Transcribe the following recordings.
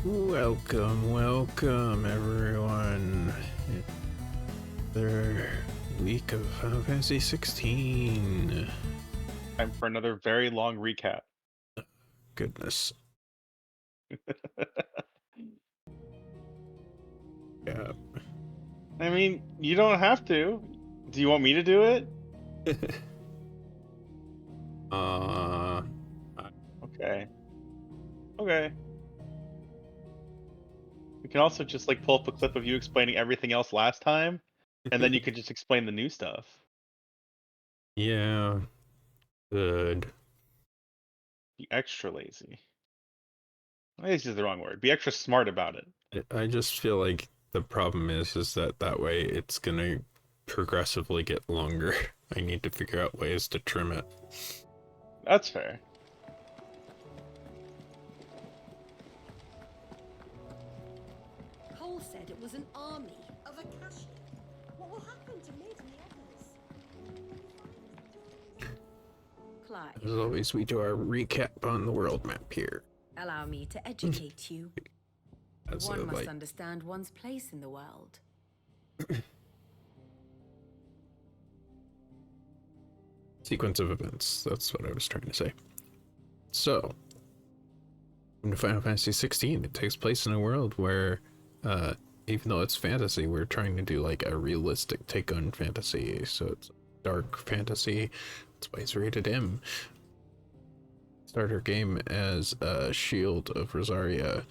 Welcome everyone. Another week of Final Fantasy XVI. Time for another very long recap. Goodness. Yeah. I mean, you don't have to. Do you want me to do it? uh, Okay. Okay. We can also just like pull up a clip of you explaining everything else last time, and then you could just explain the new stuff. yeah, good. Be extra lazy. Lazy is the wrong word. Be extra smart about it. I just feel like the problem is that way it's gonna progressively get longer. I need to figure out ways to trim it. That's fair. Cole said it was an army of Akashi. What will happen to Mid and the others? As Clive, always, we do our recap on the world map here. allow me to educate you. As One a, must like, understand one's place in the world. sequence of events. That's what I was trying to say. So, in Final Fantasy XVI, it takes place in a world where, even though it's fantasy, we're trying to do like a realistic take on fantasy. So it's dark fantasy. That's why it's rated M. Starter game as a Shield of Rosaria.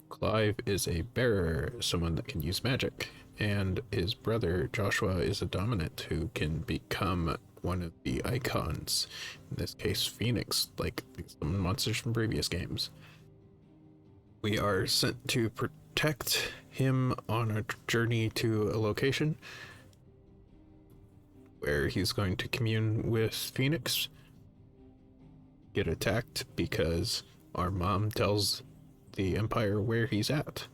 Clive is a bearer, someone that can use magic, and his brother Joshua is a dominant who can become one of the icons. In this case, Phoenix, like some monsters from previous games. We are sent to protect him on a journey to a location where he's going to commune with Phoenix, get attacked because our mom tells the Empire where he's at.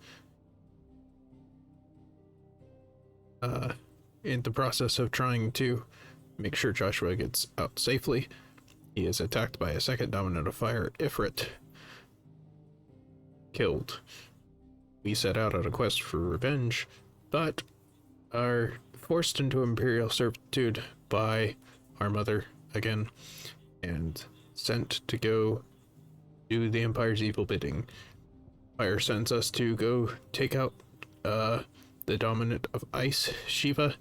In the process of trying to make sure Joshua gets out safely, he is attacked by a second dominant of fire, Ifrit. Killed. We set out on a quest for revenge, but are forced into imperial servitude by our mother again, and sent to go do the Empire's evil bidding. Fire sends us to go take out the dominant of ice, Shiva.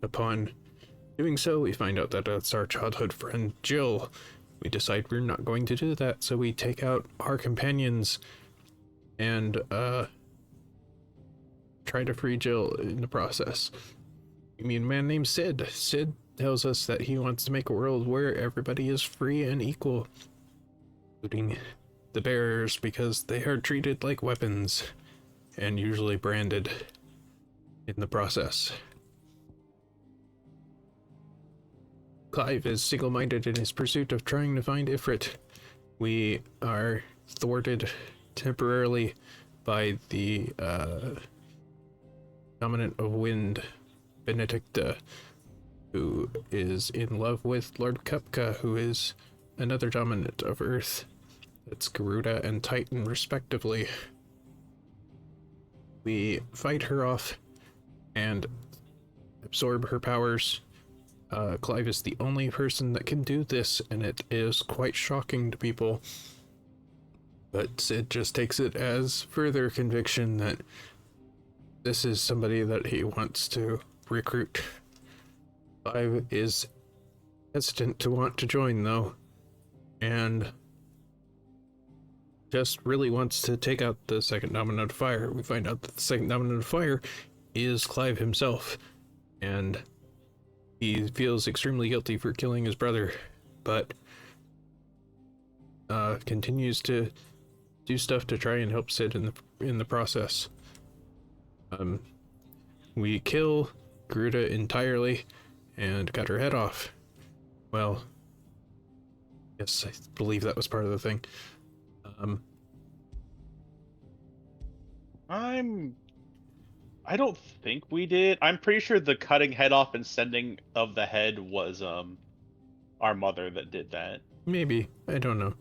Upon doing so, we find out that it's our childhood friend Jill. We decide we're not going to do that, so we take out our companions and try to free Jill in the process. We meet a man named Sid. Sid tells us that he wants to make a world where everybody is free and equal, including the bearers, because they are treated like weapons and usually branded in the process. Clive is single-minded in his pursuit of trying to find Ifrit. We are thwarted temporarily by the dominant of wind, Benedicta, who is in love with Lord Kupka, who is another dominant of Earth. That's Garuda and Titan, respectively. We fight her off and absorb her powers. Clive is the only person that can do this, and it is quite shocking to people. But Sid just takes it as further conviction that this is somebody that he wants to recruit. Clive is hesitant to want to join, though, and just really wants to take out the second dominant of fire. We find out that the second dominant of fire is Clive himself, and he feels extremely guilty for killing his brother, but continues to do stuff to try and help Sid in the process. We kill Garuda entirely and got her head off. Well, yes, I believe that was part of the thing. I don't think we did. I'm pretty sure the cutting head off and sending of the head was our mother that did that. Maybe, I don't know.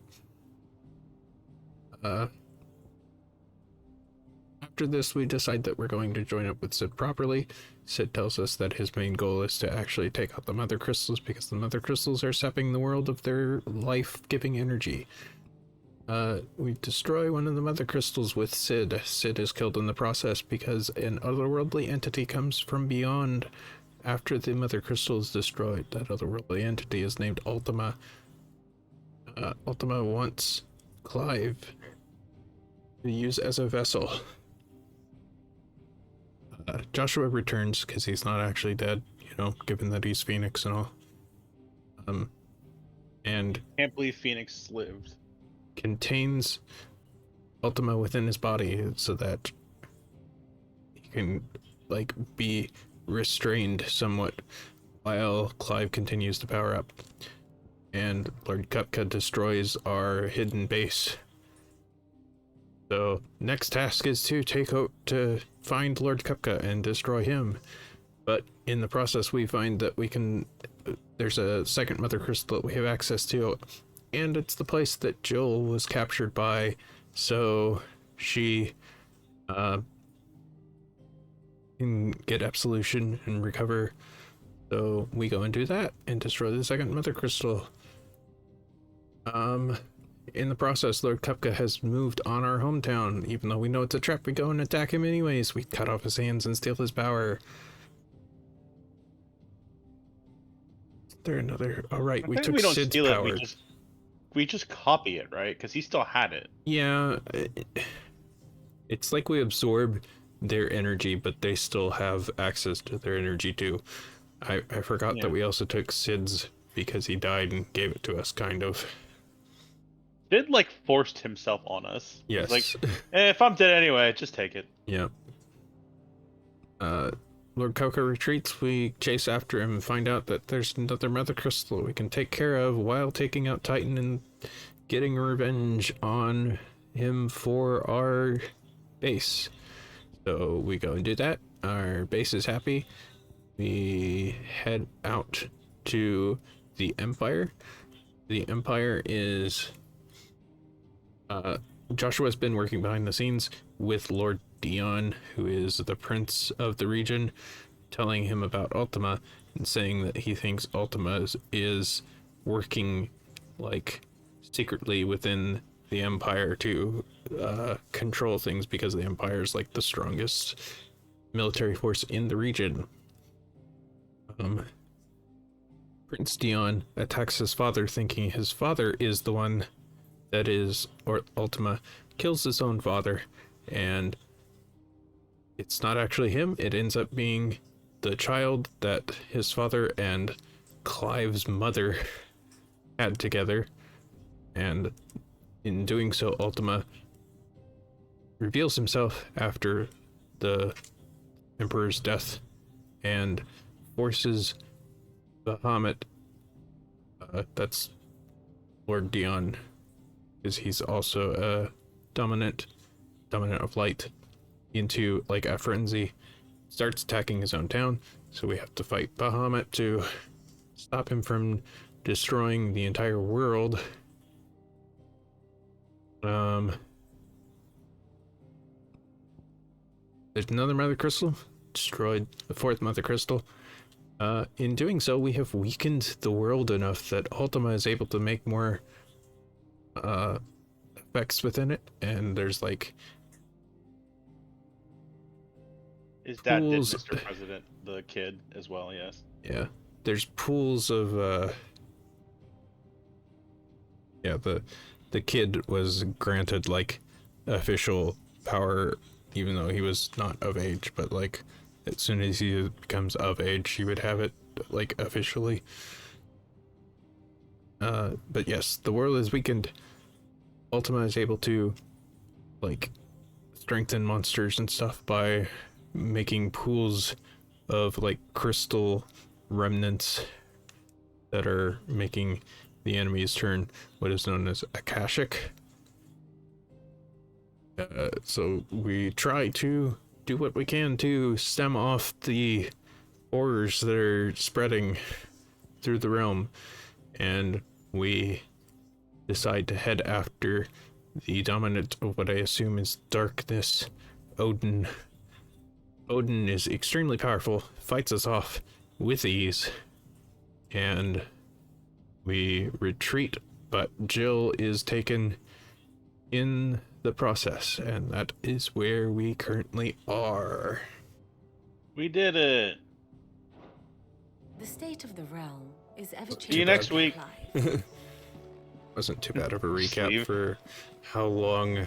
after this, we decide that we're going to join up with Sid properly. Sid tells us that his main goal is to actually take out the mother crystals because the mother crystals are sapping the world of their life-giving energy. We destroy one of the mother crystals with Sid. Sid is killed in the process because an otherworldly entity comes from beyond after the mother crystal is destroyed. That otherworldly entity is named Ultima. Ultima wants Clive to use as a vessel. Joshua returns because he's not actually dead, you know, given that he's Phoenix and all. And Can't believe Phoenix lived. contains Ultima within his body so that he can, like, be restrained somewhat while Clive continues to power up. And Lord Kupka destroys our hidden base. So next task is to to find Lord Kupka and destroy him. But in the process, we find that there's a second mother crystal that we have access to, and it's the place that Jill was captured by, so she can get absolution and recover. So we go and do that and destroy the second mother crystal. In the process, Lord Kupka has moved on our hometown. Even though we know it's a trap, we go and attack him anyways. We cut off his hands and steal his power. Is there another? Oh, right, we took we don't Sid's steal power. it. We just copy it, right? Because he still had it. Yeah, it's like we absorb their energy, but they still have access to their energy too. I forgot that we also took Sid's because he died and gave it to us, kind of. Sid like forced himself on us. Yes. He's like, if I'm dead anyway, just take it. Yeah. Lord Kupka retreats. We chase after him and find out that there's another mother crystal we can take care of while taking out Titan and getting revenge on him for our base. So we go and do that. Our base is happy. We head out to the Empire. The Empire is... Joshua's been working behind the scenes with Lord Dion, who is the prince of the region, telling him about Ultima and saying that he thinks Ultima is working, like, secretly within the Empire to control things because the Empire is, like, the strongest military force in the region. Prince Dion attacks his father, thinking his father is the one that is, or Ultima, kills his own father, and it's not actually him. It ends up being the child that his father and Clive's mother had together, and in doing so, Ultima reveals himself after the Emperor's death and forces Bahamut, that's Lord Dion, because he's also a dominant of light, into like a frenzy, starts attacking his own town, so we have to fight Bahamut to stop him from destroying the entire world. There's another mother crystal, destroyed the fourth mother crystal. In doing so, we have weakened the world enough that Ultima is able to make more effects within it, and there's like His dad did pools... Mr. President, the kid, as well, yes. Yeah, there's pools of the kid was granted like official power even though he was not of age, but like as soon as he becomes of age he would have it like officially. But yes, the world is weakened. Ultima is able to like strengthen monsters and stuff by making pools of like crystal remnants that are making the enemies turn what is known as Akashic. So we try to do what we can to stem off the horrors that are spreading through the realm, and we decide to head after the dominant of what I assume is darkness Odin is extremely powerful, fights us off with ease, and we retreat, but Jill is taken in the process, and that is where we currently are. We did it. The state of the realm is ever changing. See you next week. Wasn't too bad of a recap Sleeve. for how long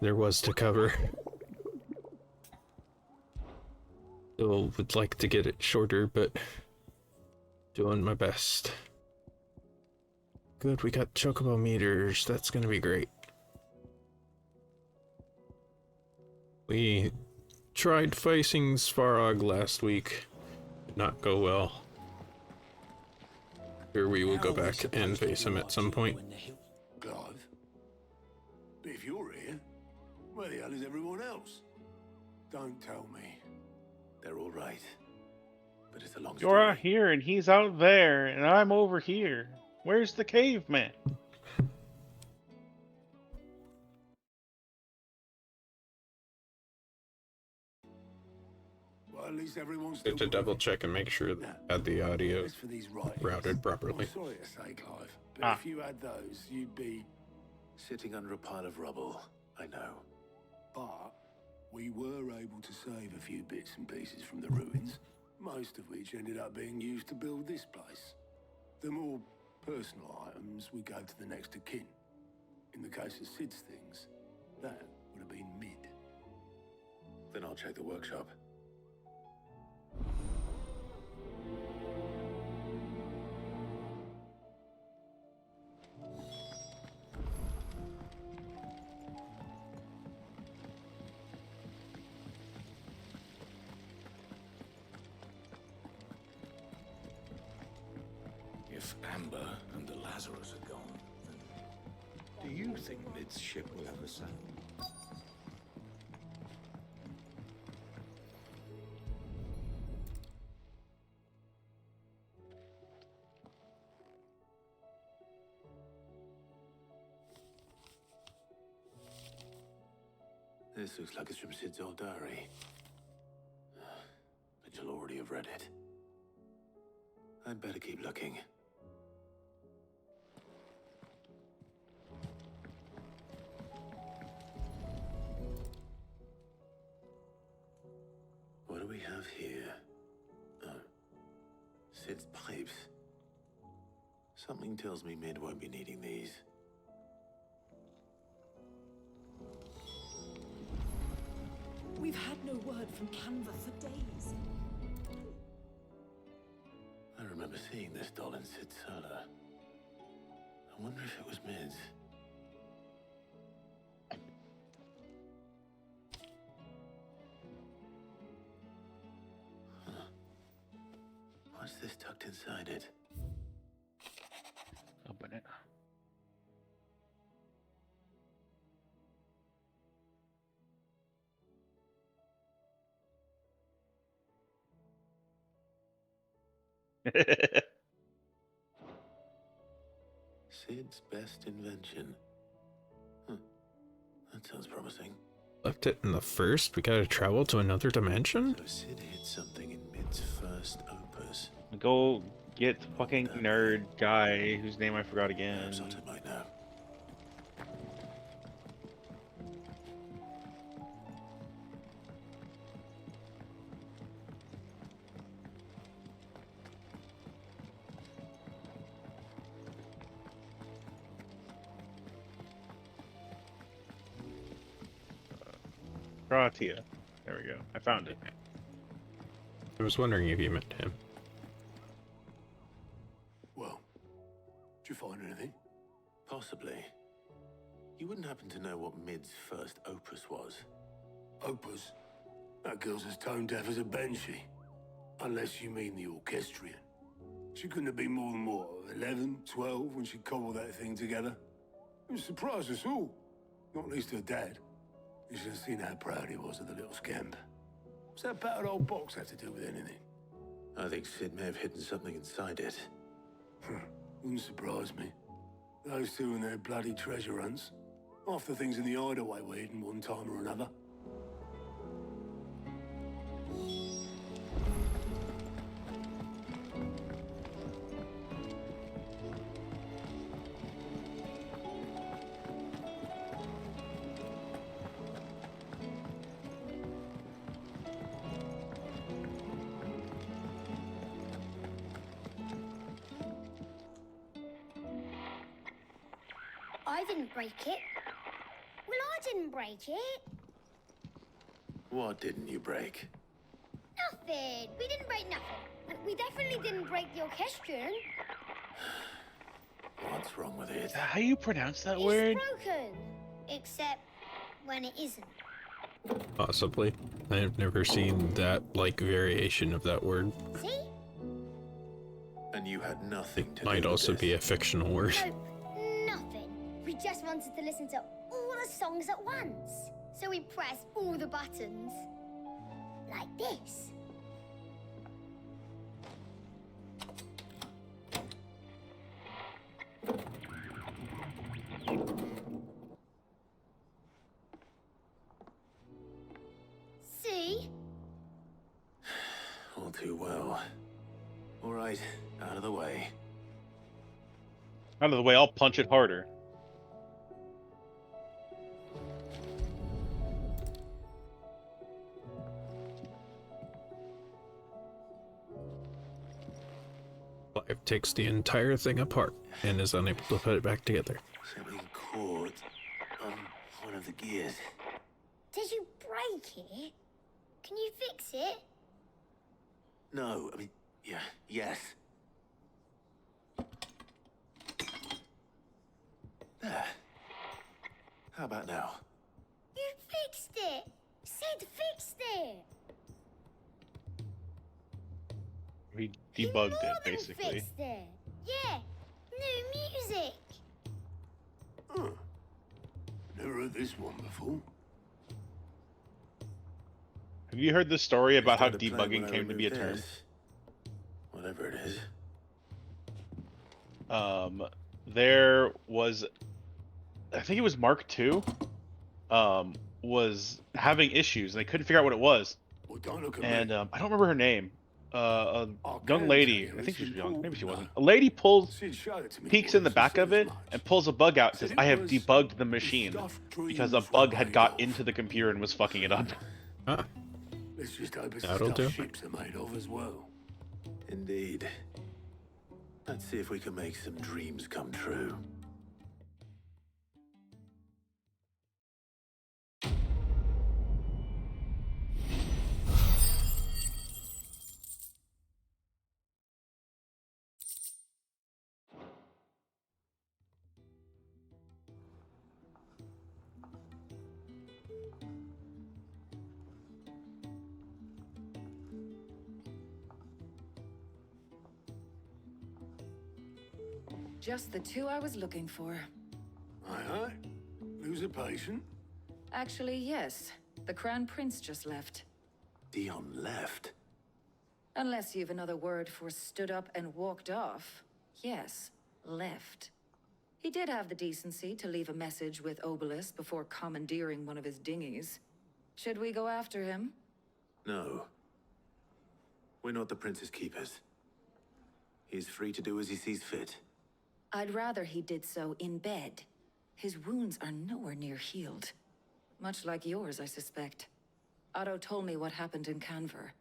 there was to cover. Still would like to get it shorter, but doing my best. Good, we got chocobo meters. That's gonna be great. We tried facing Svarog last week. Did not go well. Sure, we will go back and face him at some point. Clive? But if you're here, where the hell is everyone else? Don't tell me. They're all right. But it's a long story. You're out here and he's out there and I'm over here. Where's the caveman? Well, at least everyone's Good to double check and make sure that I had the audio As for these writings, routed properly. I'm sorry to say, Clive, but if you had those, you'd be sitting under a pile of rubble. I know. But we were able to save a few bits and pieces from the ruins, most of which ended up being used to build this place. The more personal items we gave to the next of kin. In the case of Sid's things, that would have been mid. Then I'll check the workshop. If Amber and the Lazarus are gone, then do you think Mid's ship will ever sail? This looks like it's from Sid's old diary. But you'll already have read it. I'd better keep looking. What do we have here? Oh. Sid's pipes. Something tells me Mid won't be needing these. We've had no word from Canva for days. I remember seeing this doll in Sid's cellar. I wonder if it was Mid's. Huh. What's this tucked inside it? Open it. Sid's best invention. Huh. That sounds promising. Left it in the first? We gotta travel to another dimension? So Sid hid something in Mid's first opus. Go get the fucking nerd guy whose name I forgot again. Perhaps Otto might know. Kratia. There we go. I found it. I was wondering if you meant him. Well, did you find anything? Possibly. You wouldn't happen to know what Mid's first opus was? Opus? That girl's as tone deaf as a banshee. Unless you mean the orchestrion. She couldn't have been more than, what, 11, 12 when she cobbled that thing together? It surprised us all. Not least her dad. You should have seen how proud he was of the little scamp. What's that battered old box have to do with anything? I think Sid may have hidden something inside it. Wouldn't surprise me. Those two and their bloody treasure hunts. Half the things in the hideaway were hidden one time or another. I didn't break it. Well, I didn't break it. What didn't you break? Nothing. We didn't break nothing. We definitely didn't break the orchestrion. What's wrong with it? How you pronounce that It's word? broken. Except when it isn't. Possibly. I've never seen that, like, variation of that word. See? And you had nothing to do Might with also this. be a fictional word. Nope. Nothing. We just wanted to listen to all the songs at once. So we pressed all the buttons. Like this. See? All too well. All right, out of the way. Out of the way, I'll punch it harder. Clive takes the entire thing apart and is unable to put it back together. Something caught on one of the gears. Did you break it? Can you fix it? No, I mean, yeah, yes. There. How about now? You fixed it. Sid fixed it. We He debugged more it, than basically. Fixed it. Yeah. New music. Huh. Never heard this one before. Have you heard the story about how Started playing debugging when I came to be a removed term? this. Whatever it is. There was, I think it was Mark II, was having issues and they couldn't figure out what it was. Well, don't look at And me. I don't remember her name. A I young can lady. tell you I think she it's was young. Maybe she important, wasn't. A lady pulls, Sid showed it to me peeks in the once, he back said of as it much. and pulls a bug out and Said says, it "I have was debugged the the machine," stuff because a dreams bug were had made got of. into the computer and was fucking it up. Ah, Let's just hope it's the That'll stuff do. ships are made of as well. Indeed. Let's see if we can make some dreams come true. Just the two I was looking for. Aye, aye. Who's a patient? Actually, yes. The Crown Prince just left. Dion left. Unless you've another word for stood up and walked off. Yes, left. He did have the decency to leave a message with Obelisk before commandeering one of his dinghies. Should we go after him? No. We're not the Prince's keepers. He's free to do as he sees fit. I'd rather he did so in bed. His wounds are nowhere near healed. Much like yours, I suspect. Otto told me what happened in Canver.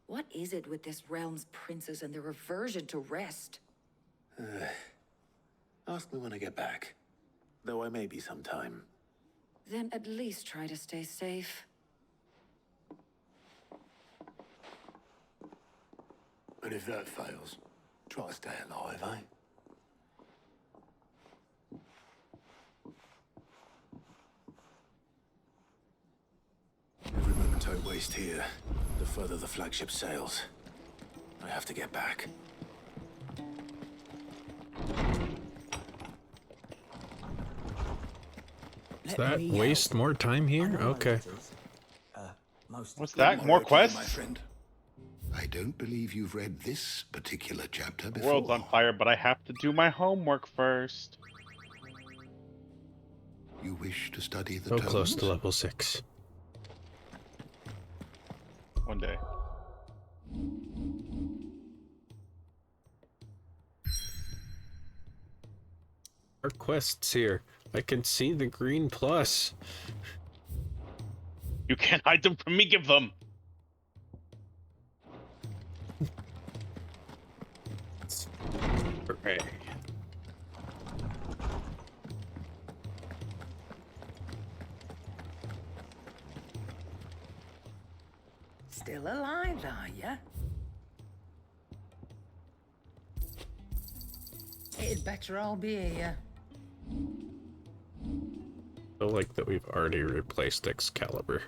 What is it with this realm's princes and their aversion to rest? Ask me when I get back. Though I may be sometime. Then at least try to stay safe. And if that fails, try to stay alive, eh? Every moment I waste here, the further the flagship sails. I have to get back. does that waste more time here? Okay. What's that? More My quests? friend. I don't believe you've read this particular chapter The before. world's on fire, but I have to do my homework first. You wish to study the So tomes? close to level 6. One day. Our quest's here. I can see the green plus. You can't hide them from me. Give them. Hooray. Still alive, are ya? It'd better all be here. I feel like that we've already replaced Excalibur.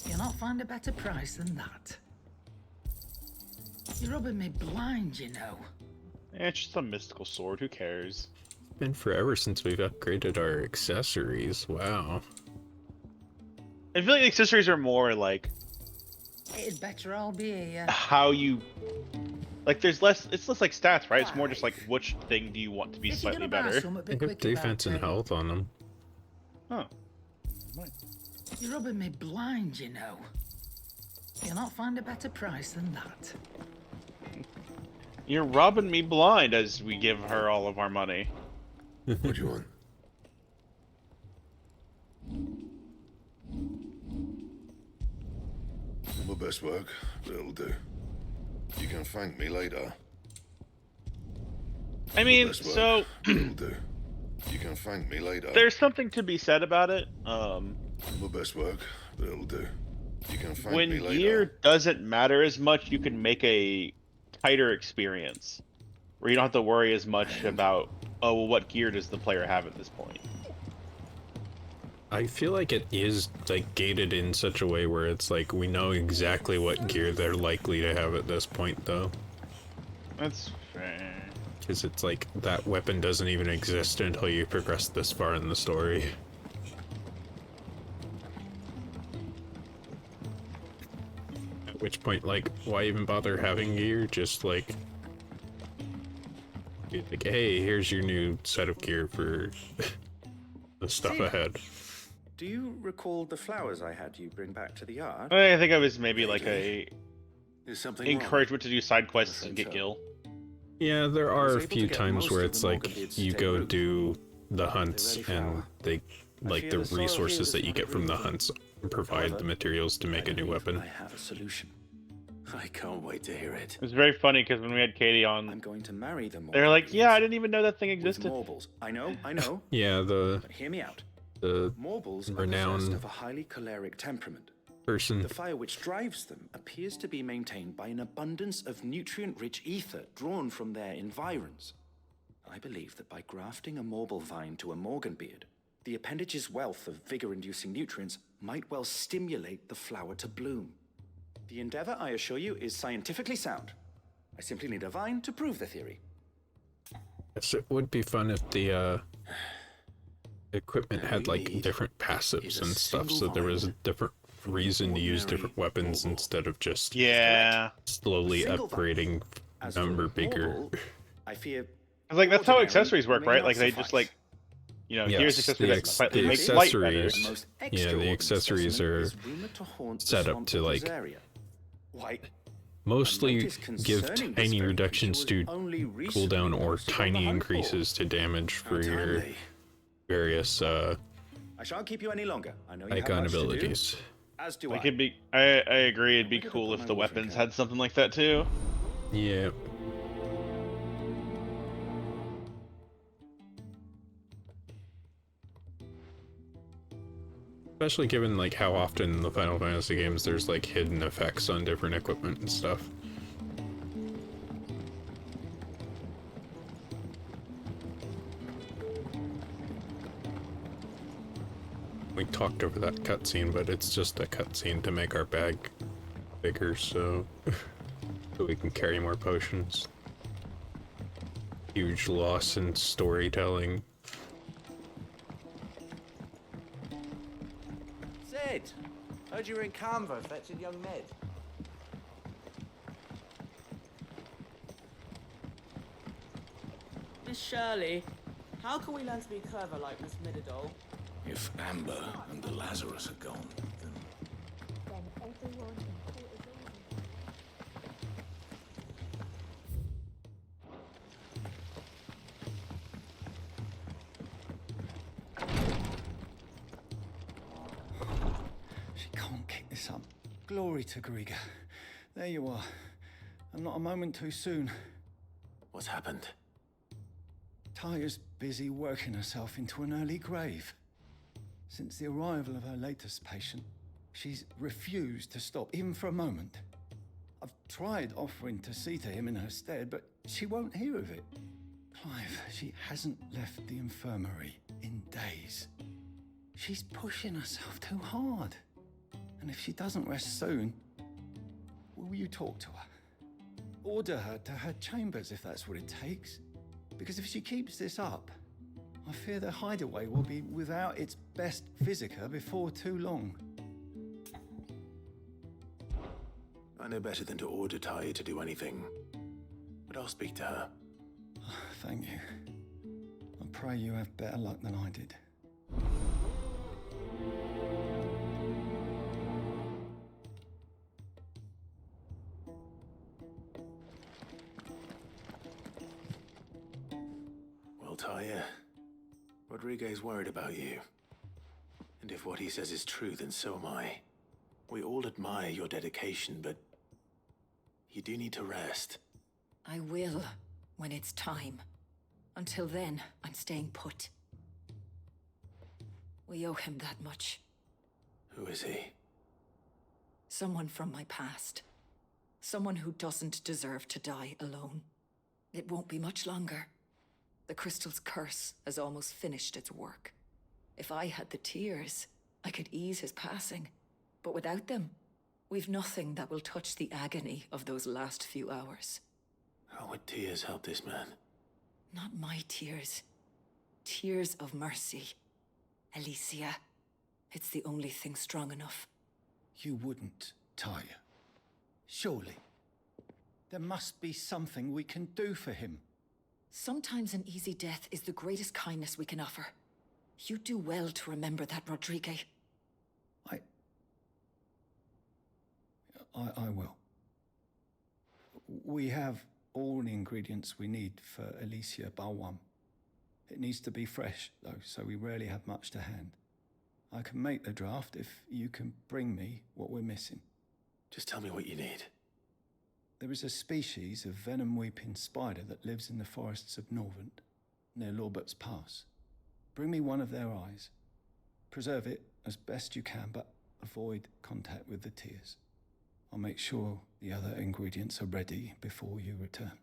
You'll not find a better price than that. You're rubbing me blind, you know. It's just a mystical sword. Who cares? It's been forever since we've upgraded our accessories. Wow. I feel like accessories are more like It'd better all be here. how you. Like, there's less. It's less like stats, right? It's more just like which thing do you want to be If you're slightly gonna buy better. some, a They bit have quick defense about and it. health on them. Huh. You're rubbing me blind, you know. You'll not find a better price than that. You're robbing me blind as we give her all of our money. What do you want? My best work, but it'll do. You can thank me later. I mean, Best work, so but it'll do. You can thank me later. there's something to be said about it. My best work, but it'll do. You can thank When me later. gear doesn't matter as much, you can make a tighter experience where you don't have to worry as much about, oh, well, what gear does the player have at this point? I feel like it is like gated in such a way where it's like we know exactly what gear they're likely to have at this point though. That's fair. Because it's like that weapon doesn't even exist until you progress this far in the story. At which point, like, why even bother having gear? Just like, be like, hey, here's your new set of gear for the stuff See? ahead. Do you recall the flowers I had you bring back to the yard? I think I was maybe like a There's something wrong. encouragement to do side quests and get gil. Yeah, there I are was a able to few get times most where of it's the like Morgan to you take go root. do the hunts ready and flower. they like fear the the soil here resources does that you not get from the agree. hunts provide However, the materials to make I a new believe weapon. I have a solution. I can't wait to hear it. It was very funny because when we had Katie I'm on, going to marry the they were like, Morgan "Yeah, I beads didn't even know that thing with existed." Morbles. I know, Yeah, but hear me out. the Morbles are Renowned possessed of a highly choleric temperament. person The fire which drives them appears to be maintained by an abundance of nutrient-rich ether drawn from their environs. I believe that by grafting a Morble vine to a Morganbeard, the appendage's wealth of vigor-inducing nutrients might well stimulate the flower to bloom. The endeavor, I assure you, is scientifically sound. I simply need a vine to prove the theory. Yes, it would be fun if the equipment had we like need different is passives a and stuff, single so there was a vine different reason to use ordinary different weapons Morble. instead of just Yeah, slowly Single vine. upgrading As for number bigger. Morble, I fear it's like that's how ordinary accessories work, may right? not Like they suffice. just like, you know, Yes, here's accessory the that ex- slightly the makes light better. accessories- The most Yeah, the extraordinary accessories specimen are is rumored to haunt the set up swamp to, of like, Rosaria. Why, Mostly notice give concerning this tiny very reductions creature to was only recently cooldown or posted on tiny the hunt increases to damage for How your timely. various I shan't keep you any longer. I know you have icon much to do, abilities. as do Like I. it'd be, I agree, it'd be Where did I cool put if my the watering weapons can? had something like that too. Yeah. Especially given like how often in the Final Fantasy games there's like hidden effects on different equipment and stuff. We talked over that cutscene, but it's just a cutscene to make our bag bigger, so so we can carry more potions. Huge loss in storytelling. Sid, heard you were in Canva fetching young Ned. Miss Shirley, How can we learn to be clever like Miss Midadol? If Amber and the Lazarus are gone, then... Then everyone in Port is She can't keep this up. Glory to Griga. There you are. And not a moment too soon. What's happened? Taya's busy working herself into an early grave. Since the arrival of her latest patient, she's refused to stop, even for a moment. I've tried offering to see to him in her stead, but she won't hear of it. Clive, she hasn't left the infirmary in days. She's pushing herself too hard. And if she doesn't rest soon, will you talk to her? Order her to her chambers if that's what it takes. Because if she keeps this up, I fear the hideaway will be without its best physica before too long. I know better than to order Taya to do anything, but I'll speak to her. Thank you. I pray you have better luck than I did. Well, Taya, Rodriguez worried about you. And if what he says is true, then so am I. We all admire your dedication, but you do need to rest. I will, when it's time. Until then, I'm staying put. We owe him that much. Who is he? Someone from my past. Someone who doesn't deserve to die alone. It won't be much longer. The crystal's curse has almost finished its work. If I had the tears, I could ease his passing. But without them, we've nothing that will touch the agony of those last few hours. How would tears help this man? Not my tears. Tears of mercy. Alicia. It's the only thing strong enough. You wouldn't, Taya. Surely. There must be something we can do for him. Sometimes an easy death is the greatest kindness we can offer. You do well to remember that, Rodrigue. I will. We have all the ingredients we need for Alicia Balwam. It needs to be fresh, though, so we rarely have much to hand. I can make the draft if you can bring me what we're missing. Just tell me what you need. There is a species of venom-weeping spider that lives in the forests of Norvent, near Lorbert's Pass. Bring me one of their eyes. Preserve it as best you can, but avoid contact with the tears. I'll make sure the other ingredients are ready before you return.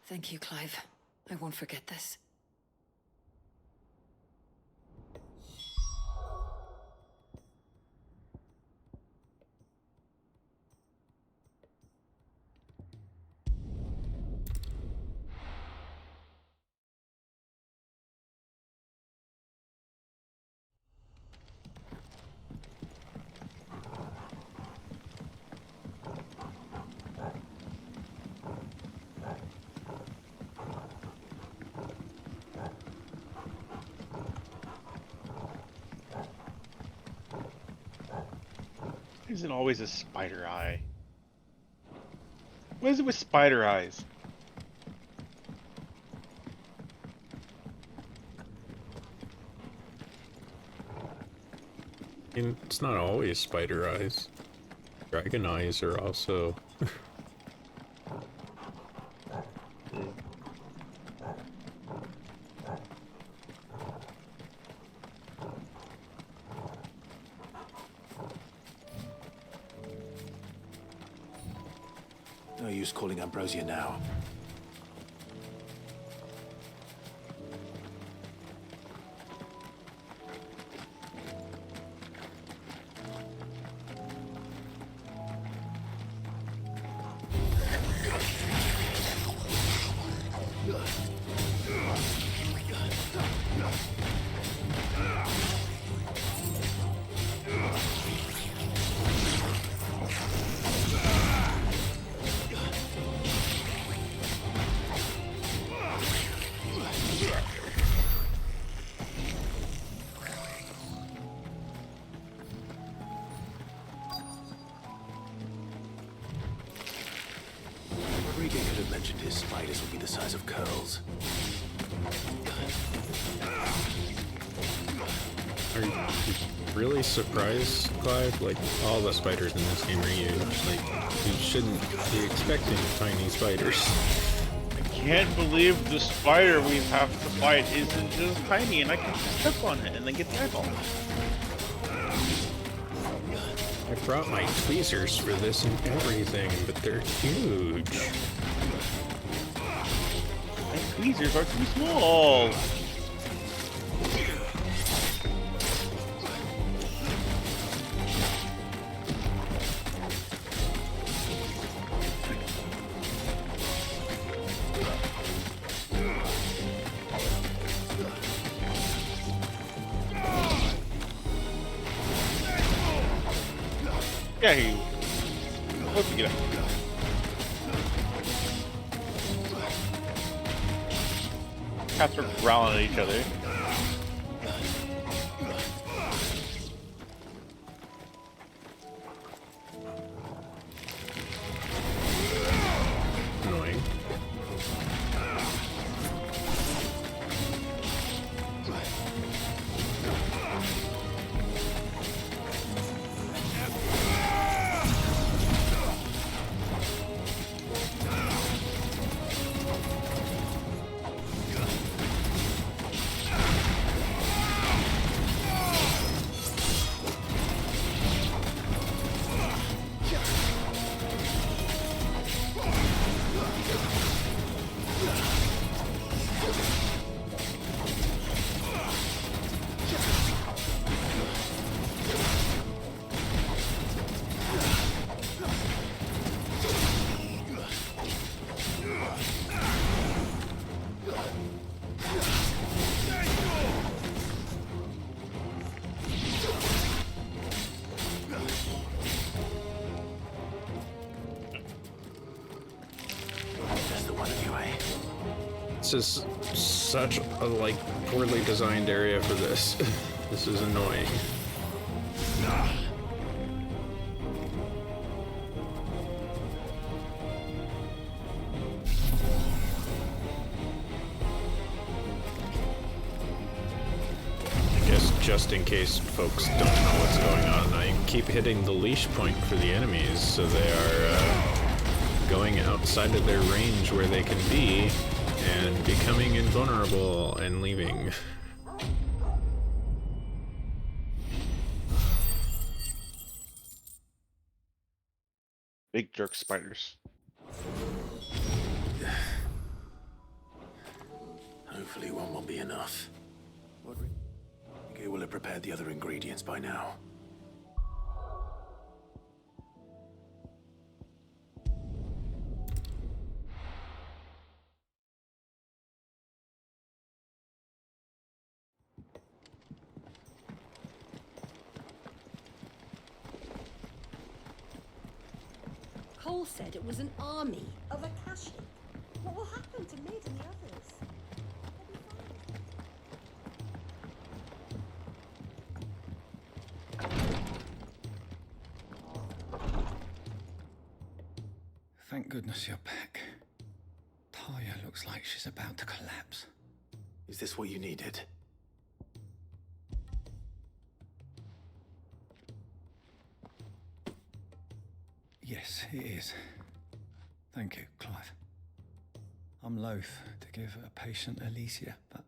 Thank you, Clive. I won't forget this. Isn't always a spider eye. What is it with spider eyes? I mean, it's not always spider eyes. Dragon eyes are also... No use calling Ambrosia now. imagined his spiders would be the size of curls. Are you really surprised, Clive? Like, all the spiders in this game are huge. Like, you shouldn't be expecting tiny spiders. I can't believe the spider we have to fight isn't just tiny and I can just step on it and then get the eyeball. I brought my tweezers for this and everything, but they're huge. My tweezers are too small. Yeah, he. Hope you get up. Cats are growling at each other. Annoying. This is such a, like, poorly designed area for this. This is annoying. I guess just in case folks don't know what's going on, I keep hitting the leash point for the enemies, so they are going outside of their range where they can be, and becoming invulnerable and leaving. Big jerk spiders. Hopefully one won't be enough. Gay will have prepared the other ingredients by now. Cole said it was an army of Akashi. What will happen to Mid and the others? Thank goodness you're back. Taya looks like she's about to collapse. Is this what you needed? Yes, it is. Thank you, Clive. I'm loath to give a patient Alicia, but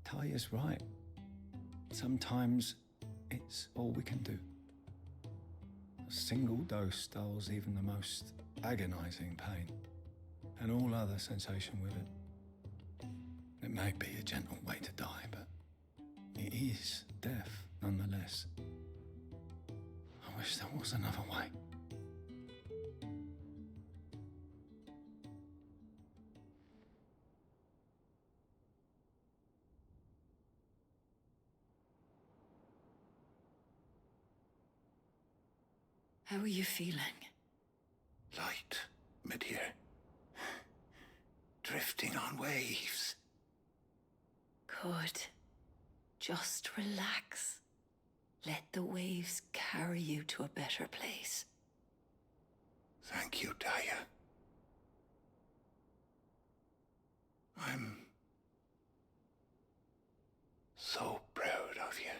Taya's right. Sometimes it's all we can do. A single dose dulls even the most agonizing pain, and all other sensation with it. It may be a gentle way to die, but it is death nonetheless. I wish there was another way. How are you feeling? Light, Medir. Drifting on waves. Good. Just relax. Let the waves carry you to a better place. Thank you, Taya. I'm so proud of you.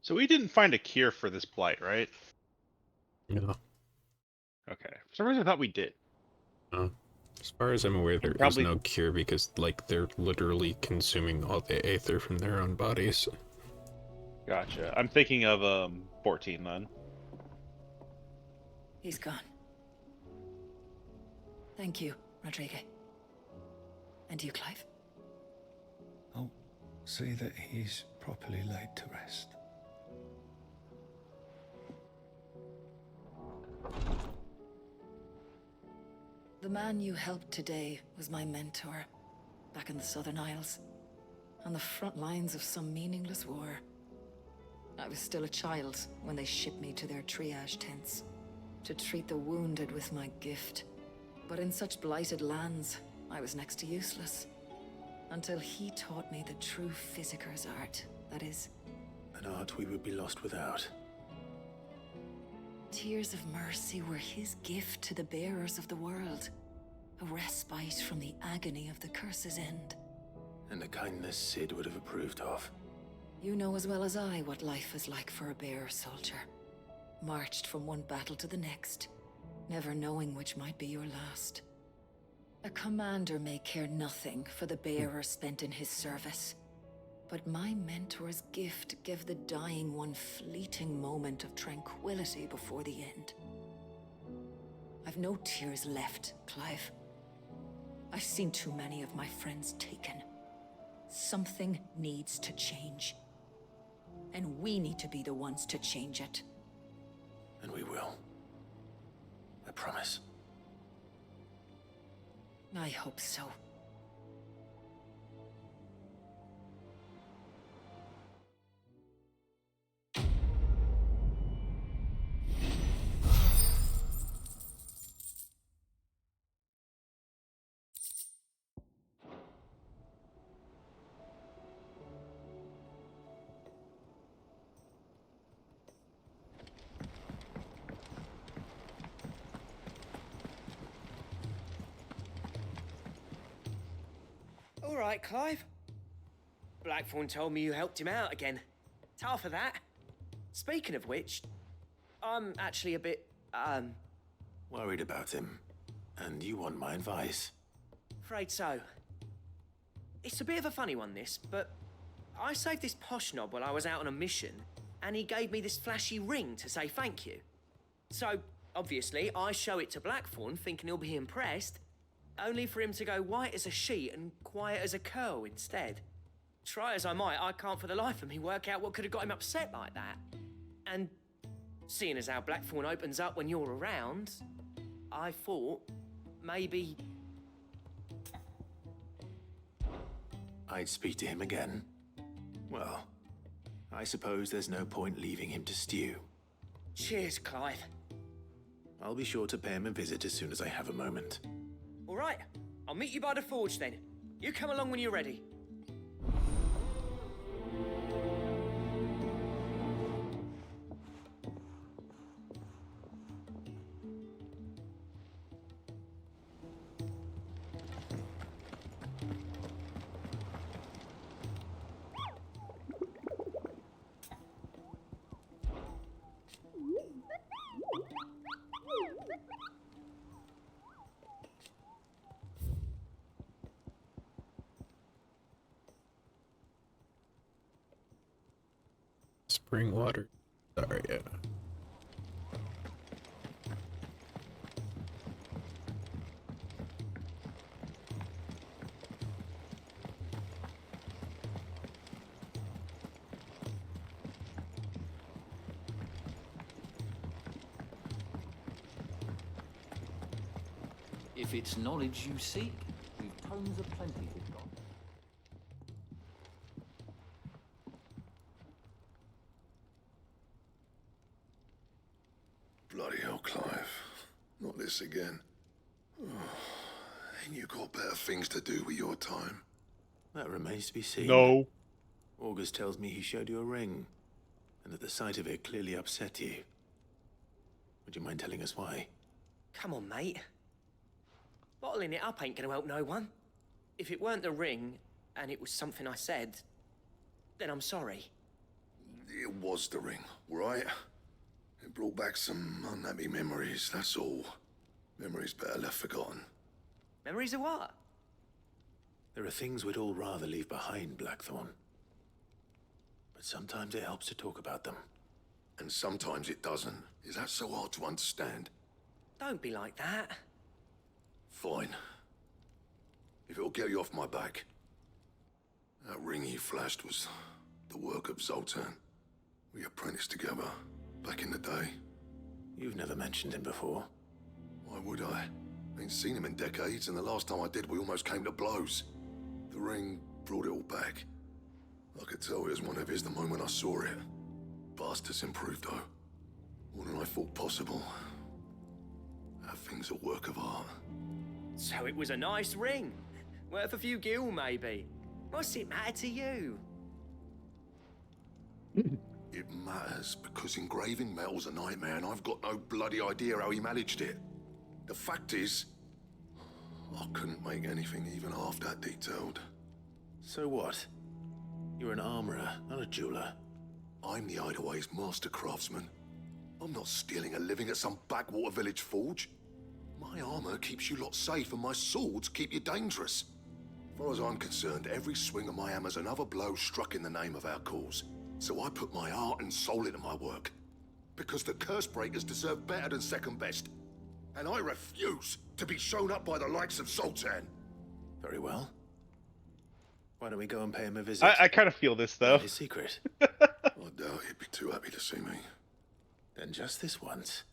So we didn't find a cure for this blight, right? No. Okay. For some reason I thought we did. No. As far as I'm aware, there is Probably- no cure because, like, they're literally consuming all the aether from their own bodies. Gotcha. I'm thinking of 14 then. He's gone. Thank you, Rodrigo. And you, Clive? I'll see that he's properly laid to rest. The man you helped today was my mentor, back in the Southern Isles, on the front lines of some meaningless war. I was still a child when they shipped me to their triage tents, to treat the wounded with my gift. But in such blighted lands, I was next to useless. Until he taught me the true physicker's art, that is. An art we would be lost without. Tears of mercy were his gift to the bearers of the world. A respite from the agony of the curse's end. And a kindness Sid would have approved of. You know as well as I what life is like for a bearer soldier. Marched from one battle to the next, never knowing which might be your last. A commander may care nothing for the bearer spent in his service. But my mentor's gift gave the dying one fleeting moment of tranquility before the end. I've no tears left, Clive. I've seen too many of my friends taken. Something needs to change. And we need to be the ones to change it. And we will. I promise. I hope so. All right, Clive. Blackthorn told me you helped him out again. Tough of that. Speaking of which, I'm actually a bit, Worried about him. And you want my advice. afraid so. It's a bit of a funny one, this, but I saved this posh knob while I was out on a mission, and he gave me this flashy ring to say thank you. So, obviously, I show it to Blackthorn, thinking he'll be impressed, only for him to go white as a sheet and quiet as a curl instead. Try as I might, I can't for the life of me work out what could have got him upset like that. And seeing as how Blackthorn opens up when you're around, I thought maybe... I'd speak to him again. Well, I suppose there's no point leaving him to stew. Cheers, Clive. I'll be sure to pay him a visit as soon as I have a moment. All right, I'll meet you by the forge then. You come along when you're ready. Spring water. Sorry, yeah. If it's knowledge you seek, we've tomes of plenty to got. Bloody hell, Clive. Not this again. Ain't you got better things to do with your time? That remains to be seen. No. August tells me he showed you a ring, and that the sight of it clearly upset you. Would you mind telling us why? Come on, mate. Bottling it up ain't gonna help no one. If it weren't the ring, and it was something I said, then I'm sorry. It was the ring, right? It brought back some unhappy memories, that's all. Memories better left forgotten. Memories of what? There are things we'd all rather leave behind, Blackthorn. But sometimes it helps to talk about them. And sometimes it doesn't. Is that so hard to understand? Don't be like that. Fine. If it'll get you off my back. That ring he flashed was the work of Zoltan. We apprenticed together, back in the day. You've never mentioned him before. Why would I? Ain't seen him in decades, and the last time I did, we almost came to blows. The ring brought it all back. I could tell it was one of his the moment I saw it. Bastard's improved, though. More than I thought possible. That thing's a work of art. So it was a nice ring. Worth a few gil, maybe. What's it matter to you? It matters because engraving metal's a nightmare, and I've got no bloody idea how he managed it. The fact is, I couldn't make anything even half that detailed. So what? You're an armorer, not a jeweler. I'm the Hideaway's master craftsman. I'm not stealing a living at some backwater village forge. My armor keeps you lot safe, and my swords keep you dangerous. As far as I'm concerned, every swing of my hammer's another blow struck in the name of our cause. So I put my heart and soul into my work. Because the curse breakers deserve better than second best. And I refuse to be shown up by the likes of Zoltan. Very well. Why don't we go and pay him a visit? I kind of feel this, though. His secret. I doubt he'd be too happy to see me. Then just this once.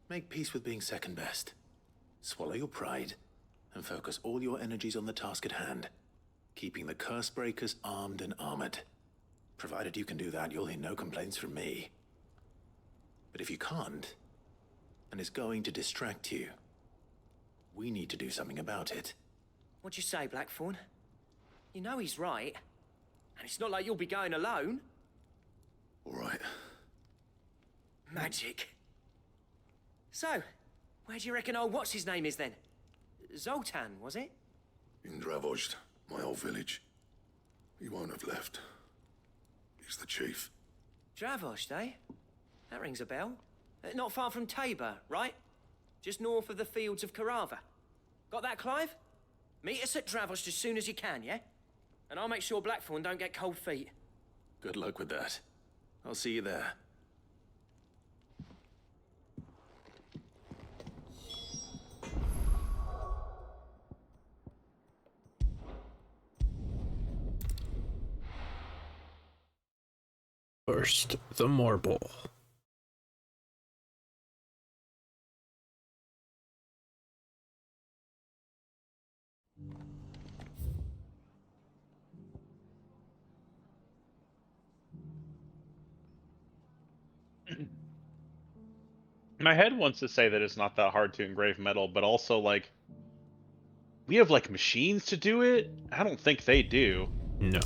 Make peace with being second best. Swallow your pride and focus all your energies on the task at hand. Keeping the curse breakers armed and armored. Provided you can do that, you'll hear no complaints from me. But if you can't, and it's going to distract you, we need to do something about it. What'd you say, Blackthorn? You know he's right. And it's not like you'll be going alone. All right. Magic. So, where do you reckon old what's-his-name is then? Zoltan, was it? In Dravozd, my old village. He won't have left. He's the chief. Dravozd, eh? That rings a bell. Not far from Tabor, right? Just north of the fields of Carava. Got that, Clive? Meet us at Dravozd as soon as you can, yeah? And I'll make sure Blackthorn don't get cold feet. Good luck with that. I'll see you there. First, the marble. My head wants to say that it's not that hard to engrave metal, but also, like, we have, like, machines to do it? I don't think they do. No.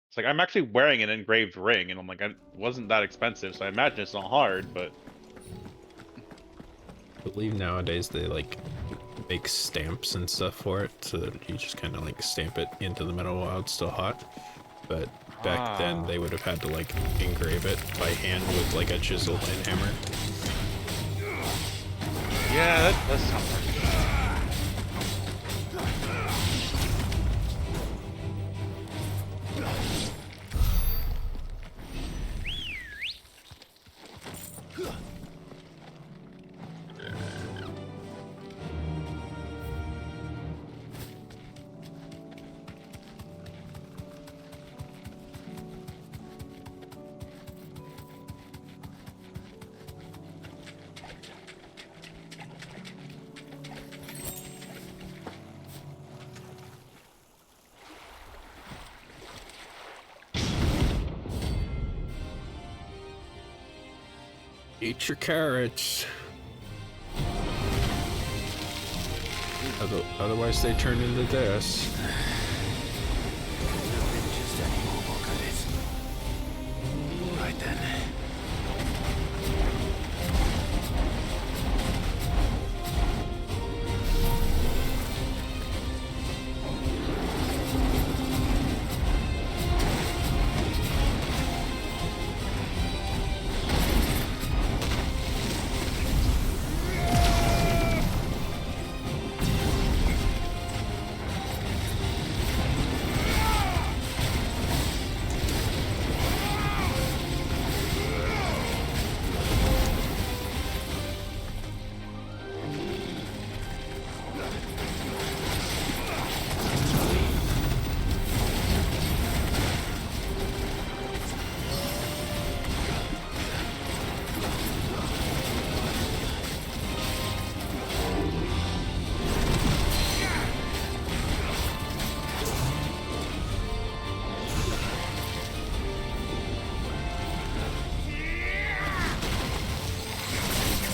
It's like, I'm actually wearing an engraved ring, and I'm like, it wasn't that expensive, so I imagine it's not hard, but... I believe nowadays they, like, make stamps and stuff for it, so that you just kind of, like, stamp it into the metal while it's still hot. But back then, they would have had to, like, engrave it by hand with, like, a chisel and hammer. Yeah, that sounds right. Eat your carrots. Otherwise they turn into this. Right then.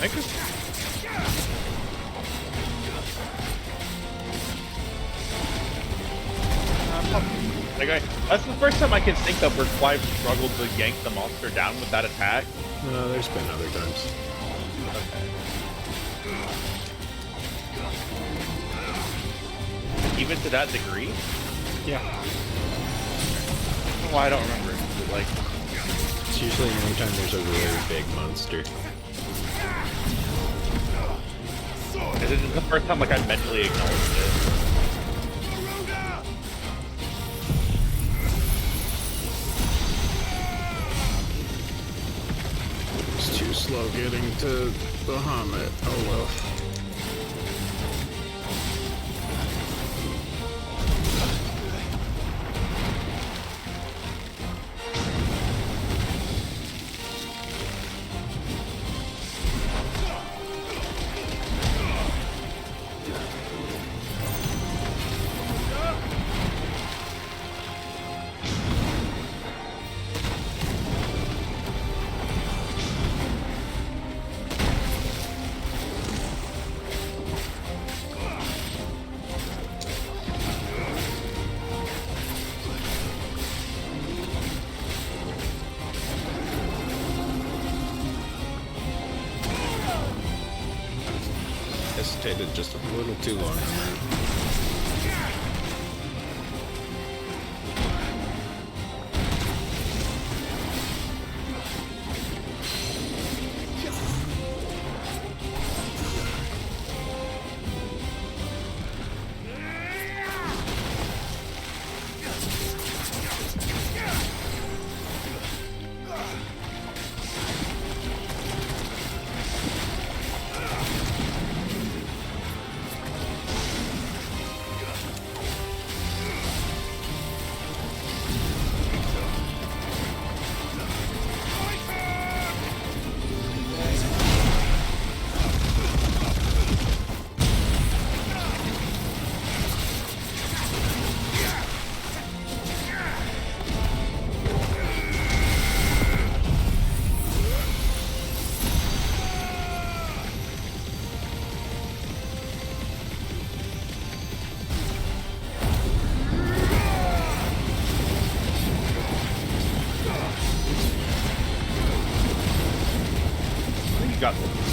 I could... That's the first time I can think of where Clive struggled to yank the monster down with that attack. No, there's been other times. Okay. Even to that degree? Yeah. I don't know why I don't remember it. Like, it's usually anytime there's a really big monster. This is the first time like I mentally acknowledged it. It's too slow getting to Bahamut. Oh well. Hesitated just a little too long on that. Got this.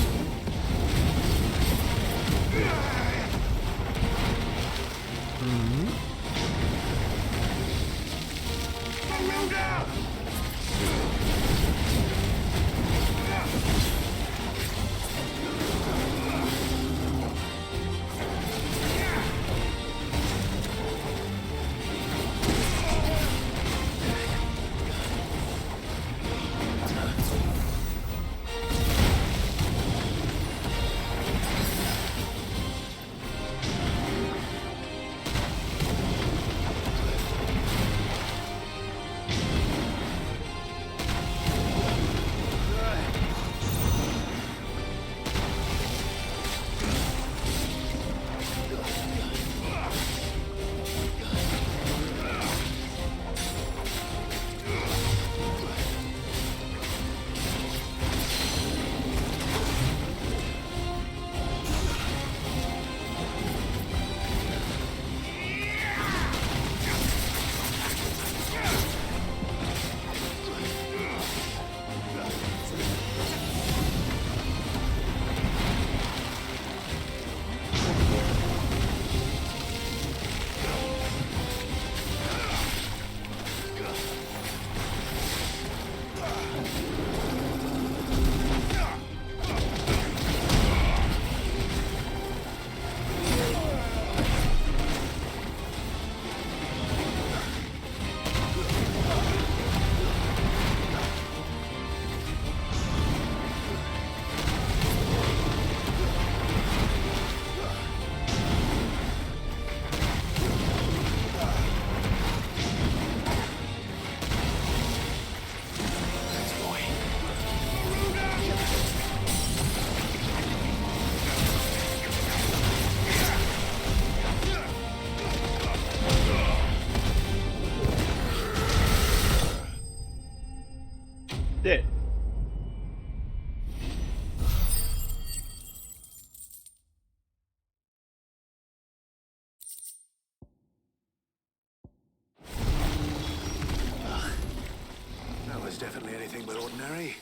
Definitely anything but ordinary.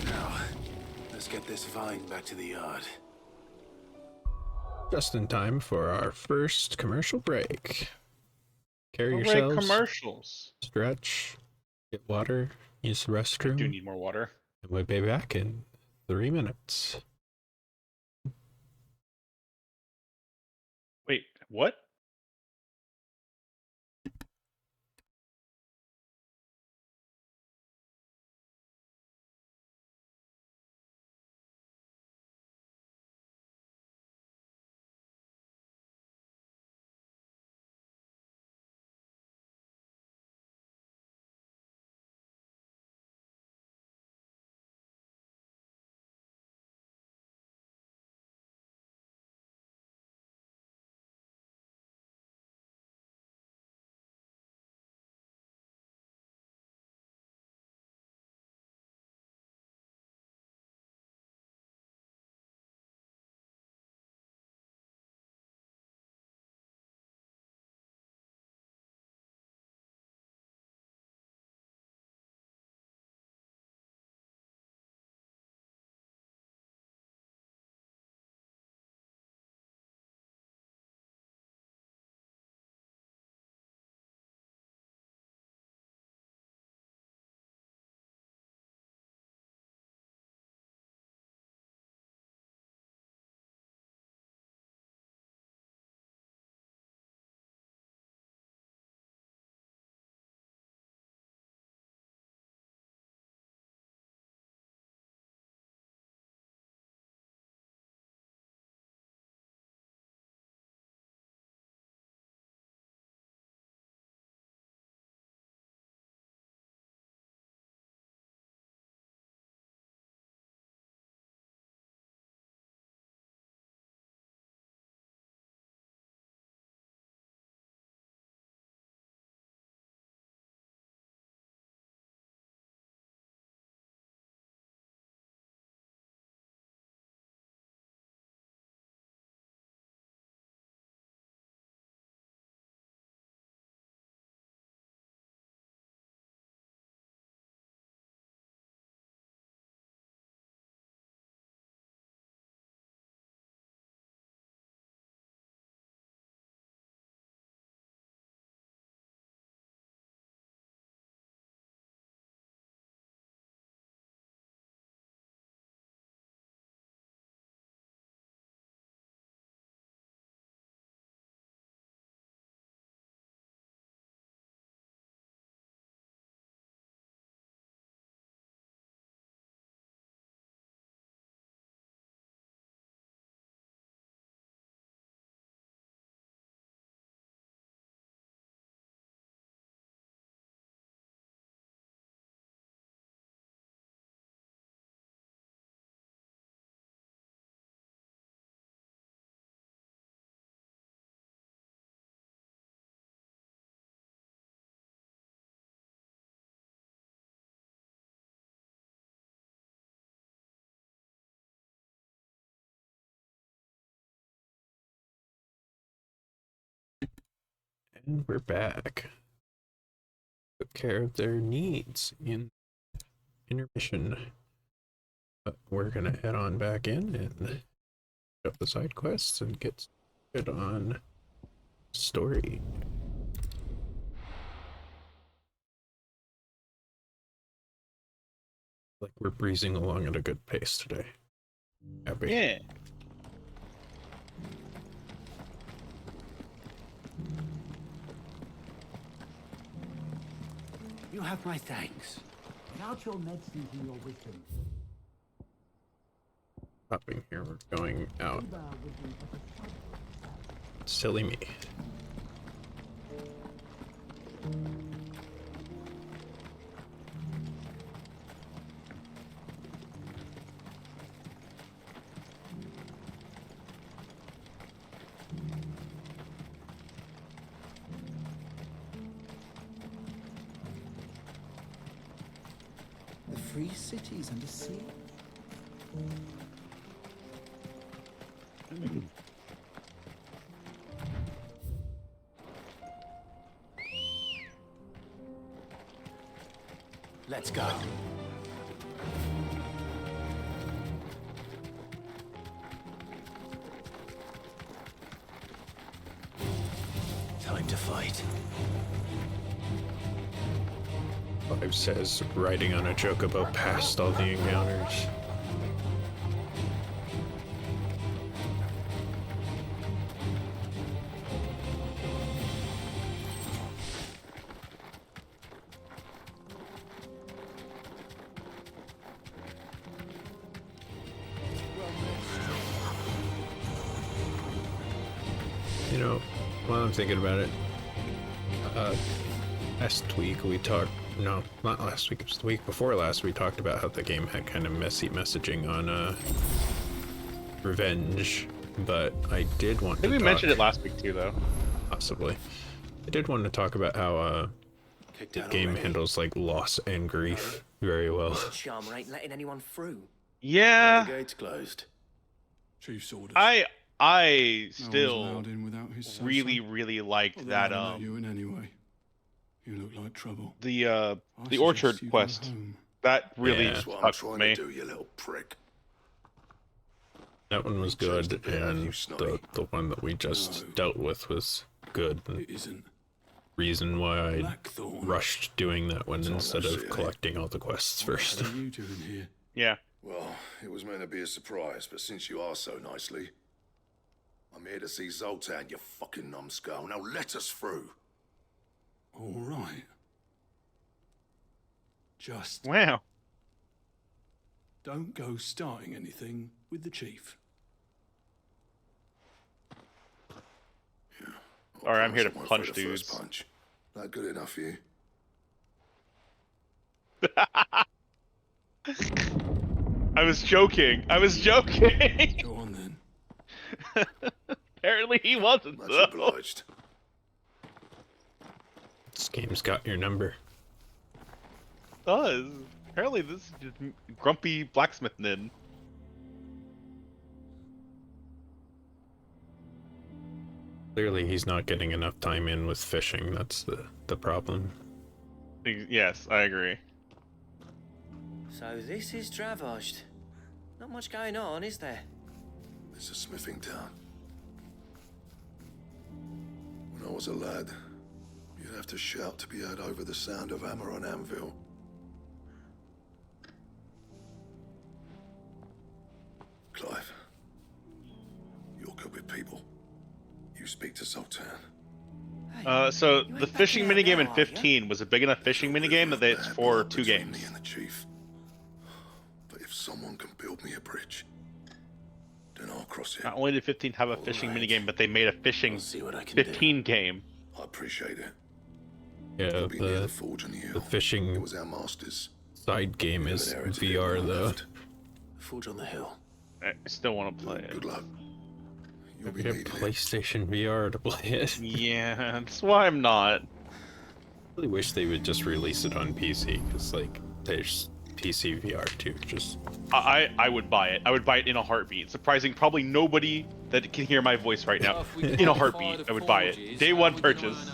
Now, let's get this vine back to the yard. Just in time for our first commercial break. Carry Break yourselves, commercials. stretch, get water, use the I restroom. do need more water. And we'll be back in 3 minutes. Wait, what? And we're back. Took care of their needs in intermission. But we're gonna head on back in and up the side quests and get started on story. Like we're breezing along at a good pace today. Happy. Yeah. You have my thanks. Without your medicines and your wisdom, Popping here, we're going out. Silly me. the free cities and the sea. Let's go. Time to fight. Five says, riding on a chocobo past all the encounters. You know, while I'm thinking about it, last week we talked, no, not last week, it was the week before last, we talked about how the game had kind of messy messaging on, revenge, but I did want to we mentioned it last week too, though. Possibly. I did want to talk about how, the game handles, like, loss and grief very well. Charmer ain't letting anyone through. Yeah. The gate's closed. Chief's orders. I No still one's allowed in without his say-so. really liked Although that I don't let you in anyway. You look like trouble. the suggest orchard you go quest. home. That really Yeah. That's what I'm touched trying me. to do, you little prick. That one was Chose to good, be out of and you, Snotty. the one that we just No. dealt with was good. And It isn't. reason why I Blackthorn. rushed doing that one It's instead honestly, of eh? collecting all the quests What first. are you doing here? Yeah. Well, it was meant to be a surprise, but since you are so nicely, I'm here to see Zoltan, you fucking numbskull. Now let us through. All right. Just Wow. don't go starting anything with the chief. I Alright, I'm here to promise I won't punch throw the first dudes. Punch. That good enough for you? I was joking. I was joking. Go on then. Apparently he wasn't. Much Though. obliged. This game's got your number. Does. Apparently this is just grumpy blacksmith nin. Clearly he's not getting enough time in with fishing, that's the problem. Yes, I agree. So this is Dravosht. Not much going on, is there? It's a smithing town. When I was a lad, you'd have to shout to be heard over the sound of hammer on anvil. Clive, you're good with people. You speak to Zoltan. So the fishing minigame in 15 was a big enough fishing minigame that it's for 2 games. Me and the chief. But if someone can build me a bridge, then I'll cross it. Not only did 15 have a fishing minigame, but they made a fishing see what I can 15 game. I appreciate it. Yeah, I'll be near the the forge on the hill. It fishing was our master's. side game is VR though. Forge on the hill. I still want to play it. Good luck. We have PlayStation VR to play it. Yeah, that's why I'm not. I really wish they would just release it on PC, because like there's PC VR too. Just I would buy it. I would buy it in a heartbeat. Surprising, probably nobody that can hear my voice right now. In a heartbeat, I would buy it. Day one purchase.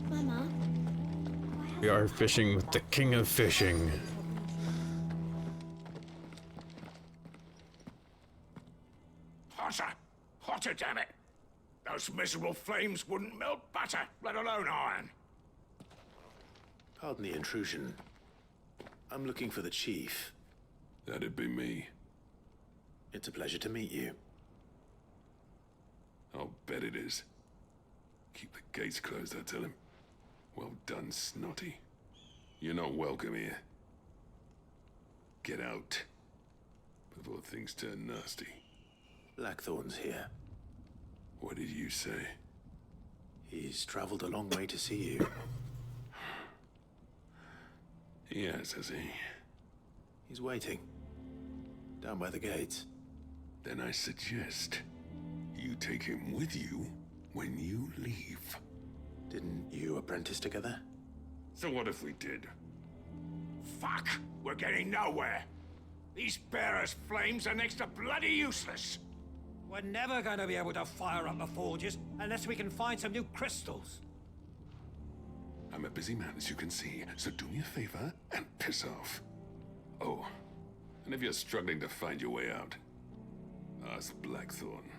Mama, we are fishing with the king of fishing. Hotter! Hotter, damn it! Those miserable flames wouldn't melt butter, let alone iron. Pardon the intrusion. I'm looking for the chief. That'd be me. It's a pleasure to meet you. I'll bet it is. Keep the gates closed, I tell him. Well done, Snotty. You're not welcome here. Get out. Before things turn nasty. Blackthorn's here. What did you say? He's traveled a long way to see you. Yes, has he? He's waiting. Down by the gates. Then I suggest you take him with you when you leave. Didn't you apprentice together? So what if we did? Fuck! We're getting nowhere! These bearers' flames are next to bloody useless! We're never going to be able to fire up the forges unless we can find some new crystals. I'm a busy man, as you can see, so do me a favor and piss off. Oh, and if you're struggling to find your way out, ask Blackthorn.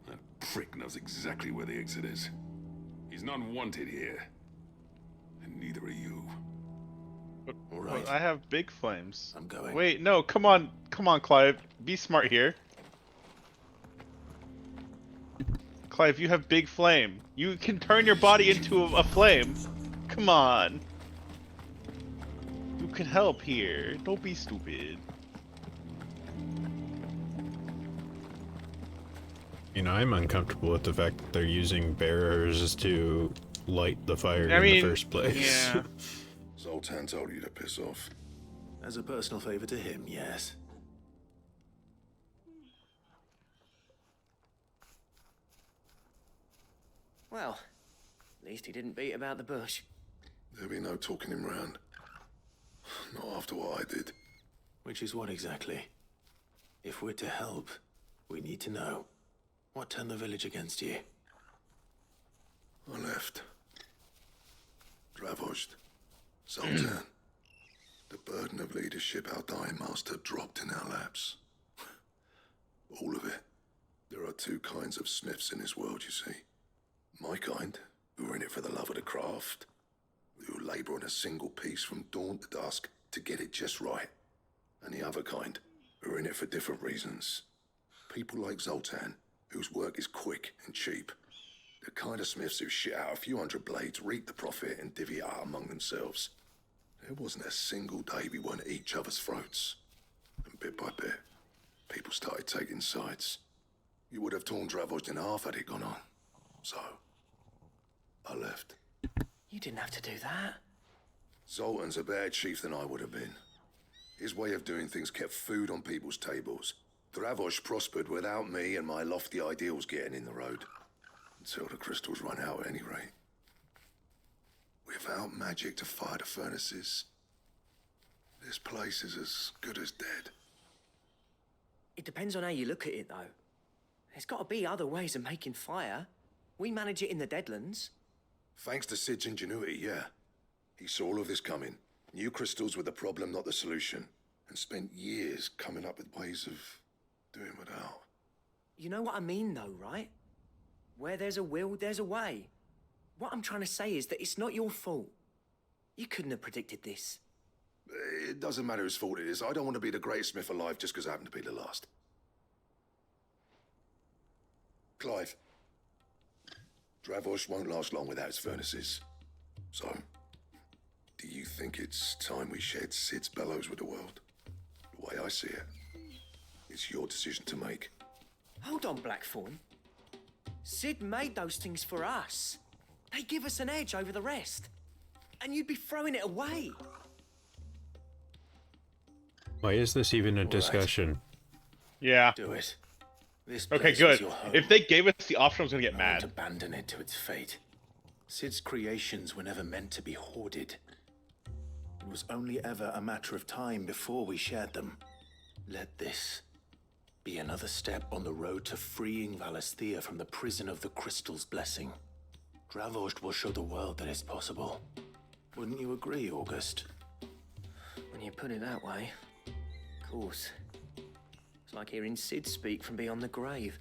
That prick knows exactly where the exit is. He's not wanted here. And neither are you. All right. I have big flames. I'm going. Wait, no, come on, Clive. Be smart here. Clive, you have big flame. You can turn your body into a flame. Come on. You can help here. Don't be stupid. You know, I'm uncomfortable with the fact that they're using bearers to light the fire in the first place. Yeah. Zoltan told you to piss off. As a personal favor to him, yes. Well, at least he didn't beat about the bush. There'll be no talking him round. Not after what I did. Which is what exactly? If we're to help, we need to know. What turned the village against you? I left. Dravost. Zoltan. The burden of leadership our dying master dropped in our laps. All of it. There are two kinds of smiths in this world, you see. My kind, who are in it for the love of the craft, who labour on a single piece from dawn to dusk to get it just right. And the other kind, who are in it for different reasons. People like Zoltan, whose work is quick and cheap. The kind of smiths who shit out a few hundred blades, reap the profit, and divvy it out among themselves. There wasn't a single day we weren't at each other's throats. And bit by bit, people started taking sides. You would have torn Dravost in half had it gone on. So, I left. You didn't have to do that. Zoltan's a better chief than I would have been. His way of doing things kept food on people's tables. Dravost prospered without me and my lofty ideals getting in the road. Until the crystals run out at any rate. Without magic to fire the furnaces, this place is as good as dead. It depends on how you look at it, though. There's got to be other ways of making fire. We manage it in the Deadlands. Thanks to Sid's ingenuity, yeah. He saw all of this coming. Knew crystals were the problem, not the solution. And spent years coming up with ways of doing without. You know what I mean, though, right? Where there's a will, there's a way. What I'm trying to say is that it's not your fault. You couldn't have predicted this. It doesn't matter whose fault it is. I don't want to be the greatest smith alive just because I happen to be the last. Clive. Dravost won't last long without his furnaces. So, do you think it's time we shared Sid's bellows with the world? The way I see it, it's your decision to make. Hold on, Blackthorn. Sid made those things for us. They give us an edge over the rest. And you'd be throwing it away. Why is this even a discussion? Yeah. Do it. This Okay, place is good. your home. If they gave us the option, I was gonna get I mad. won't abandon it to its fate. Sid's creations were never meant to be hoarded. It was only ever a matter of time before we shared them. Let this be another step on the road to freeing Valisthea from the prison of the Crystal's blessing. Dravost will show the world that it's possible. Wouldn't you agree, August? When you put it that way, of course. It's like hearing Sid speak from beyond the grave.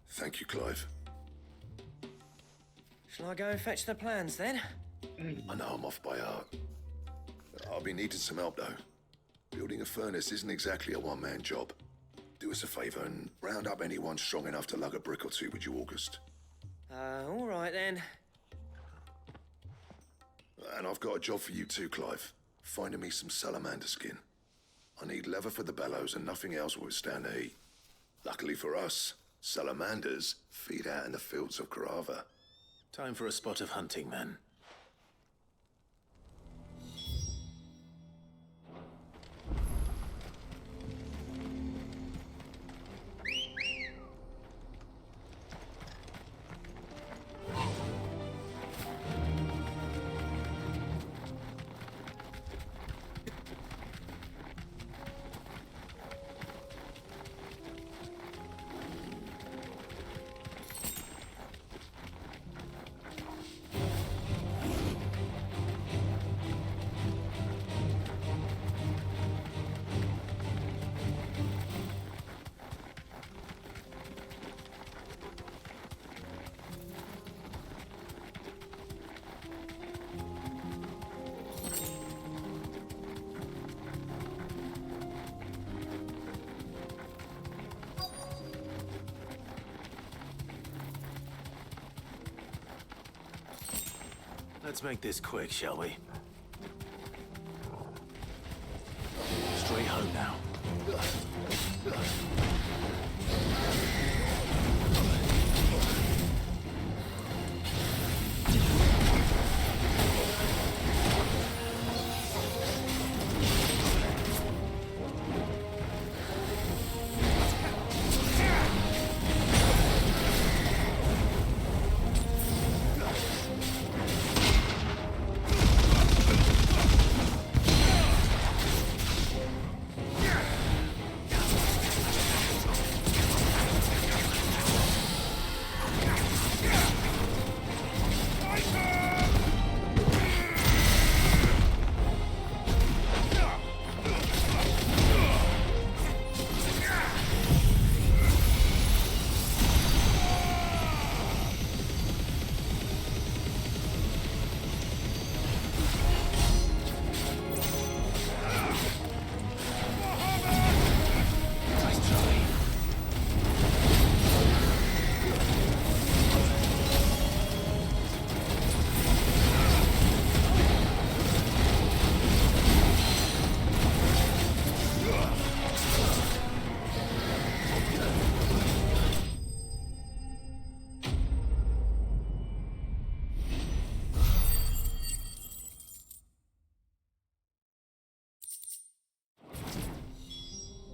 Thank you, Clive. Shall I go and fetch the plans, then? I know I'm off by heart. I'll be needing some help, though. Building a furnace isn't exactly a one-man job. Do us a favor and round up anyone strong enough to lug a brick or two, would you, August? All right, then. And I've got a job for you too, Clive. Finding me some salamander skin. I need leather for the bellows and nothing else will withstand the heat. Luckily for us, salamanders feed out in the fields of Carava. Time for a spot of hunting, then. Let's make this quick, shall we? Straight home now.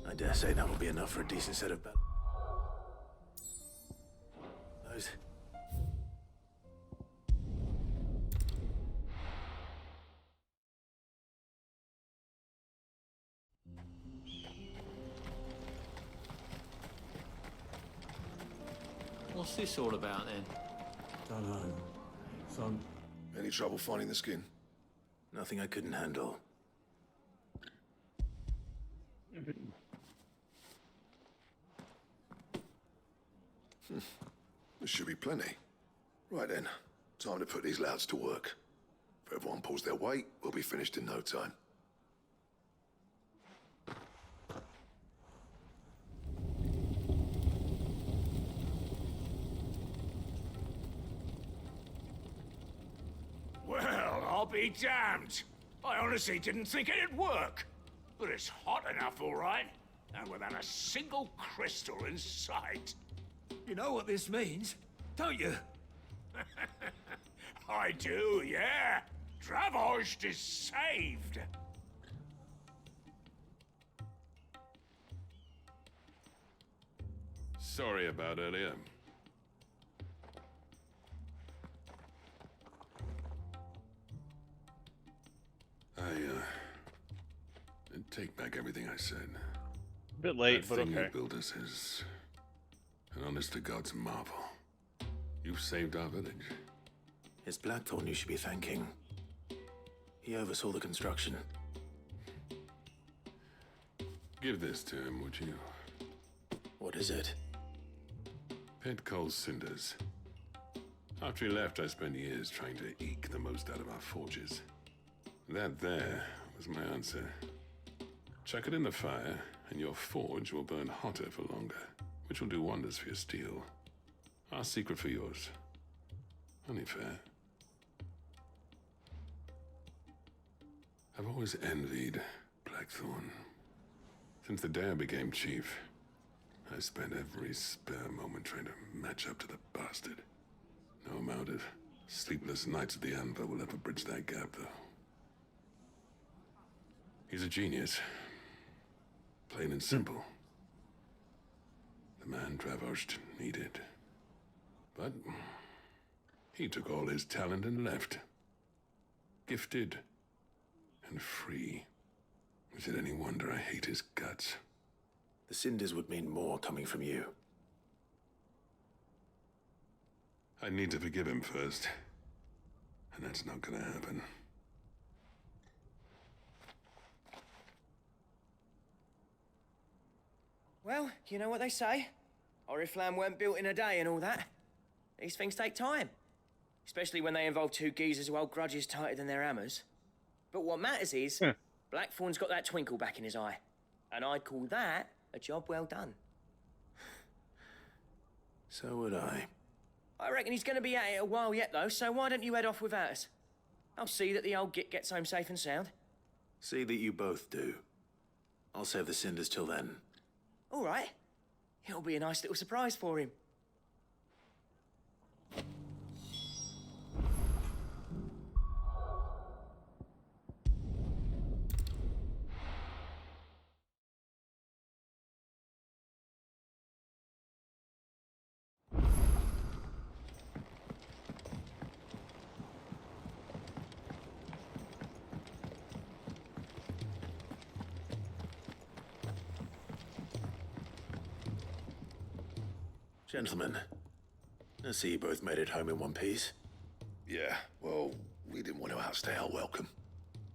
I dare say that will be enough for a decent set of those. What's this all about then? Don't know. Some... Any trouble finding the skin? Nothing I couldn't handle. There should be plenty. Right then, time to put these louds to work. If everyone pulls their weight, we'll be finished in no time. Well, I'll be damned. I honestly didn't think it'd work. But it's hot enough, all right. And without a single crystal in sight. You know what this means, don't you? I do, yeah. Dravost is saved. Sorry about earlier. Take back everything I said. A bit late, that but thing okay. you built us is an honest to God's marvel. You've saved our village. It's Blackthorn you should be thanking. He oversaw the construction. Give this to him, would you? What is it? Pet Cole's cinders. After he left, I spent years trying to eke the most out of our forges. That there was my answer. Chuck it in the fire, and your forge will burn hotter for longer, which will do wonders for your steel. Our secret for yours. Only fair. I've always envied Blackthorn. Since the day I became chief, I spent every spare moment trying to match up to the bastard. No amount of sleepless nights at the Anvil will ever bridge that gap, though. He's a genius. Plain and simple. The man Dravost needed. But he took all his talent and left. Gifted and free. Is it any wonder I hate his guts? The cinders would mean more coming from you. I need to forgive him first. And that's not gonna happen. Well, you know what they say. Oriflamme weren't built in a day and all that. These things take time. Especially when they involve two geezers who hold grudges tighter than their hammers. But what matters is, Blackthorn's got that twinkle back in his eye. And I'd call that a job well done. So would I. I reckon he's going to be at it a while yet, though, so why don't you head off without us? I'll see that the old git gets home safe and sound. See that you both do. I'll save the cinders till then. All right. It'll be a nice little surprise for him. Gentlemen, I see you both made it home in one piece. Yeah, well, we didn't want to outstay our welcome.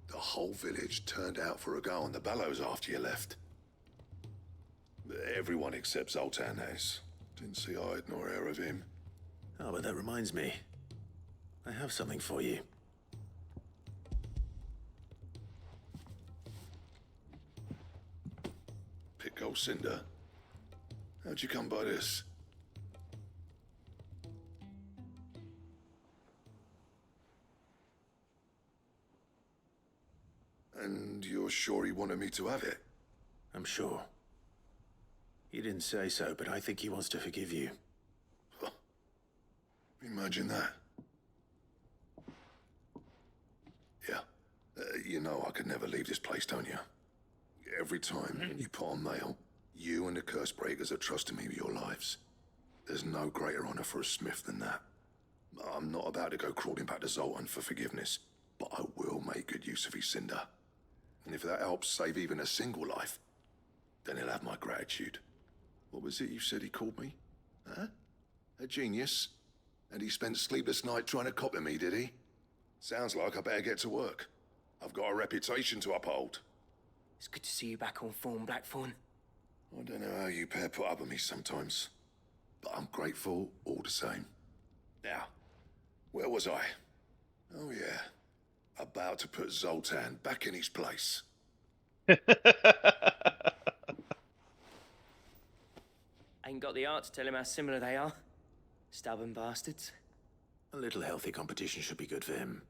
The whole village turned out for a go on the bellows after you left. Everyone except Zoltan has. Didn't see hide nor hair of him. Oh, but that reminds me. I have something for you. Pick old Cinder. How'd you come by this? And you're sure he wanted me to have it? I'm sure. He didn't say so, but I think he wants to forgive you. Imagine that. Yeah. You know I could never leave this place, don't you? Every time you put on mail, you and the curse breakers are trusting me with your lives. There's no greater honor for a smith than that. I'm not about to go crawling back to Zoltan for forgiveness, but I will make good use of his cinder. And if that helps save even a single life, then he'll have my gratitude. What was it you said he called me? Huh? A genius? And he spent sleepless night trying to copy me, did he? Sounds like I better get to work. I've got a reputation to uphold. It's good to see you back on form, Blackthorn. I don't know how you pair put up with me sometimes, but I'm grateful all the same. Now, where was I? Oh yeah, about to put Zoltan back in his place. Ain't got the art to tell him how similar they are. Stubborn bastards. A little healthy competition should be good for him.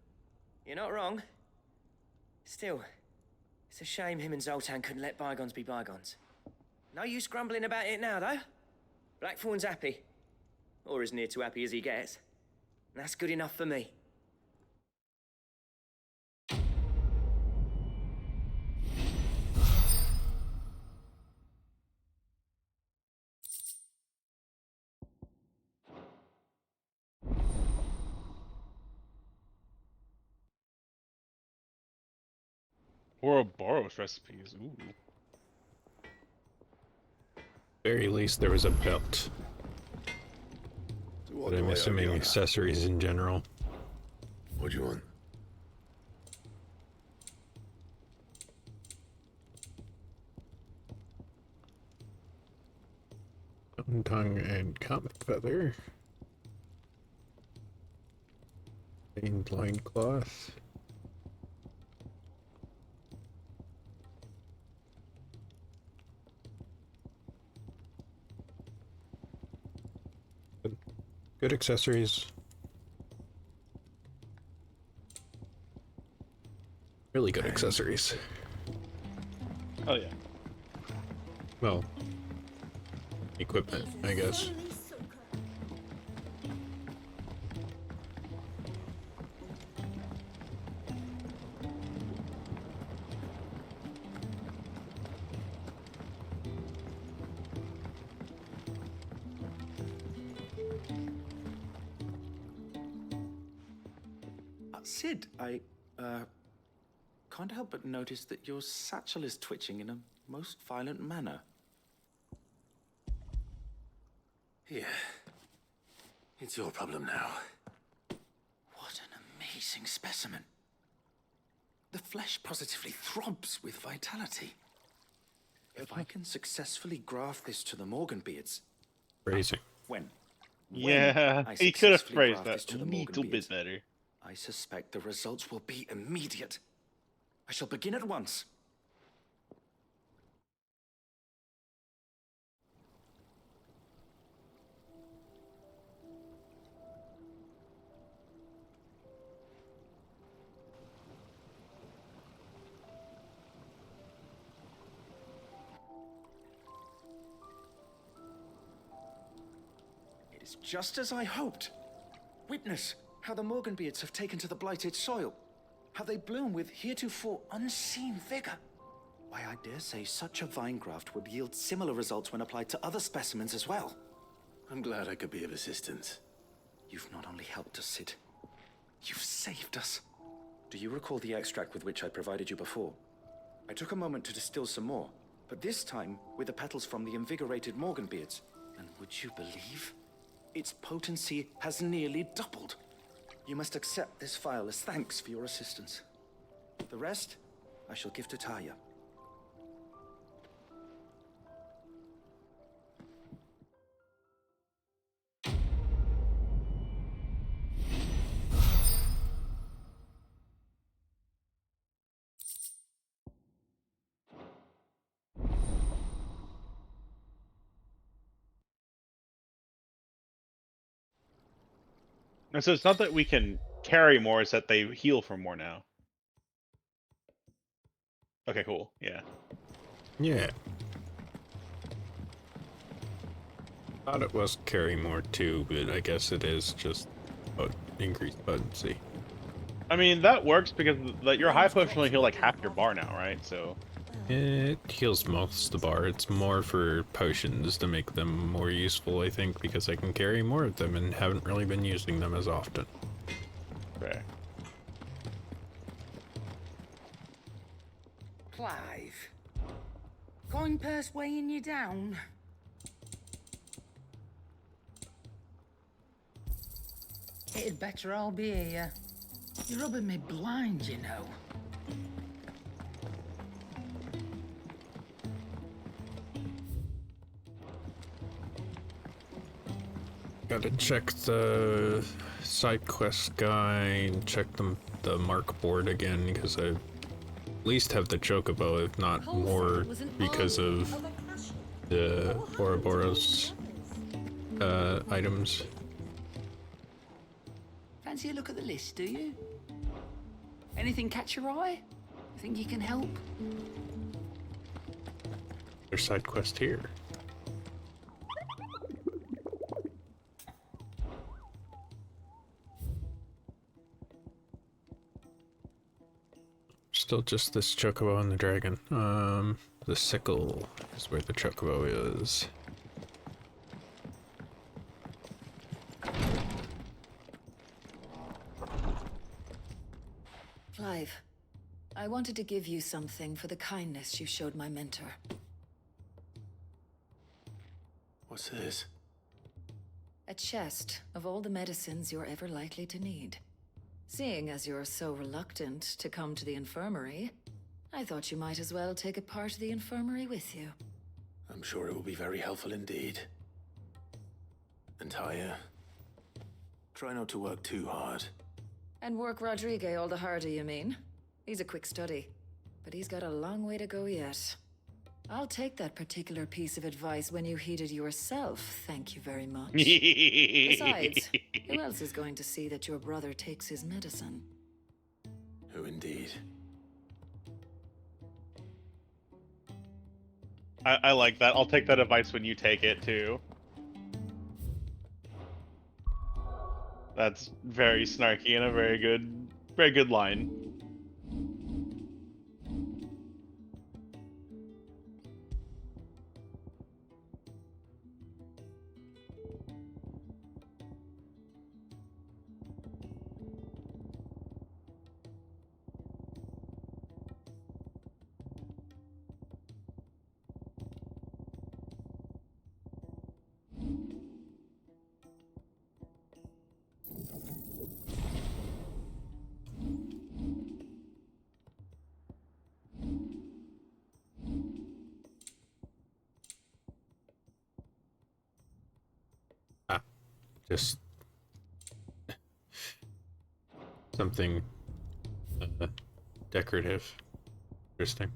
You're not wrong. Still, it's a shame him and Zoltan couldn't let bygones be bygones. No use grumbling about it now, though. Blackthorn's happy. Or as near to happy as he gets. And that's good enough for me. Ouroboros recipes. Ooh. Very least there was a belt. But I'm assuming accessories in general. What do you want? Tongue and comet feather. Stained loincloth. Good accessories. Really good accessories. Oh yeah. Well, equipment, I guess. Sid, I can't help but notice that your satchel is twitching in a most violent manner. Yeah. It's your problem now. What an amazing specimen. The flesh positively throbs with vitality. If I can successfully graft this to the Morganbeards... Crazy. When Yeah, I he could have successfully phrased graft that this to a the little Morganbeards, bit better. I suspect the results will be immediate. I shall begin at once. It's just as I hoped. Witness how the Morganbeards have taken to the blighted soil. How they bloom with heretofore unseen vigor. Why, I dare say such a vine graft would yield similar results when applied to other specimens as well. I'm glad I could be of assistance. You've not only helped us, Sid, you've saved us. Do you recall the extract with which I provided you before? I took a moment to distill some more, but this time with the petals from the invigorated Morganbeards. And would you believe? Its potency has nearly doubled. You must accept this vial as thanks for your assistance. The rest, I shall give to Taya. And so it's not that we can carry more, it's that they heal for more now. Okay, cool. Yeah. Yeah. Thought it was carry more too, but I guess it is just increased potency. I mean, that works because your high potion only heal like half your bar now, right? So it heals most of the bar. It's more for potions to make them more useful, I think, because I can carry more of them and haven't really been using them as often. Okay. Clive. Coin purse weighing you down? It'd better all be here. You're rubbing me blind, you know. Gotta check the side quest guide, check the mark board again, because I at least have the chocobo, if not more, because of the Ouroboros items. Fancy a look at the list, do you? Anything catch your eye? Think you can help? There's side quest here. Still just this chocobo and the dragon. The sickle is where the chocobo is. Clive, I wanted to give you something for the kindness you showed my mentor. What's this? A chest of all the medicines you're ever likely to need. Seeing as you're so reluctant to come to the infirmary, I thought you might as well take a part of the infirmary with you. I'm sure it will be very helpful indeed. And Taya, try not to work too hard. And work Rodrigue all the harder, you mean? He's a quick study, but he's got a long way to go yet. I'll take that particular piece of advice when you heed it yourself, thank you very much. Besides, who else is going to see that your brother takes his medicine? Who indeed? I like that. I'll take that advice when you take it too. That's very snarky and a very good line. Just something decorative. Interesting.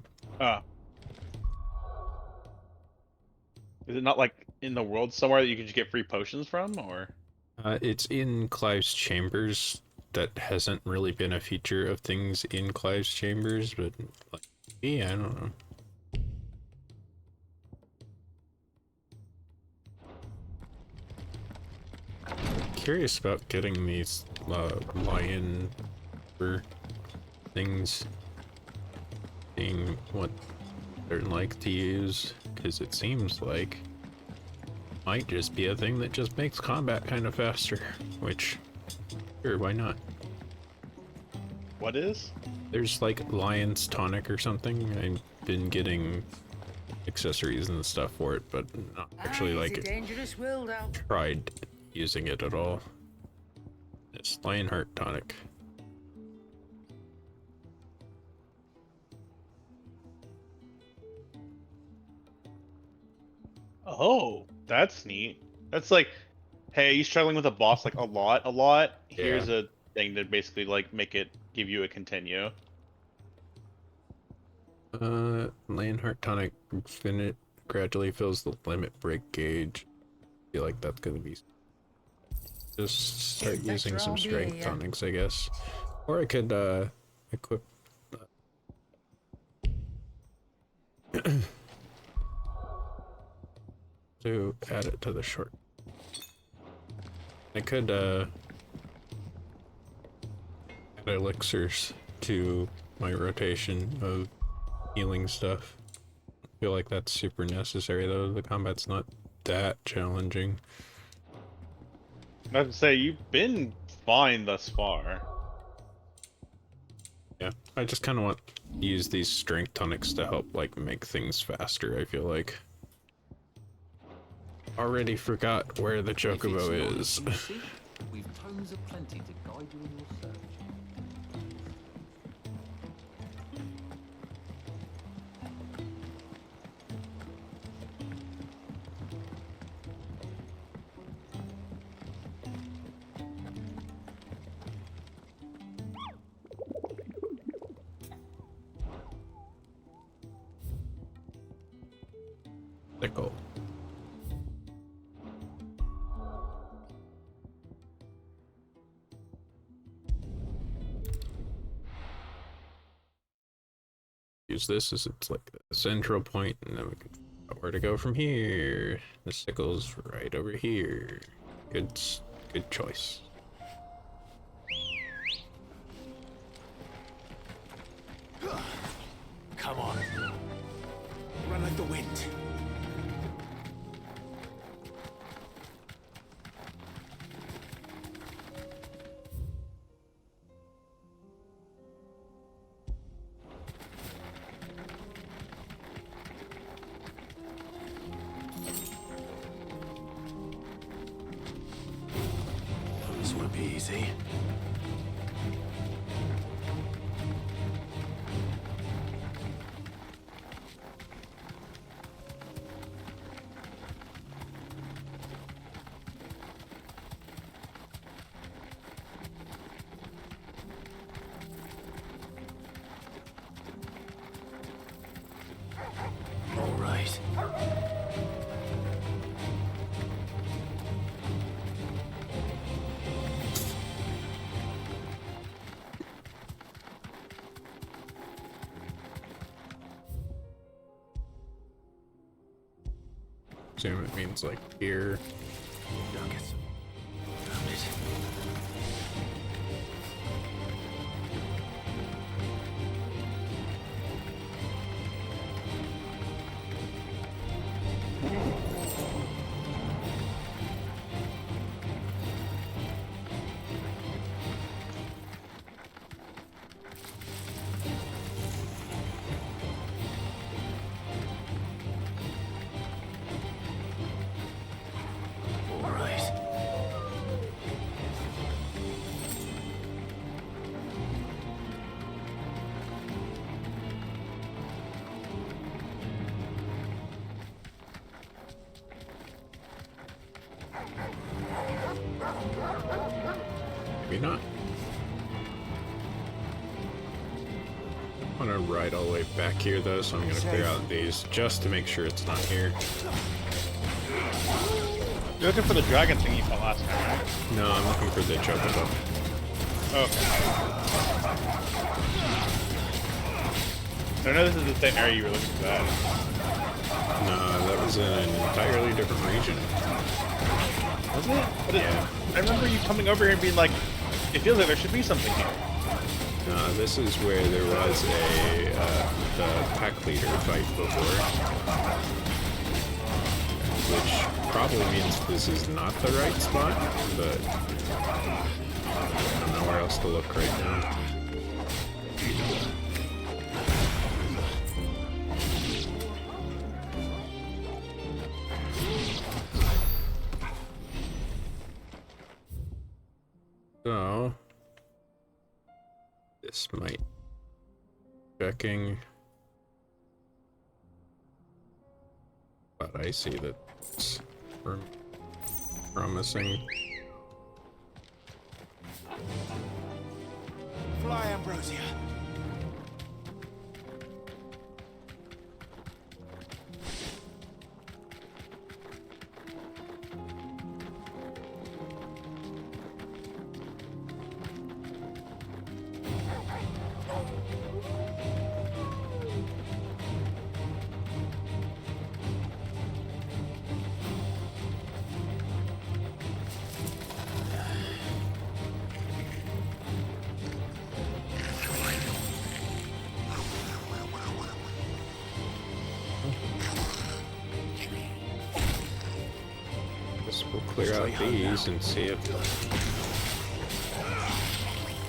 Is it not like in the world somewhere that you can just get free potions from, or? It's in Clive's chambers. That hasn't really been a feature of things in Clive's chambers, but like, yeah, I don't know. curious about getting these lion things, seeing what they're like to use, because it seems like might just be a thing that just makes combat kind of faster, which, sure, why not? What is? There's like Lion's Tonic or something. I've been getting accessories and stuff for it, but not actually like dangerous world out. tried using it at all. It's Lionheart Tonic. Oh, that's neat. That's like, hey, are you struggling with a boss like a lot? Here's a thing to basically like make it give you a continue. Lionheart Tonic Infinite gradually fills the limit break gauge. I feel like that's gonna be just start using some strength tonics, I guess. Or I could equip to add it to the short. I could add elixirs to my rotation of healing stuff. I feel like that's super necessary though. The combat's not that challenging. I have to say, you've been fine thus far. Yeah, I just kind of want to use these strength tonics to help like make things faster, I feel like. Already forgot where the chocobo is. We've tomes aplenty to guide you in your search. Sickle. Use this as it's like a central point, and then we can figure out where to go from here. The sickle's right over here. Good choice. Come on. Run like the wind. This won't be easy. All right. Assume it means like here. Nuggets. Found it. All right. Maybe not. I'm gonna ride all the way back here though, so I'm gonna clear out these just to make sure it's not here. You're looking for the dragon thing you found last time, right? No, I'm looking for the chocobo. Okay. I know this is the same area you were looking for that. No, that was in an entirely different region. Was it? But Yeah. I remember you coming over here and being like, it feels like there should be something here. This is where there was the pack leader fight before. Which probably means this is not the right spot, but I don't know where else to look right now. So, this might checking, but I see that it's promising. Fly, Ambrosia. We'll clear out these and see if...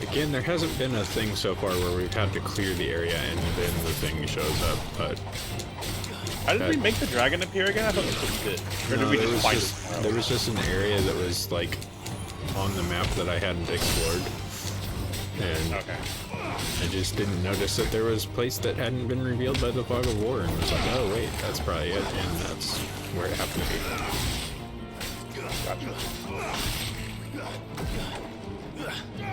Again, there hasn't been a thing so far where we've had to clear the area and then the thing shows up, but... How did we make the dragon appear again? I thought that's what we did. Or did we just find it? There was just an area that was, like, on the map that I hadn't explored. And I just didn't notice that there was a place that hadn't been revealed by the Fog of War, and was like, oh wait, that's probably it, and that's where it happened to be. Gotcha.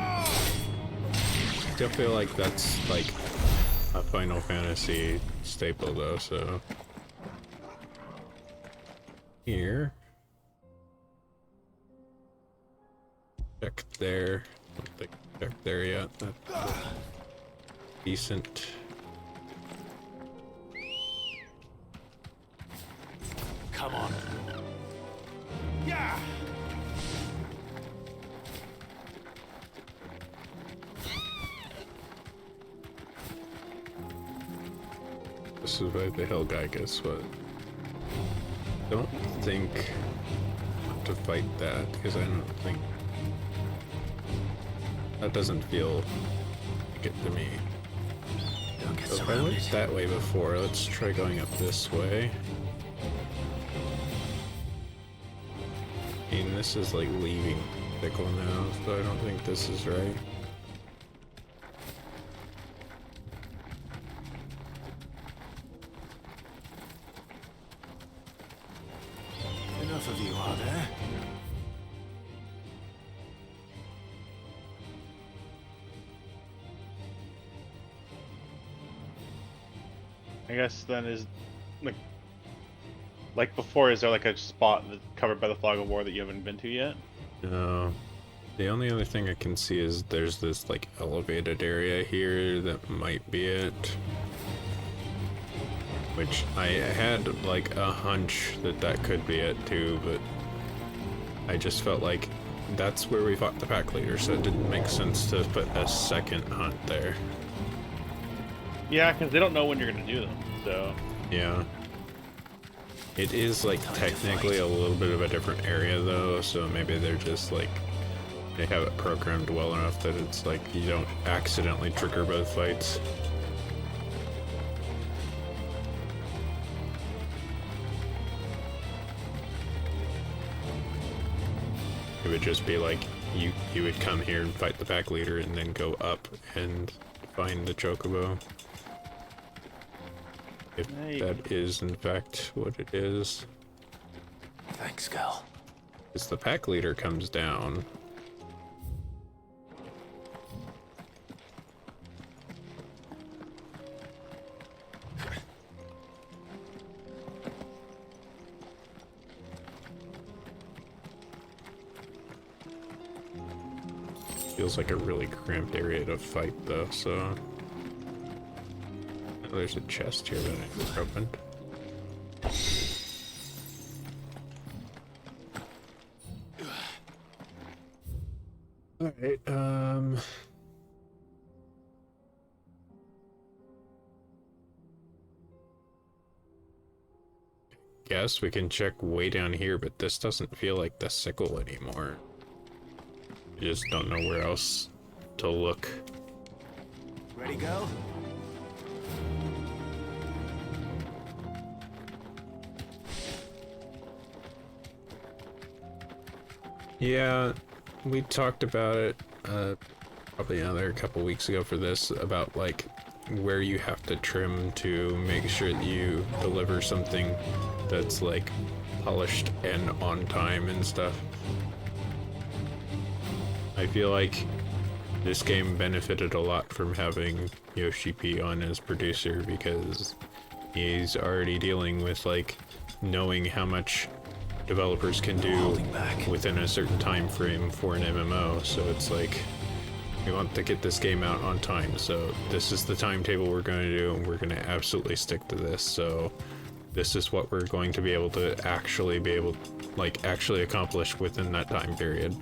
I still feel like that's like a Final Fantasy staple though, so here. Check there. Don't think check there yet. That's decent. Come on. Yeah. This is why the hell guy gets what. Don't think to fight that because I don't think that doesn't feel like it to me. So if I went that way before, let's try going up this way. I mean, this is like leaving Pickle now, so I don't think this is right. Enough of you, are there? I guess then is like before, is there like a spot that's covered by the Fog of War that you haven't been to yet? No. The only other thing I can see is there's this like elevated area here that might be it. Which I had like a hunch that that could be it too, but I just felt like that's where we fought the pack leader, so it didn't make sense to put a second hunt there. Yeah, because they don't know when you're gonna do them, so. Yeah. It is like technically a little bit of a different area though, so maybe they're just like, they have it programmed well enough that it's like you don't accidentally trigger both fights. It would just be like you would come here and fight the pack leader and then go up and find the chocobo. If that is in fact what it is. Thanks, girl. As the pack leader comes down. Feels like a really cramped area to fight though, so. Oh, there's a chest here that I never opened. Alright, guess we can check way down here, but this doesn't feel like the sickle anymore. I just don't know where else to look. Ready, go? Yeah, we talked about it probably another couple weeks ago for this, about like where you have to trim to make sure that you deliver something that's like polished and on time and stuff. I feel like this game benefited a lot from having Yoshi P on as producer, because he's already dealing with like knowing how much developers can do within a certain time frame for an MMO. So it's like, we want to get this game out on time, so this is the timetable we're going to do, and we're going to absolutely stick to this. So this is what we're going to be able to actually accomplish within that time period.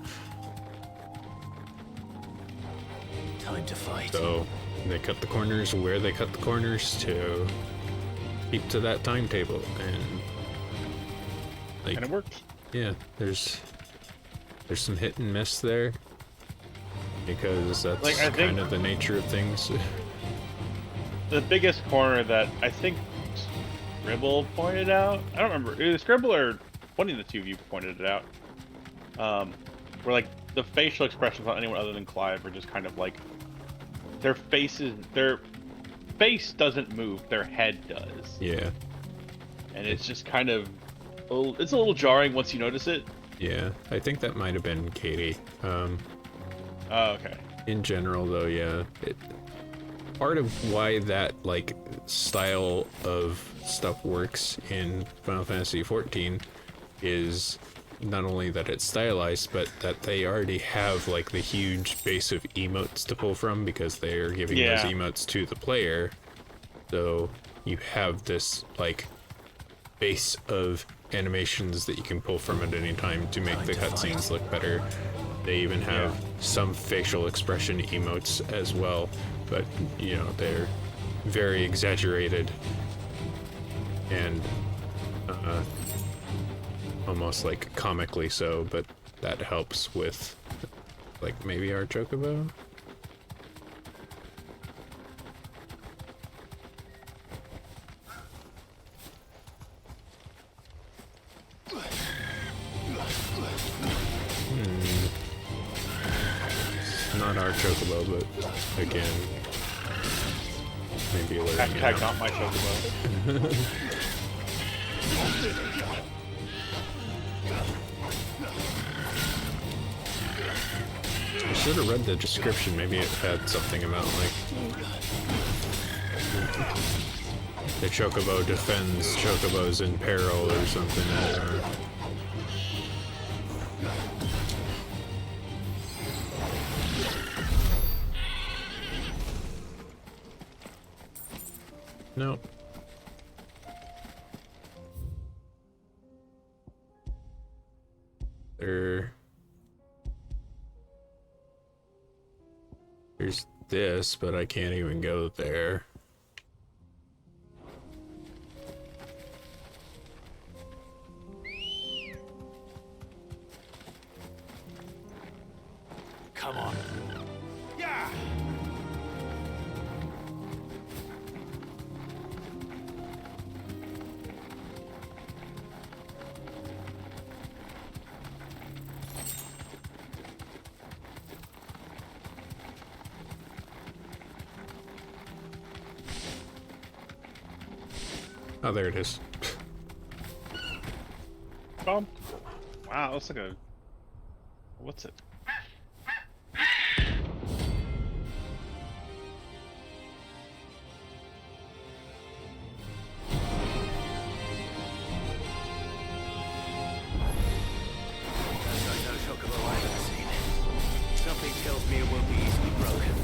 Time to fight. So they cut the corners where they cut the corners to keep to that timetable, and like, and it worked. Yeah, there's some hit and miss there, because that's Like, I think kind of the nature of things. the biggest corner that I think Scribble pointed out, I don't remember, it was Scribble or one of the two of you pointed it out, where like the facial expressions on anyone other than Clive are just kind of like, their face doesn't move, their head does. Yeah. And it's just kind of, it's a little jarring once you notice it. Yeah, I think that might have been Katie. Oh, okay. In general, though, yeah, part of why that like style of stuff works in Final Fantasy XIV is not only that it's stylized, but that they already have like the huge base of emotes to pull from, because they are giving those emotes to the player. So you have this like base of animations that you can pull from at any time to make the cutscenes look better. They even have some facial expression emotes as well, but you know, they're very exaggerated and almost like comically so, but that helps with like maybe our Chocobo. Not our Chocobo, but again, maybe a little. Hashtag not my Chocobo. I should have read the description. Maybe it had something about like the Chocobo defends Chocobos in peril or something. No. There's this, but I can't even go there. Come on. Yeah. Oh, there it is. Wow, that's like a... What's it? No Chocobo I've ever seen. Something tells me it won't be easily broken.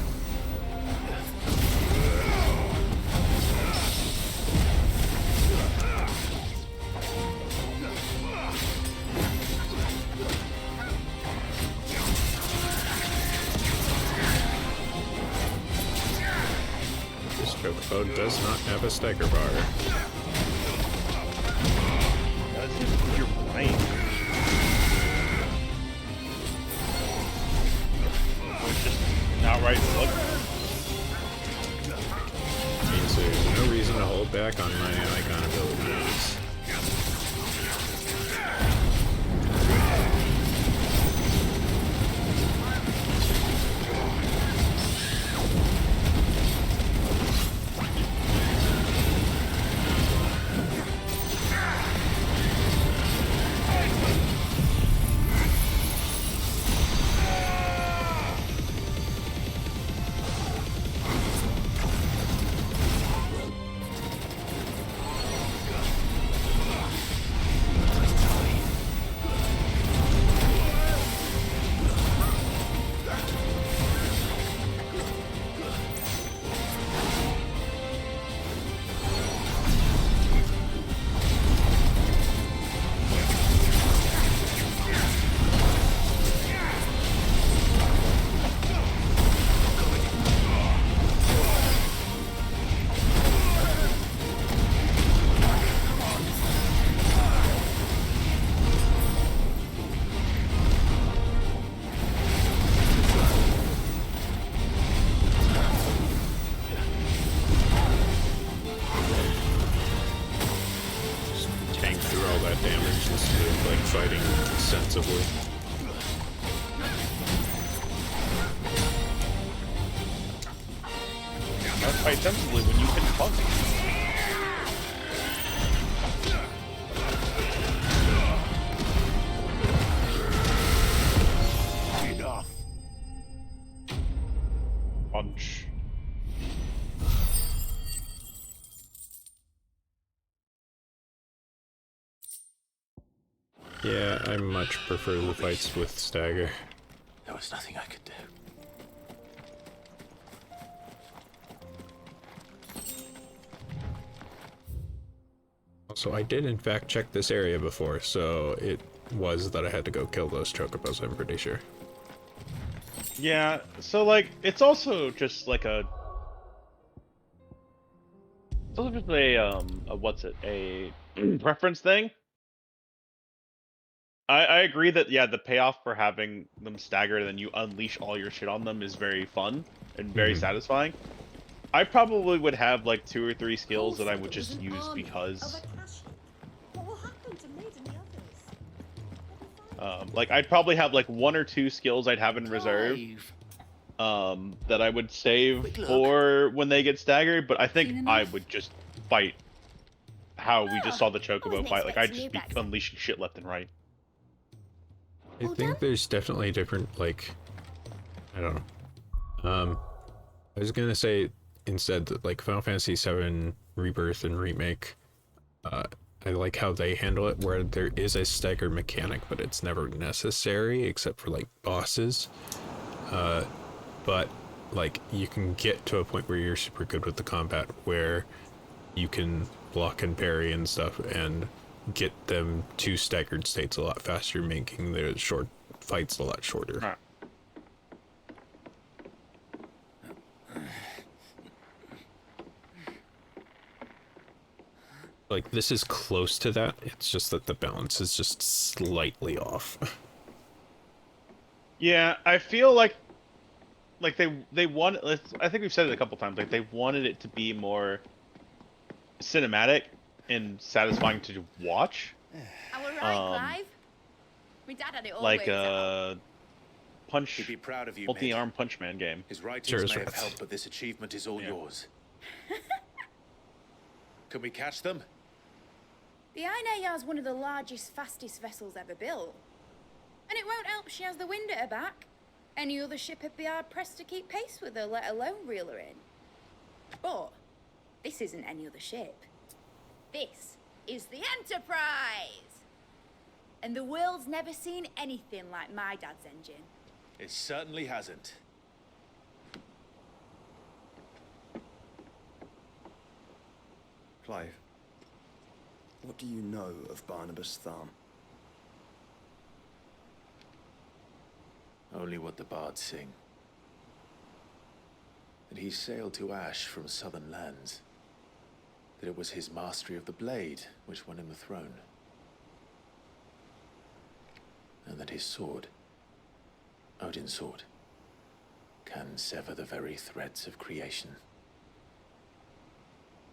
Chocobo does not have a stagger bar. Does it? You're right. It's just outright look. Means there's no reason to hold back on my icon abilities. Fighting sensibly. Let's fight sensibly when you can punk. Enough. Punch. Yeah, I much prefer the fights with stagger. There was nothing I could do. Also, I did in fact check this area before, so it was that I had to go kill those chocobos, I'm pretty sure. Yeah, so like, it's also just like a... It's also just a what's it, a preference thing. I agree that, yeah, the payoff for having them staggered and then you unleash all your shit on them is very fun and very satisfying. I probably would have like 2 or 3 skills that I would just use because. Like I'd probably have like 1 or 2 skills I'd have in reserve. That I would save for when they get staggered, but I think I would just fight how we just saw the chocobo fight. Like I'd just be unleashing shit left and right. I think there's definitely different, like, I don't know. I was gonna say instead that like Final Fantasy VII Rebirth and Remake, I like how they handle it where there is a stagger mechanic, but it's never necessary except for like bosses. But like you can get to a point where you're super good with the combat where you can block and parry and stuff and get them to staggered states a lot faster, making the short fights a lot shorter. Like this is close to that, it's just that the balance is just slightly off. Yeah, I feel like they want, I think we've said it a couple times, like they wanted it to be more cinematic and satisfying to watch. I were right, Clive. My dad had it all Like worked out. punch, He'd be proud of you, multi-arm Punch Man game. His writings may have helped, but this achievement is all yours. Can we catch them? The Ainayar's one of the largest, fastest vessels ever built. And it won't help she has the wind at her back. Any other ship would be hard-pressed to keep pace with her, let alone reel her in. But this isn't any other ship. This is the Enterprise! And the world's never seen anything like my dad's engine. It certainly hasn't. Clive, what do you know of Barnabas Thumb? Only what the bards sing. That he sailed to Ash from southern lands. That it was his mastery of the blade which won him the throne. And that his sword, Odin's sword, can sever the very threads of creation.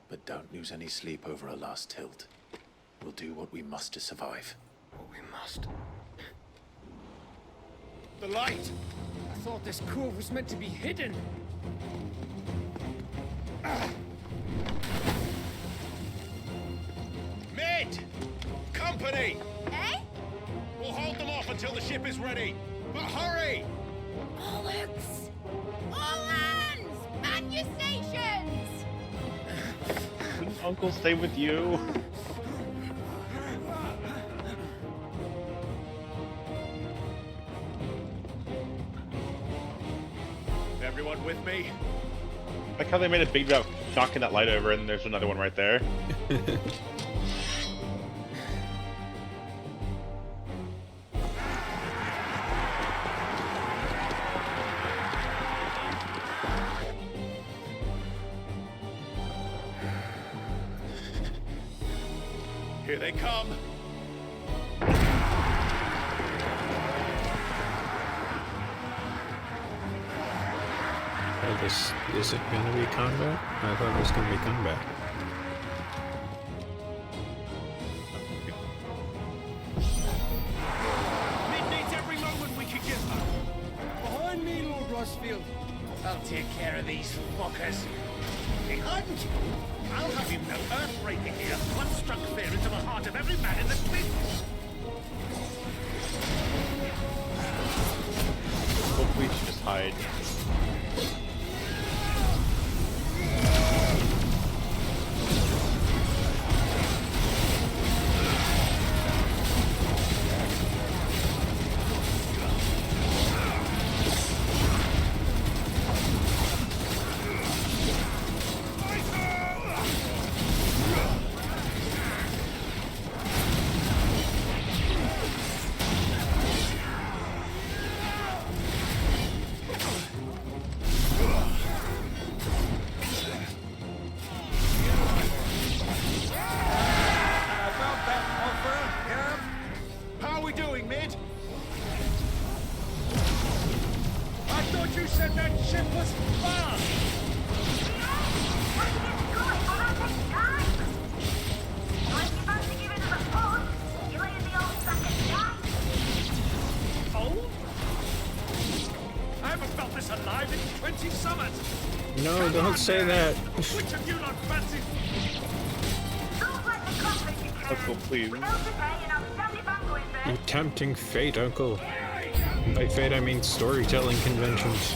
But don't lose any sleep over a last tilt. We'll do what we must to survive. What we must. The light! I thought this cove was meant to be hidden. Mid! Company! Eh? We'll hold them off until the ship is ready. But hurry! Bollocks! All hands! Man your stations! Didn't Uncle stay with you? Everyone with me? Like how they made a big deal of knocking that light over, and there's another one right there. Here they come. Is it gonna be combat? I thought it was gonna be combat. Mid needs every moment we can give her. Behind me, Lord Rosfield. I'll take care of these fuckers. Behind you? I'll have you know earth-breaking here. One struck fear into the heart of every man in the business. Hopefully she just hide. How are we doing, Mid? I thought you said that ship was fast! Oh? I haven't felt this alive in 20 summers! No, Come don't on say there. that. Which of you not fancy? Uncle, please. You tempting fate, Uncle. By fate, I mean storytelling conventions.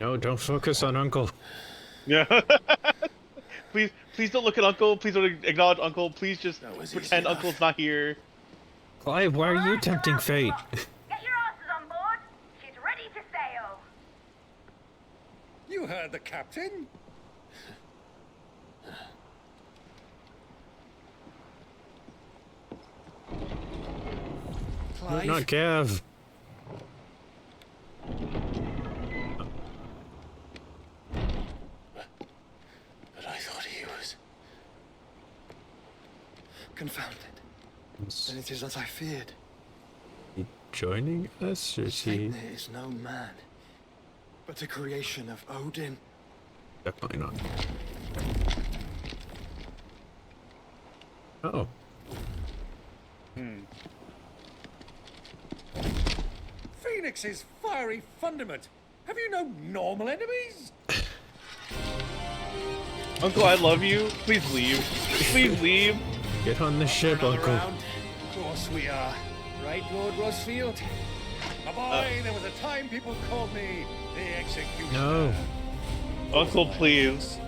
No, don't focus on Uncle. Yeah. Please don't look at Uncle. Please don't acknowledge Uncle. Please just pretend Uncle's not here. Clive, why are you tempting fate? Get your asses on board. She's ready to sail. You heard the captain. You're not Gav. But I thought he was... Confounded. Then it is as I feared. He joining us, or is he? There is no man, but a creation of Odin. Definitely not. Oh. Phoenix's fiery fundament. Have you no normal enemies? Uncle, I love you. Please leave. Please leave. Get on the ship, Uncle. Of course we are. Right, Lord Rosfield? My boy, there was a time people called me the Executioner. No. Uncle, please.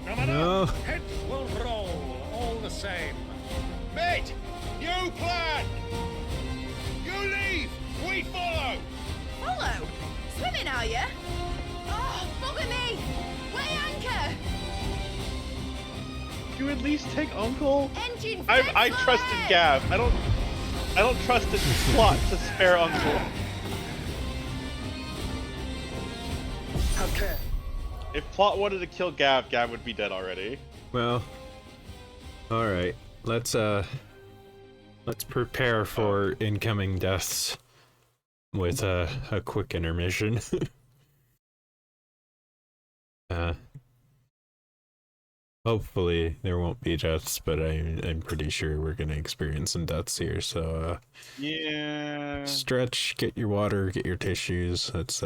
No matter, No. heads will roll all the same. Mate, you plan. You leave. We follow. Follow? Swimming, are you? Oh, bugger me! Weigh anchor! You at least take Uncle? Engine I trusted Gav. I don't trust his plot to spare Uncle. Have care. If plot wanted to kill Gav, Gav would be dead already. Well. Alright. Let's prepare for incoming deaths with a quick intermission. Hopefully there won't be deaths, but I'm pretty sure we're gonna experience some deaths here, so yeah. Stretch, get your water, get your tissues, let's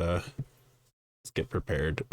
get prepared.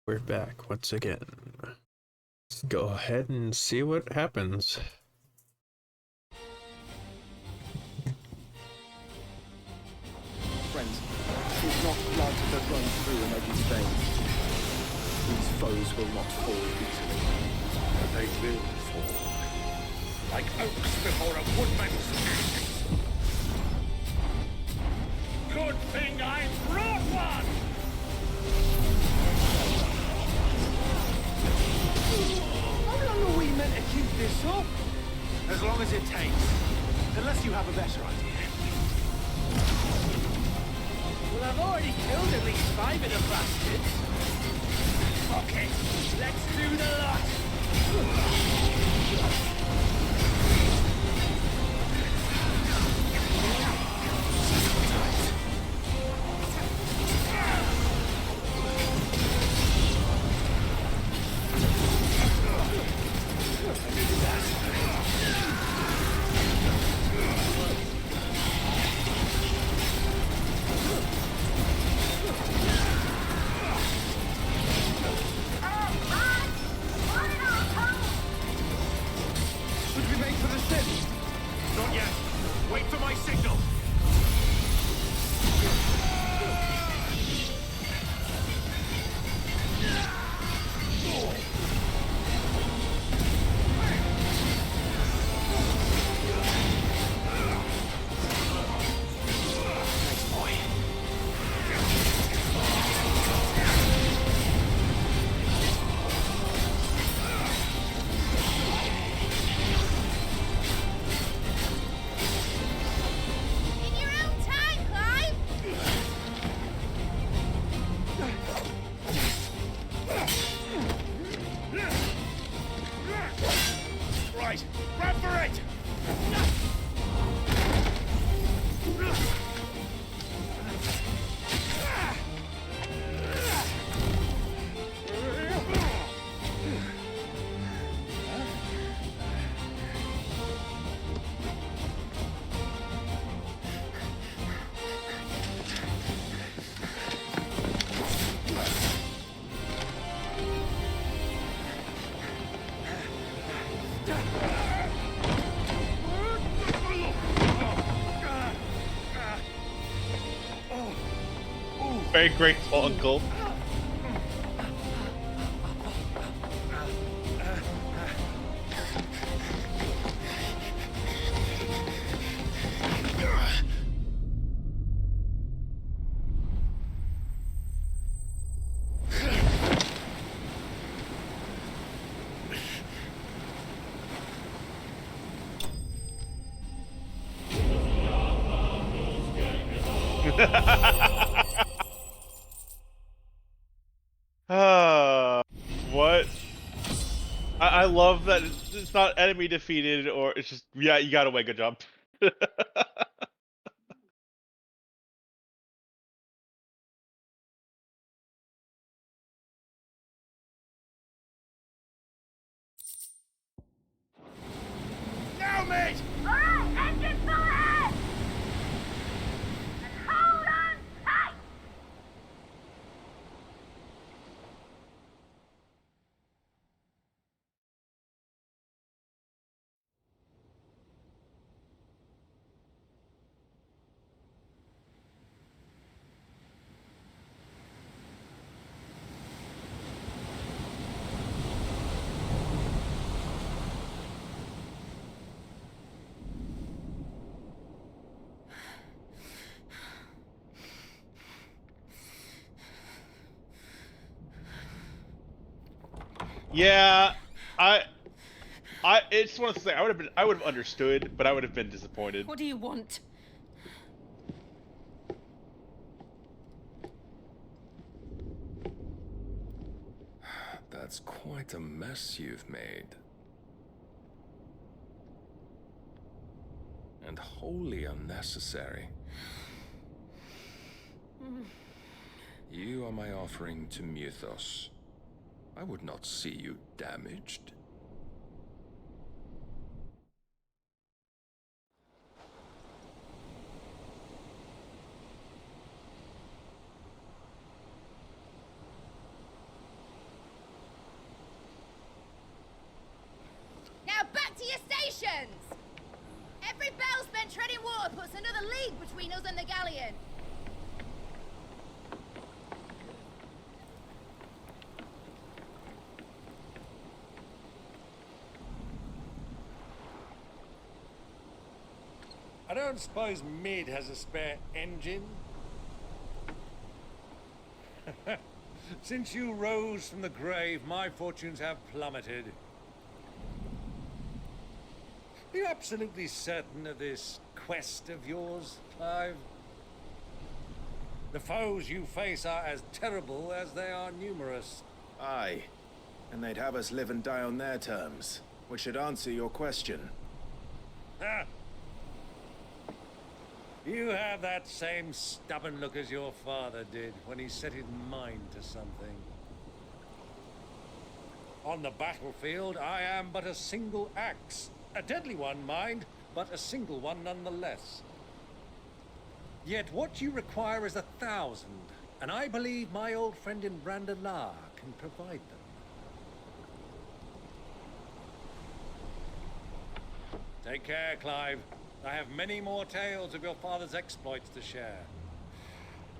We're back once again. Let's go ahead and see what happens. Friends, it's not blood that runs through an Eddie's veins. These foes will not fall easily. But they will fall. Like oaks before a woodman's axe. Good thing I brought one! How long are we meant to keep this up? As long as it takes. Unless you have a better idea. Well, I've already killed at least 5 of the bastards. Fuck it! Let's do the lot! Should we make for the ship? Not yet. Wait for my signal. In your own time, Clive! Right, grab for it! Very grateful, Uncle. What? I love that it's not enemy defeated, or it's just, yeah, you got away, good job. Now, mate! Alright, engine full ahead! And hold on tight! Yeah, it's one of the things I would have understood, but I would have been disappointed. What do you want? That's quite a mess you've made. And wholly unnecessary. You are my offering to Mythos. I would not see you damaged. galleons! Every bell spent treading water puts another league between us and the galleon. I don't suppose Mid has a spare engine? Since you rose from the grave, my fortunes have plummeted. Are you absolutely certain of this quest of yours, Clive? The foes you face are as terrible as they are numerous. Aye. And they'd have us live and die on their terms, which should answer your question. Ha! You have that same stubborn look as your father did when he set his mind to something. On the battlefield, I am but a single axe. A deadly one, mind, but a single one nonetheless. Yet what you require is 1,000, and I believe my old friend in Brandalar can provide them. Take care, Clive. I have many more tales of your father's exploits to share.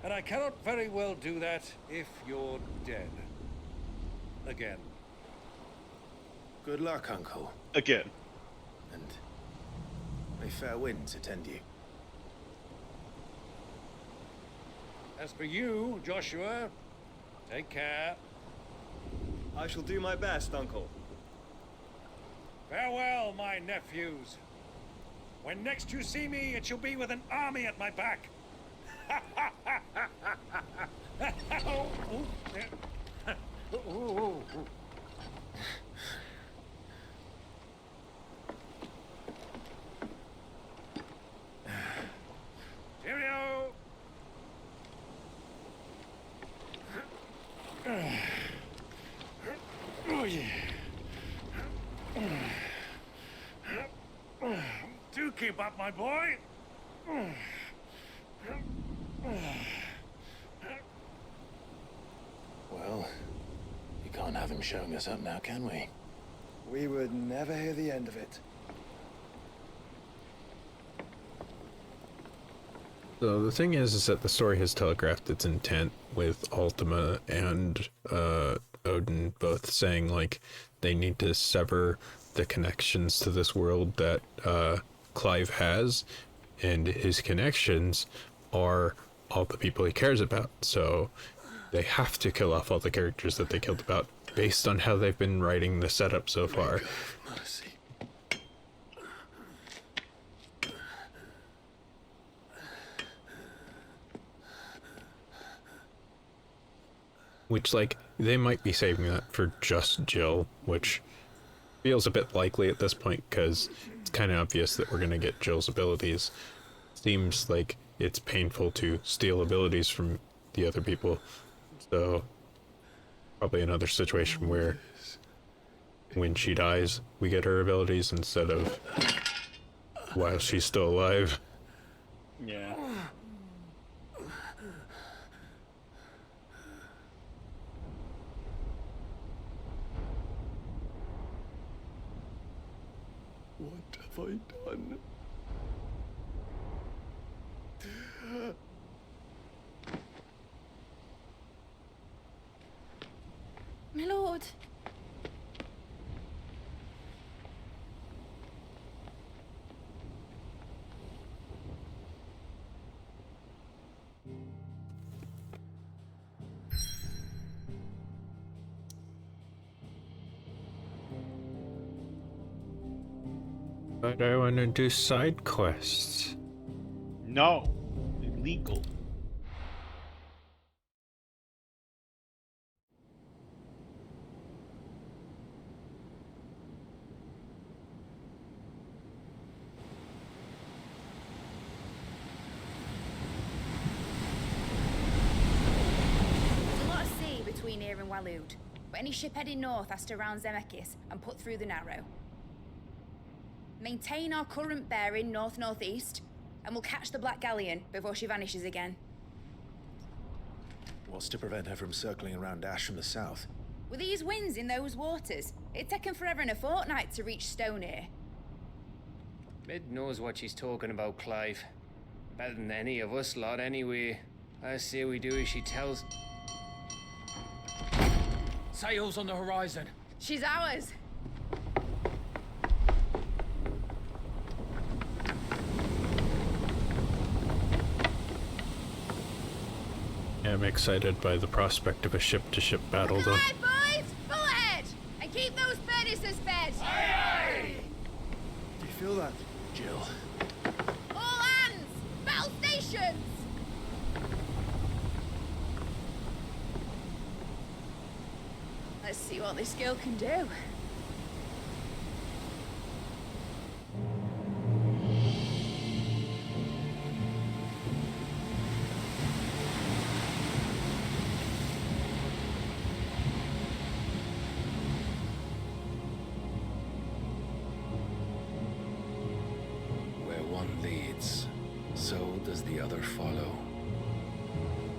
And I cannot very well do that if you're dead. Again. Good luck, Uncle. Again. And may fair winds attend you. As for you, Joshua, take care. I shall do my best, Uncle. Farewell, my nephews. When next you see me, it shall be with an army at my back. Cheerio! Oh, yeah. Do keep up, my boy. Well, you can't have him showing us up now, can we? We would never hear the end of it. So the thing is that the story has telegraphed its intent with Ultima and Odin both saying like they need to sever the connections to this world that Clive has, and his connections are all the people he cares about. So they have to kill off all the characters that they killed about based on how they've been writing the setup so far. Mercy. Which, like, they might be saving that for just Jill, which feels a bit likely at this point because it's kind of obvious that we're going to get Jill's abilities. Seems like it's painful to steal abilities from the other people. So, probably another situation where when she dies, we get her abilities instead of while she's still alive. Yeah. What have I done? My lord. But I want to do side quests. No. Illegal. There's a lot of sea between here and Waloed, but any ship heading north has to round Zemeckis and put through the Narrow. Maintain our current bearing north-northeast, and we'll catch the Black Galleon before she vanishes again. What's to prevent her from circling around Ash from the south? With these winds in those waters, it'd taken forever and a fortnight to reach Stone here. Mid knows what she's talking about, Clive. Better than any of us lot, anyway. I say we do as she tells. Sails on the horizon. She's ours. Yeah, I'm excited by the prospect of a ship-to-ship battle, though. Aye, boys! Full ahead! And keep those furnaces fed! Aye, Do you feel that, Jill? All hands! Battle stations! Let's see what this girl can do. Where one leads, so does the other follow.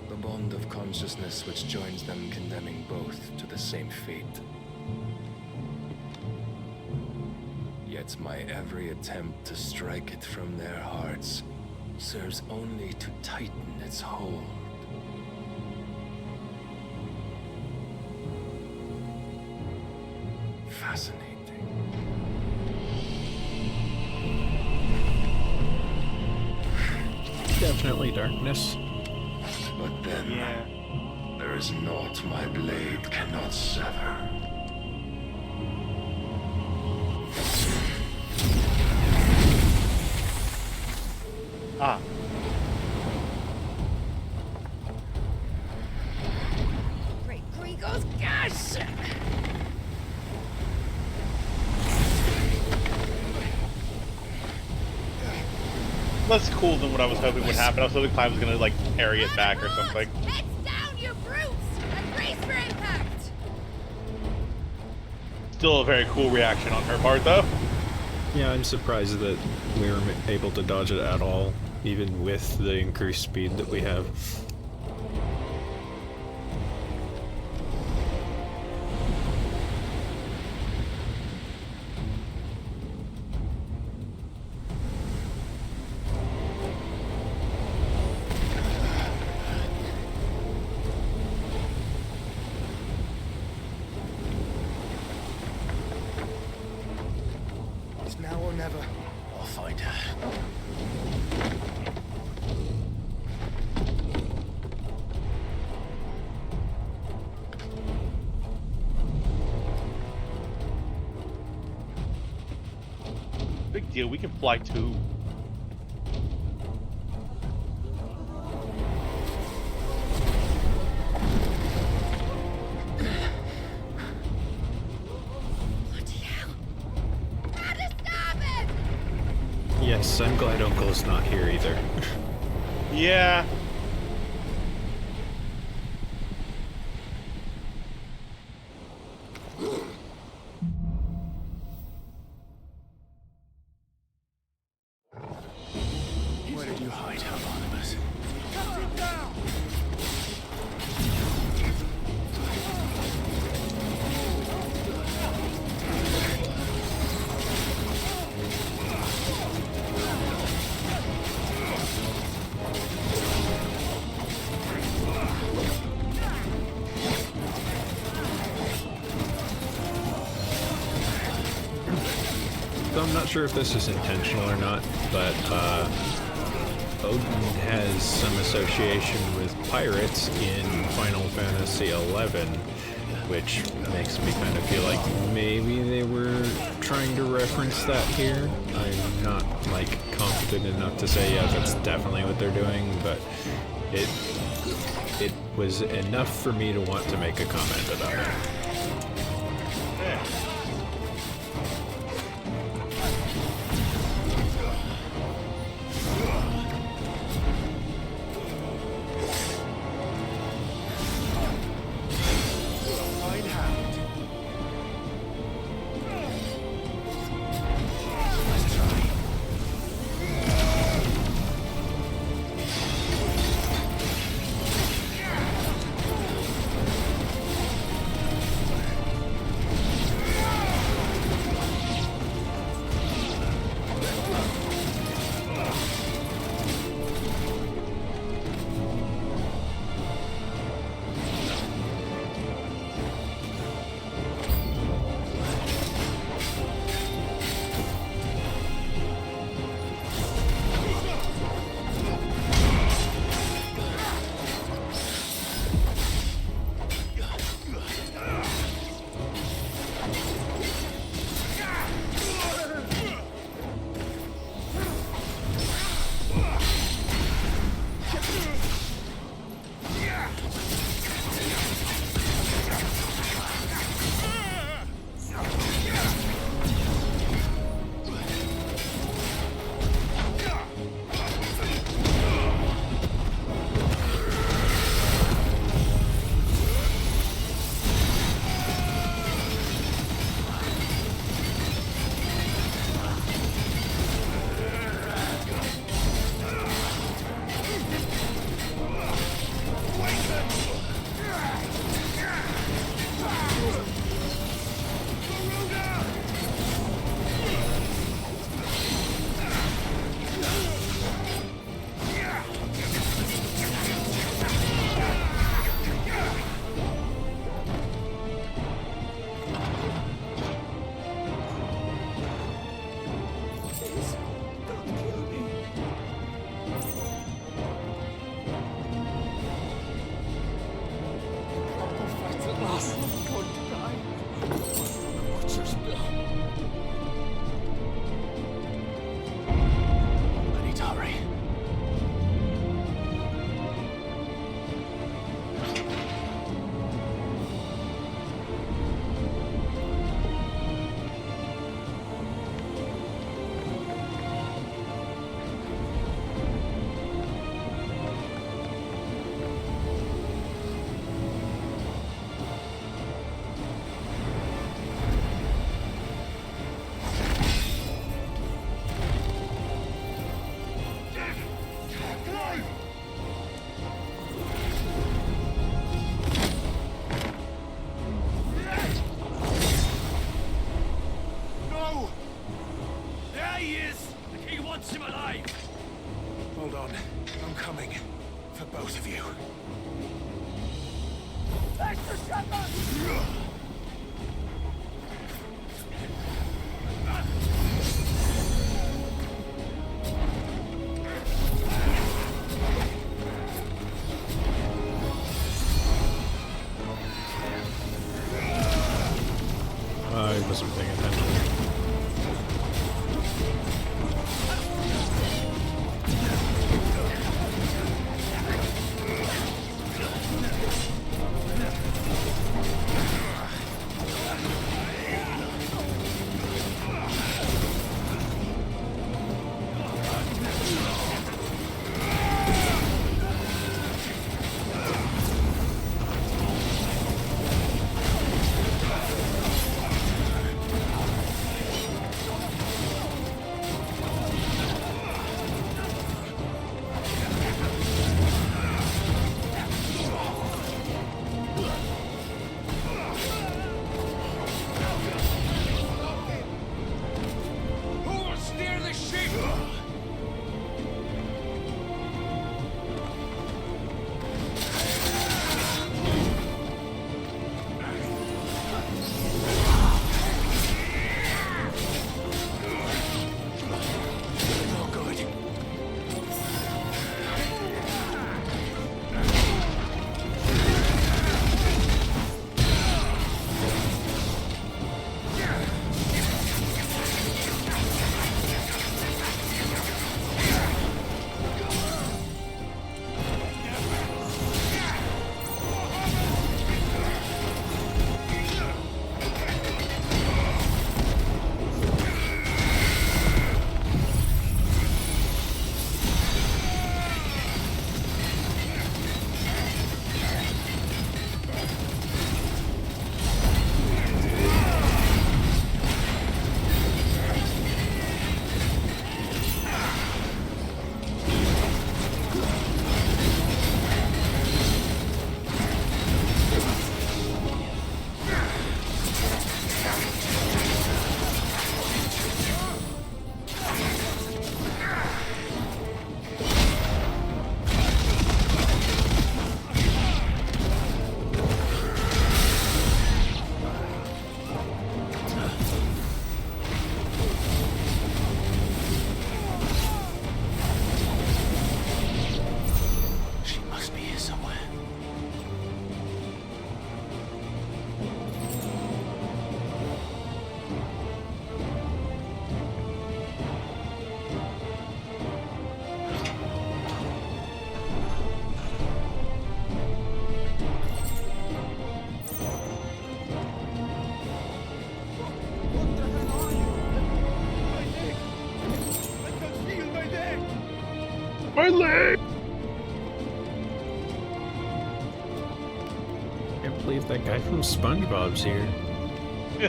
The bond of consciousness which joins them condemning both to the same fate. Yet my every attempt to strike it from their hearts serves only to tighten its hold. Fascinating. Definitely darkness. But then, there is naught my blade cannot sever. Ah. Great Gregor's gas! Less cool than what I was hoping would happen. I was hoping Clive was gonna like parry it back or something. Heads down, you brutes! And brace for impact! Still a very cool reaction on her part, though. Yeah, I'm surprised that we were able to dodge it at all, even with the increased speed that we have. It's now or never. I'll find her. Big deal, we can fly too. Yes, I'm glad Uncle's not here either. Yeah. Where did you hide, Barnabas? So I'm not sure if this is intentional or not, but Odin has some association with pirates in Final Fantasy XI, which makes me kind of feel like maybe they were trying to reference that here. I'm not like confident enough to say, yeah, that's definitely what they're doing, but it was enough for me to want to make a comment about it. I wasn't paying attention. Who will steer the ship? Not good. She must be here somewhere. My leg! Can't believe that guy from SpongeBob's here. We're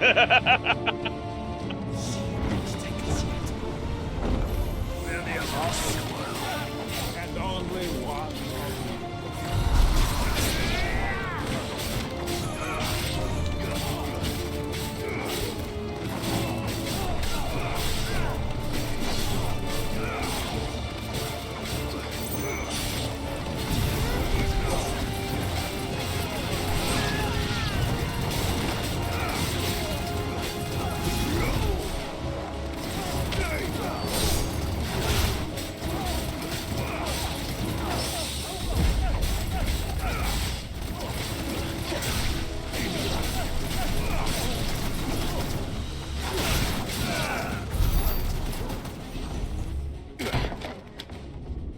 the lost world, and only one.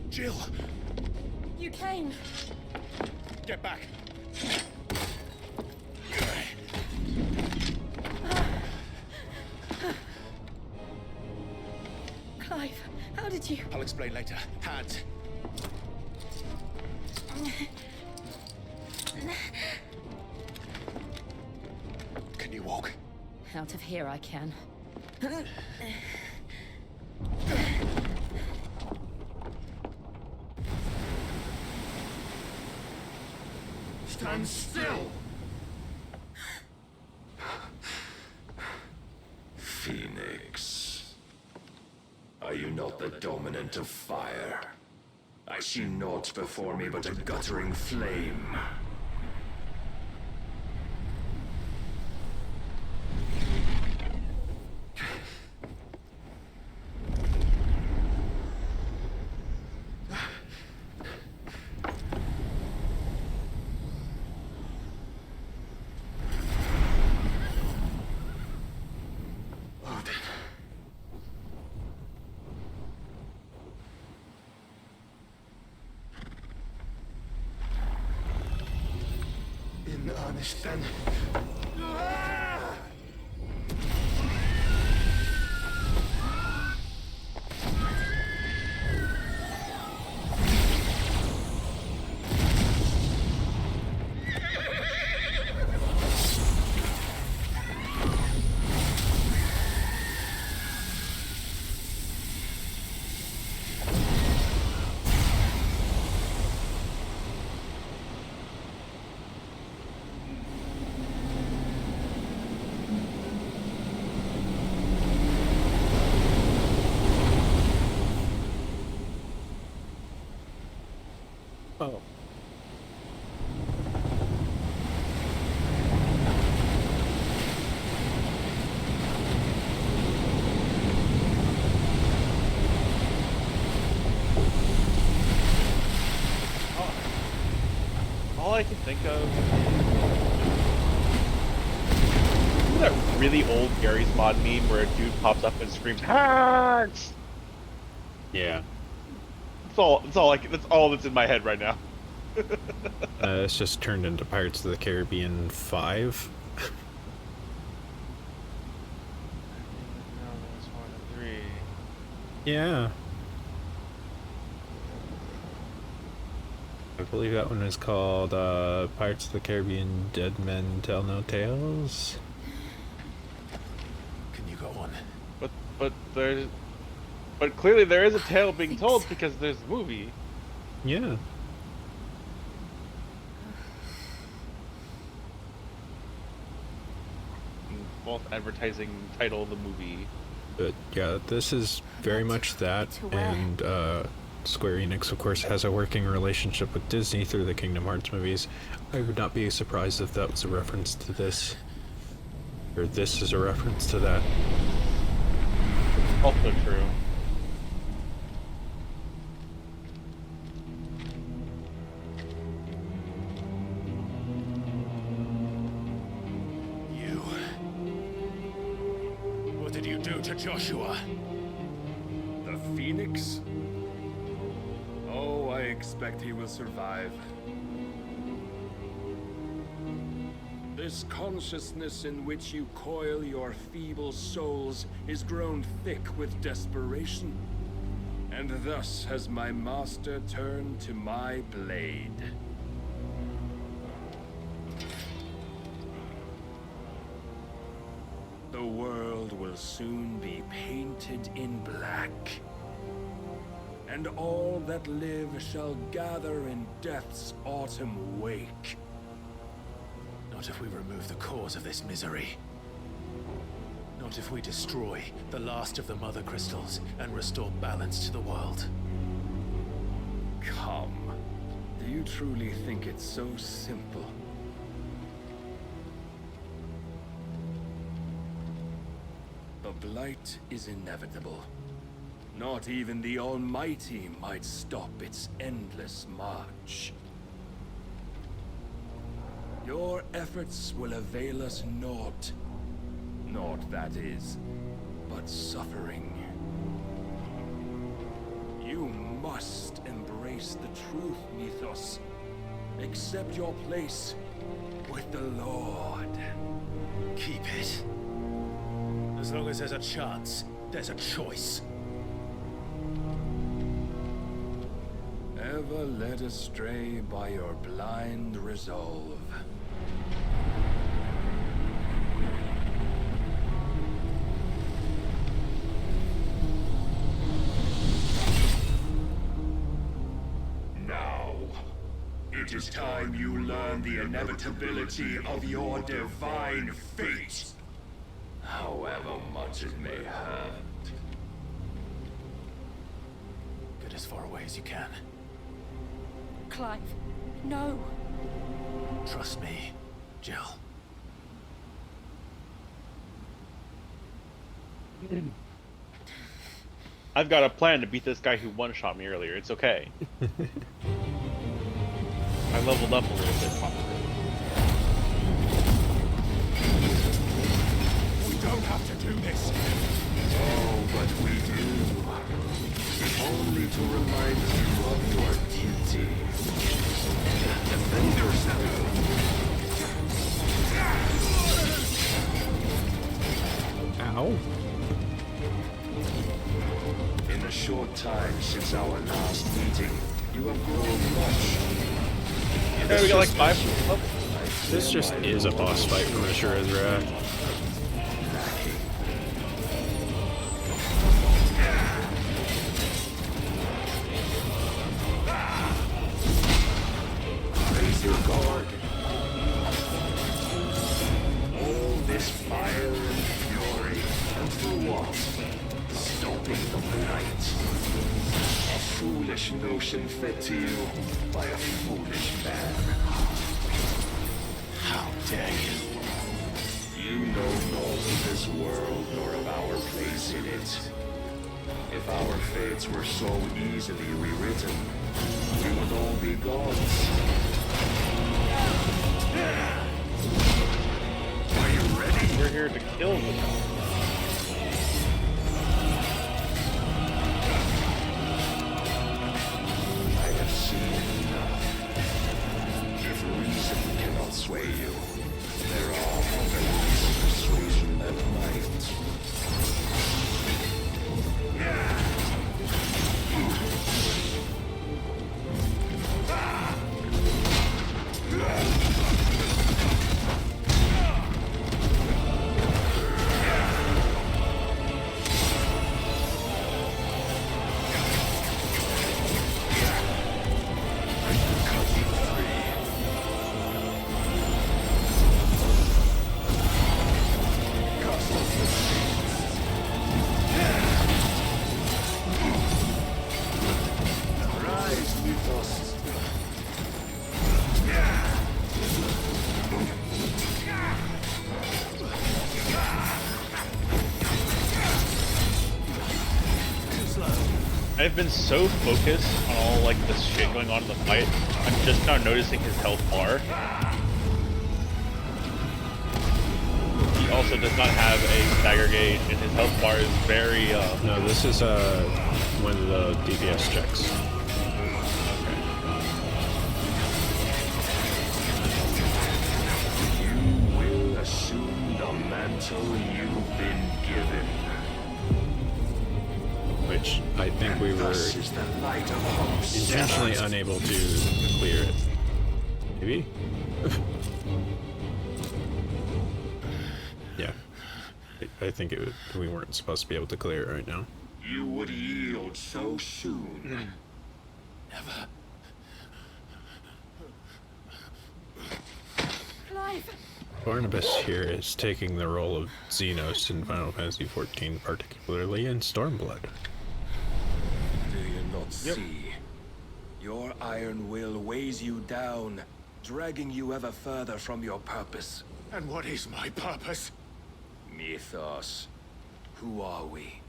Jill, You came. get back. Clive, how did you? I'll explain later. Hands. Can you walk? Out of here I can. Stand still! Phoenix. Are you not the dominant of fire? I see naught before me but a guttering flame. in earnest then. Oh. All I can think of is that really old Gary's Mod meme where a dude pops up and screams "Hurts!" Yeah. That's all that's in my head right now. It's just turned into Pirates of the Caribbean 5. Yeah. I believe that one is called Pirates of the Caribbean Dead Men Tell No Tales. Can you go on? But clearly there is a tale being told because there's a movie. Yeah. Both advertising title of the movie. But yeah, this is very much that, and Square Enix, of course, has a working relationship with Disney through the Kingdom Hearts movies. I would not be surprised if that was a reference to this, or this is a reference to that. Also true. What did you do to Joshua? The Phoenix? Oh, I expect he will survive. This consciousness in which you coil your feeble souls is grown thick with desperation. And thus has my master turned to my blade. The world will soon be painted in black. And all that live shall gather in death's autumn wake. Not if we remove the cause of this misery. Not if we destroy the last of the Mother Crystals and restore balance to the world. Come. Do you truly think it's so simple? The blight is inevitable. Not even the Almighty might stop its endless march. Your efforts will avail us naught. Naught, that is, but suffering. You must embrace the truth, Mythos. Accept your place with the Lord. Keep it. As long as there's a chance, there's a choice. Ever led astray by your blind resolve. Now, it is time you learn the inevitability of your divine fate. However much it may hurt. Get as far away as you can. Clive, no. Trust me, Jill. I've got a plan to beat this guy who one-shot me earlier. It's okay. I leveled up a little bit. We don't have to do this. Oh, but we do. If only to remind you of your duty. Defend yourself. time since our last meeting, you have grown much. Yeah, we got like 5 levels. This just is a boss fight from Ashura's Wrath. Raise your guard. All this fire and fury, and for what? Stopping the blight. A foolish notion fed to you by a foolish man. How dare you? You know naught of this world nor of our place in it. If our fates were so easily rewritten, we would all be gods. Are you ready? We're here to kill the guy. I have seen enough. If reason cannot sway you, there are other ways of persuasion that might. I've been so focused on all like this shit going on in the fight, I'm just now noticing his health bar. He also does not have a stagger gauge, and his health bar is very No, this is one of the DPS checks. You will assume the mantle you've been given. Which I think we were intentionally unable to clear it. Maybe? Yeah. I think we weren't supposed to be able to clear it right now. You would yield so soon. Never. Clive! Barnabas here is taking the role of Xenos in Final Fantasy XIV, particularly in Stormblood. Do you not see? Your iron will weighs you down, dragging you ever further from your purpose. And what is my purpose? Mythos. Who are we?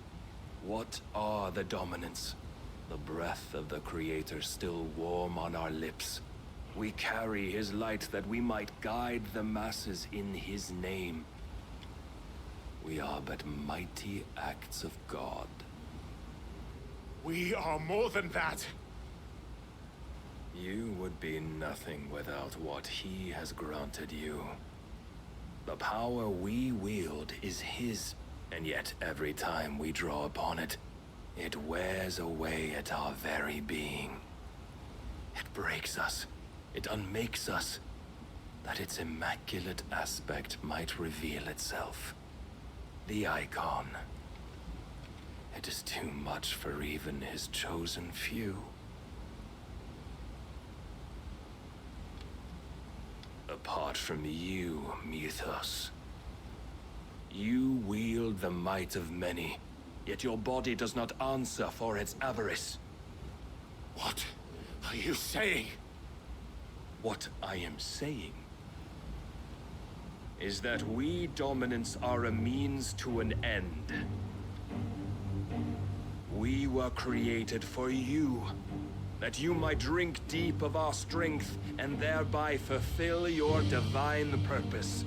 What are the dominants? The breath of the Creator still warm on our lips. We carry his light that we might guide the masses in his name. We are but mighty acts of God. We are more than that. You would be nothing without what he has granted you. The power we wield is his, and yet every time we draw upon it, it wears away at our very being. It breaks us. It unmakes us, that its immaculate aspect might reveal itself. The icon. It is too much for even his chosen few. Apart from you, Mythos, you wield the might of many, yet your body does not answer for its avarice. What are you saying? What I am saying is that we dominants are a means to an end. We were created for you, that you might drink deep of our strength and thereby fulfill your divine purpose.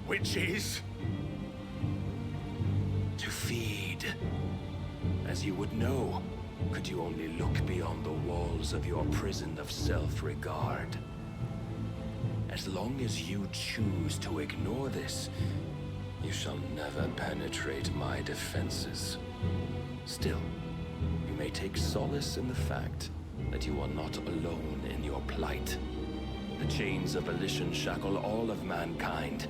Which is? To feed. As you would know, could you only look beyond the walls of your prison of self-regard. As long as you choose to ignore this, you shall never penetrate my defenses. Still, you may take solace in the fact that you are not alone in your plight. The chains of volition shackle all of mankind,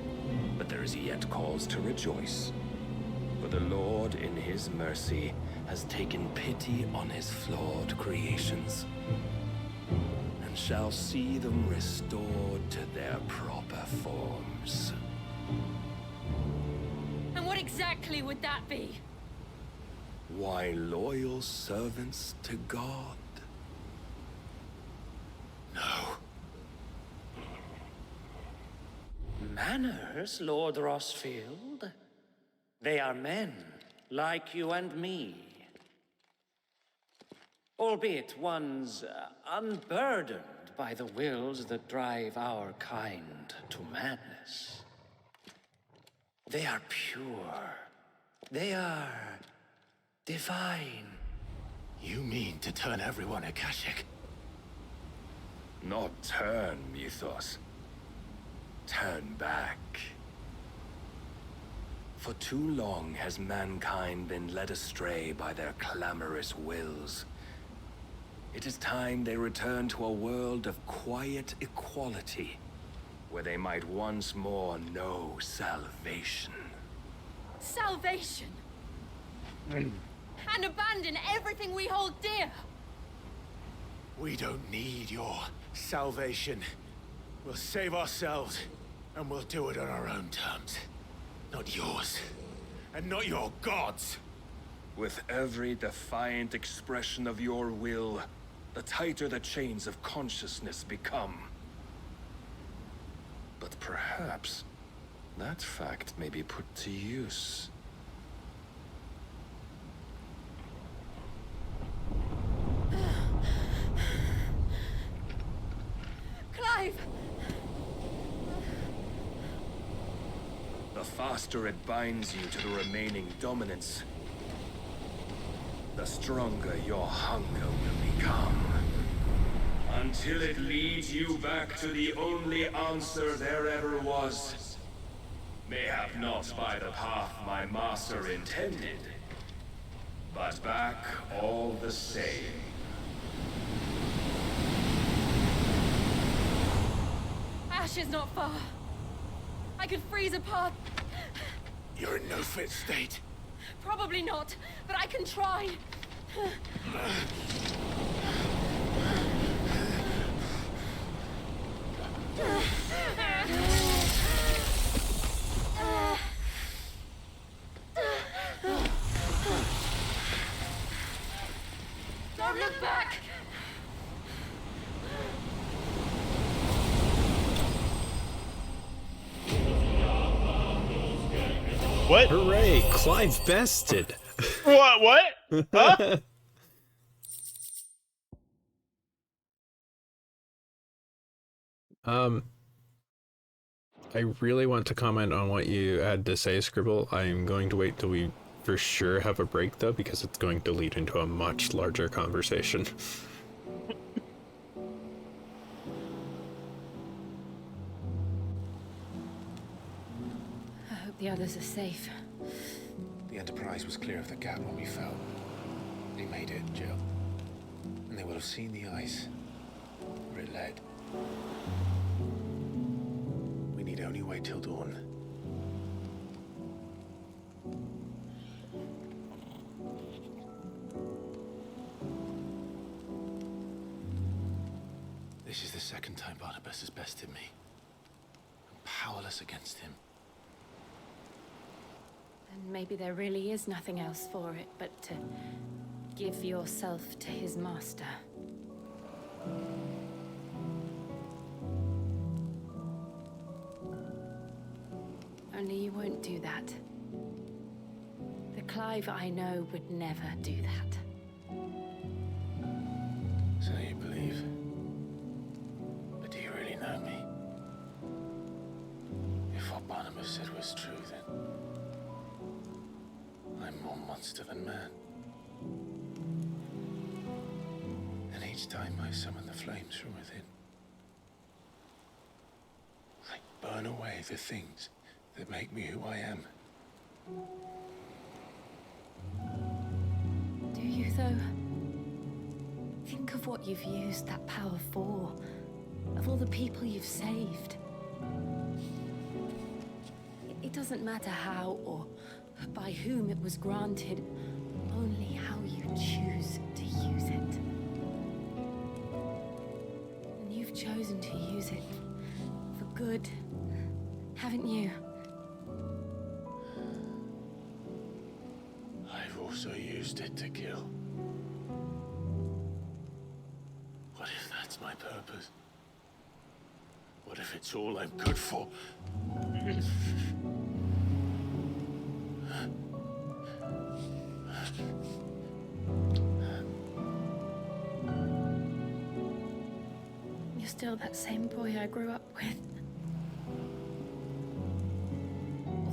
but there is yet cause to rejoice. For the Lord, in his mercy, has taken pity on his flawed creations, and shall see them restored to their proper forms. And what exactly would that be? Why, loyal servants to God. No. Manners, Lord Rossfield? They are men, like you and me. Albeit ones unburdened by the wills that drive our kind to madness. They are pure. They are divine. You mean to turn everyone Akashic? Not turn, Mythos. Turn back. For too long has mankind been led astray by their clamorous wills. It is time they return to a world of quiet equality, where they might once more know salvation. Salvation! And abandon everything we hold dear! We don't need your salvation. We'll save ourselves, and we'll do it on our own terms. Not yours, and not your gods. With every defiant expression of your will, the tighter the chains of consciousness become. But perhaps that fact may be put to use. Clive! The faster it binds you to the remaining dominance, the stronger your hunger will become. Until it leads you back to the only answer there ever was. Mayhap not by the path my master intended, but back all the same. Ash is not far. I could freeze a path. You're in no fit state. Probably not, but I can try. Don't look back! What? Hooray! Clive bested! What? Huh? I really want to comment on what you had to say, Scribble. I'm going to wait till we for sure have a break, though, because it's going to lead into a much larger conversation. I hope the others are safe. The Enterprise was clear of the gap when we fell. They made it, Jill. And they will have seen the ice where it led. We need only wait till dawn. This is the second time Barnabas has bested me. I'm powerless against him. And maybe there really is nothing else for it but to give yourself to his master. Only you won't do that. The Clive I know would never do that. So you believe? But do you really know me? If what Barnabas said was true, then I'm more monster than man. And each time I summon the flames from within, I burn away the things that make me who I am. Do you, though? Think of what you've used that power for, of all the people you've saved. It doesn't matter how or by whom it was granted, only how you choose to use it. And you've chosen to use it for good, haven't you? I've also used it to kill. What if that's my purpose? What if it's all I'm good for? You're still that same boy I grew up with.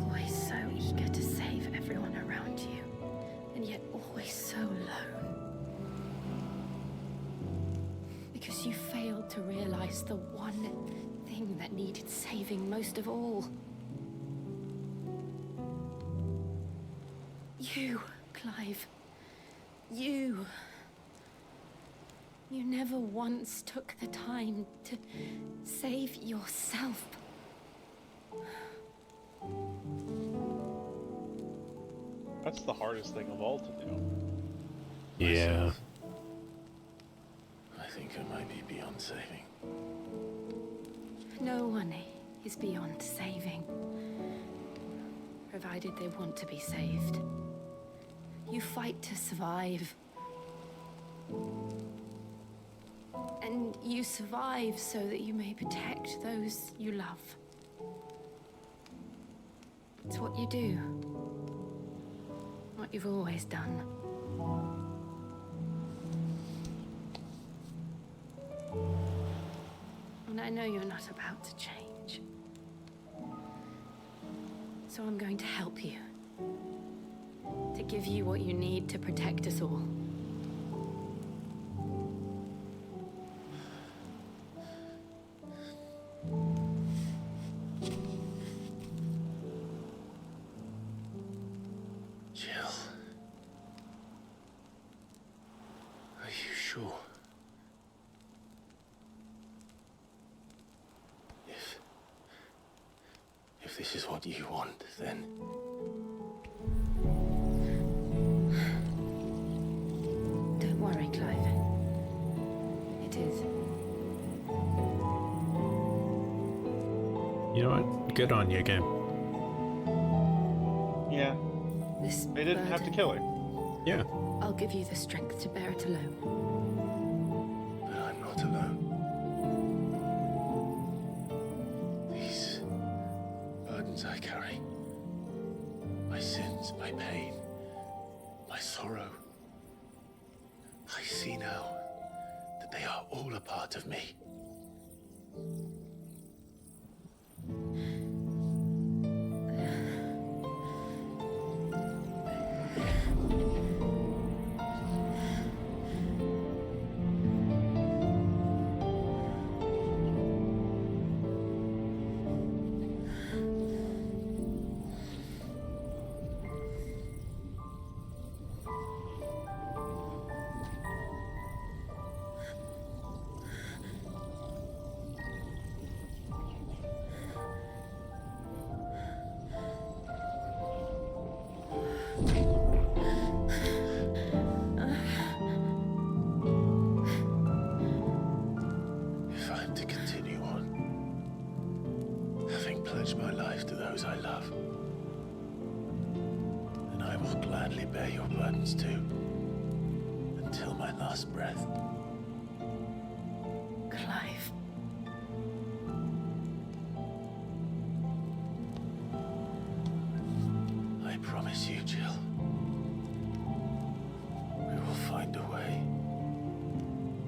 Always so eager to save everyone around you, and yet always so alone. Because you failed to realize the one thing that needed saving most of all. You, Clive. You. You never once took the time to save yourself. That's the hardest thing of all to do. Yeah. I think I might be beyond saving. No one is beyond saving, provided they want to be saved. You fight to survive. And you survive so that you may protect those you love. It's what you do. What you've always done. And I know you're not about to change. So I'm going to help you. To give you what you need to protect us all. Jill. Are you sure? If this is what you want, then... Don't worry, Clive. It is. You know what? Good on you again. Yeah. This They didn't have to kill her. Yeah. I'll give you the strength to bear it alone. But I'm not alone. These burdens I carry, my sins, my pain, my sorrow, I see now that they are all a part of me. If I'm to continue on, having pledged my life to those I love, then I will gladly bear your burdens too, until my last breath. Clive. I promise you, Jill, we will find a way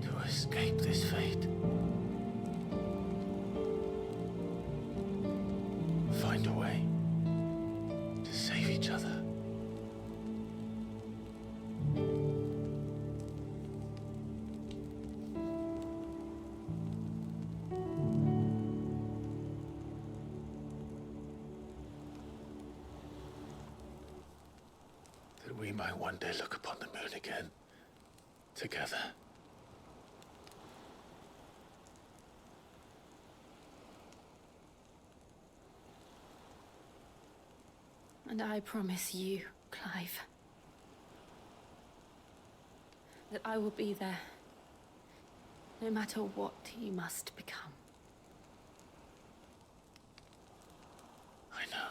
to escape this fate. Find a way to save each other. That we might one day look upon the moon again, together. And I promise you, Clive, that I will be there, no matter what you must become. I know.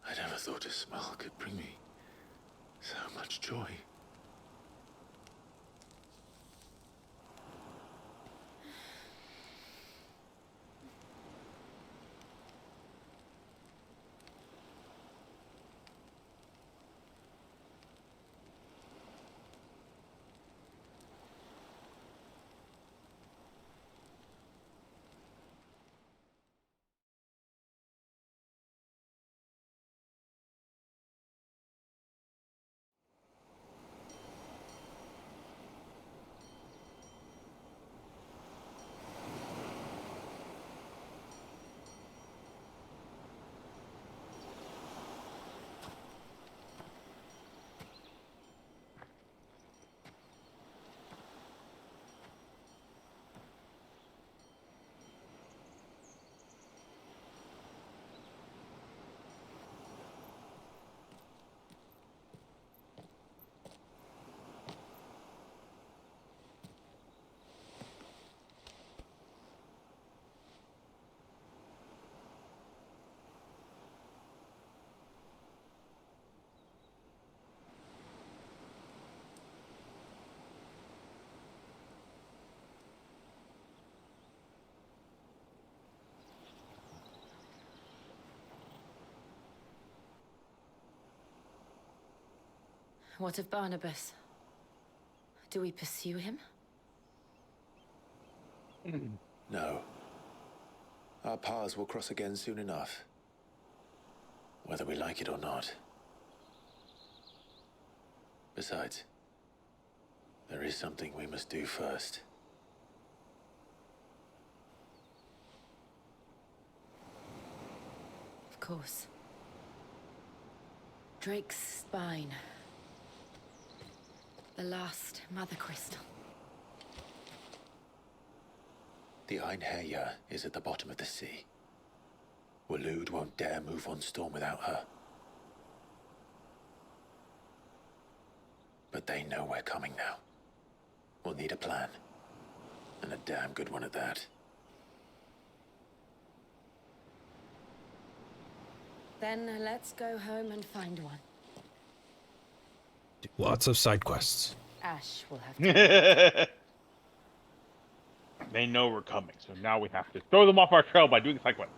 I never thought a smile could bring me so much joy. What of Barnabas? Do we pursue him? No. Our paths will cross again soon enough. Whether we like it or not. Besides, there is something we must do first. Of course. Drake's spine. The last Mother Crystal. The Einherja is at the bottom of the sea. Waloed won't dare move on Storm without her. But they know we're coming now. We'll need a plan. And a damn good one at that. Then let's go home and find one. Lots of side quests. Ash will have to. They know we're coming, so now we have to throw them off our trail by doing side quests.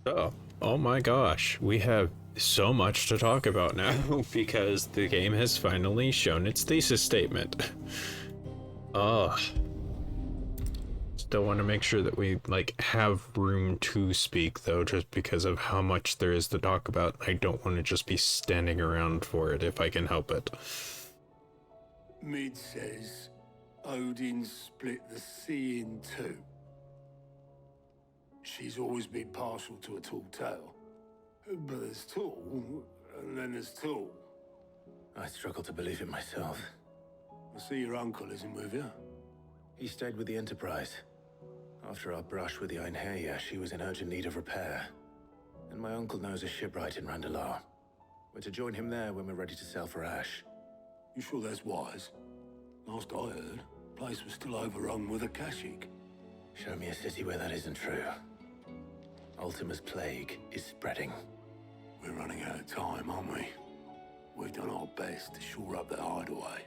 So, oh my gosh, we have so much to talk about now because the game has finally shown its thesis statement. Still want to make sure that we have room to speak though, just because of how much there is to talk about. I don't want to just be standing around for it if I can help it. Mid says Odin split the sea in two. She's always been partial to a tall tale. But there's tall, and then there's tall. I struggle to believe it myself. I see your uncle isn't with you. He stayed with the Enterprise. After our brush with the Einherja, she was in urgent need of repair. And my uncle knows a shipwright in Randalar. We're to join him there when we're ready to sail for Ash. You sure that's wise? Last I heard, the place was still overrun with Akashic. Show me a city where that isn't true. Ultima's plague is spreading. We're running out of time, aren't we? We've done our best to shore up that hideaway.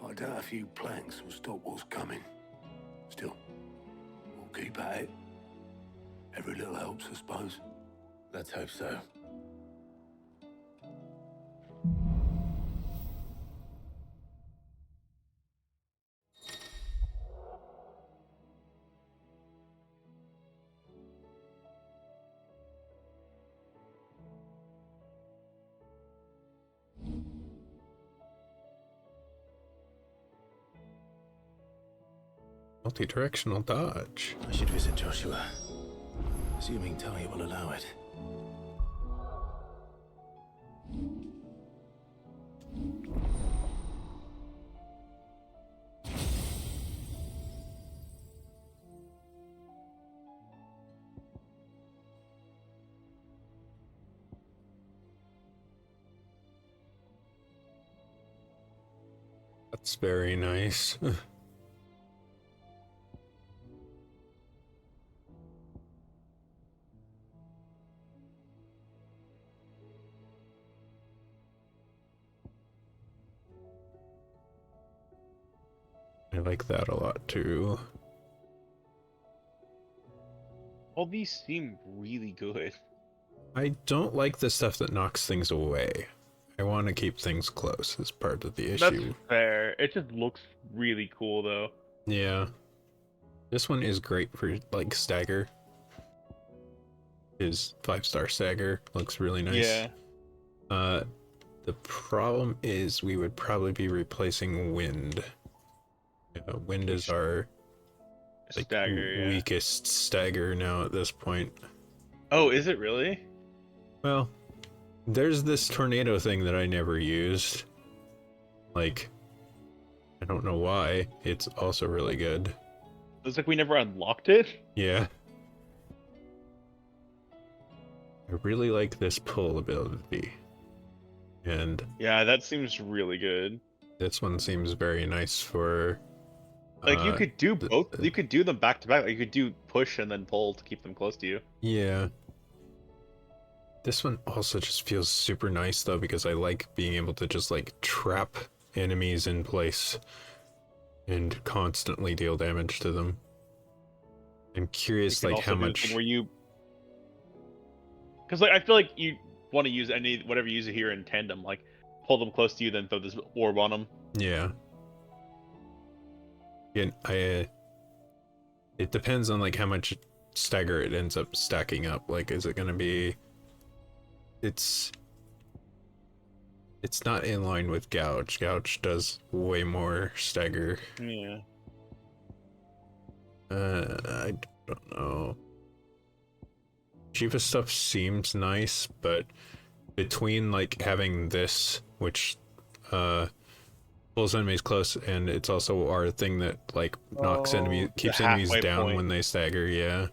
But I doubt a few planks will stop what's coming. Still, we'll keep at it. Every little helps, I suppose. Let's hope so. Multi-directional dodge. I should visit Joshua. Assuming Talia will allow it. That's very nice. I like that a lot too. All these seem really good. I don't like the stuff that knocks things away. I want to keep things close as part of the issue. That's fair. It just looks really cool though. Yeah. This one is great for like stagger. His 5-star stagger looks really nice. Yeah. The problem is we would probably be replacing wind. Wind is our like stagger, weakest stagger now at this point. Oh, is it really? Well, there's this tornado thing that I never used. Like, I don't know why. It's also really good. Looks like we never unlocked it. Yeah. I really like this pull ability. And yeah, that seems really good. This one seems very nice for like you could do both. You could do them back to back. Like you could do push and then pull to keep them close to you. Yeah. This one also just feels super nice though, because I like being able to just like trap enemies in place and constantly deal damage to them. I'm curious like how much where you, because like I feel like you want to use whatever you use it here in tandem, like pull them close to you, then throw this orb on them. Yeah. Again, it depends on like how much stagger it ends up stacking up. Like, is it gonna be? It's not in line with Gouge. Gouge does way more stagger. Yeah. I don't know. Shiva stuff seems nice, but between like having this, which pulls enemies close, and it's also our thing that like knocks keeps enemies down when they stagger, yeah.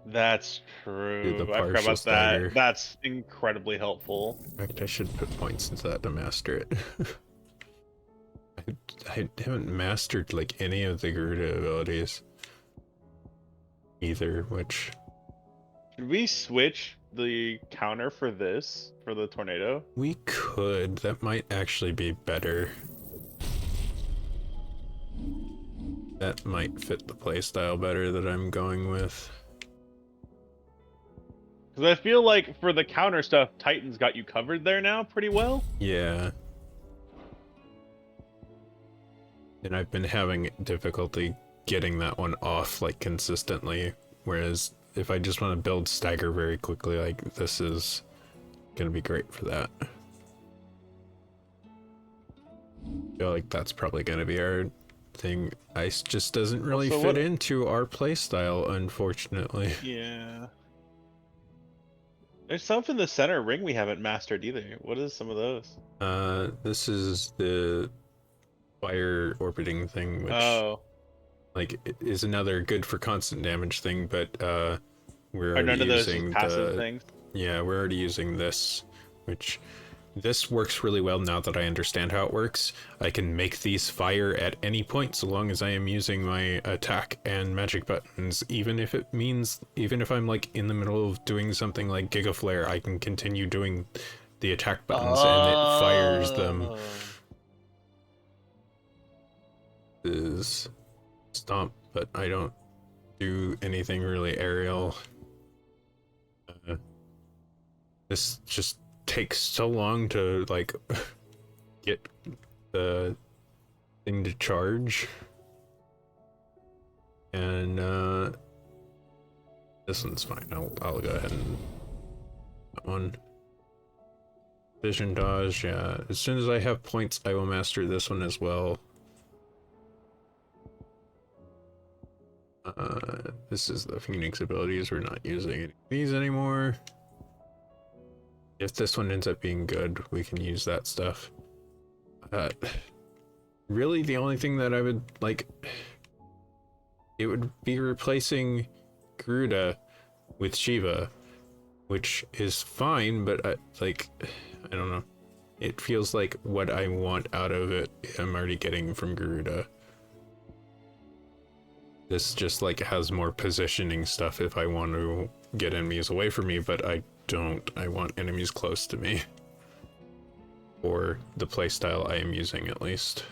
That's true. The I forgot about stagger. that. That's incredibly helpful. In fact, I should put points into that to master it. I haven't mastered like any of the Garuda abilities either, which... Should we switch the counter for this, for the tornado? We could. That might actually be better. That might fit the playstyle better that I'm going with. Because I feel like for the counter stuff, Titan's got you covered there now pretty well. Yeah. And I've been having difficulty getting that one off like consistently, whereas if I just want to build stagger very quickly, like this is gonna be great for that. I feel like that's probably gonna be our thing. Ice just doesn't really fit into our playstyle, unfortunately. Yeah. There's some in the center ring we haven't mastered either. What is some of those? This is the fire orbiting thing, which like is another good for constant damage thing, but we're already using passive things? Yeah, we're already using this, which this works really well now that I understand how it works. I can make these fire at any point so long as I am using my attack and magic buttons, even if I'm like in the middle of doing something like Giga Flare, I can continue doing the attack buttons and it fires them. Is stomp, but I don't do anything really aerial. This just takes so long to like get the thing to charge, and this one's fine. I'll go ahead and that one. Vision dodge, yeah. As soon as I have points, I will master this one as well. This is the Phoenix abilities. We're not using any of these anymore. If this one ends up being good, we can use that stuff. Really, the only thing that I would like, it would be replacing Garuda with Shiva, which is fine, but I don't know. It feels like what I want out of it, I'm already getting from Garuda. This just like has more positioning stuff if I want to get enemies away from me, but I don't. I want enemies close to me. Or the playstyle I am using, at least.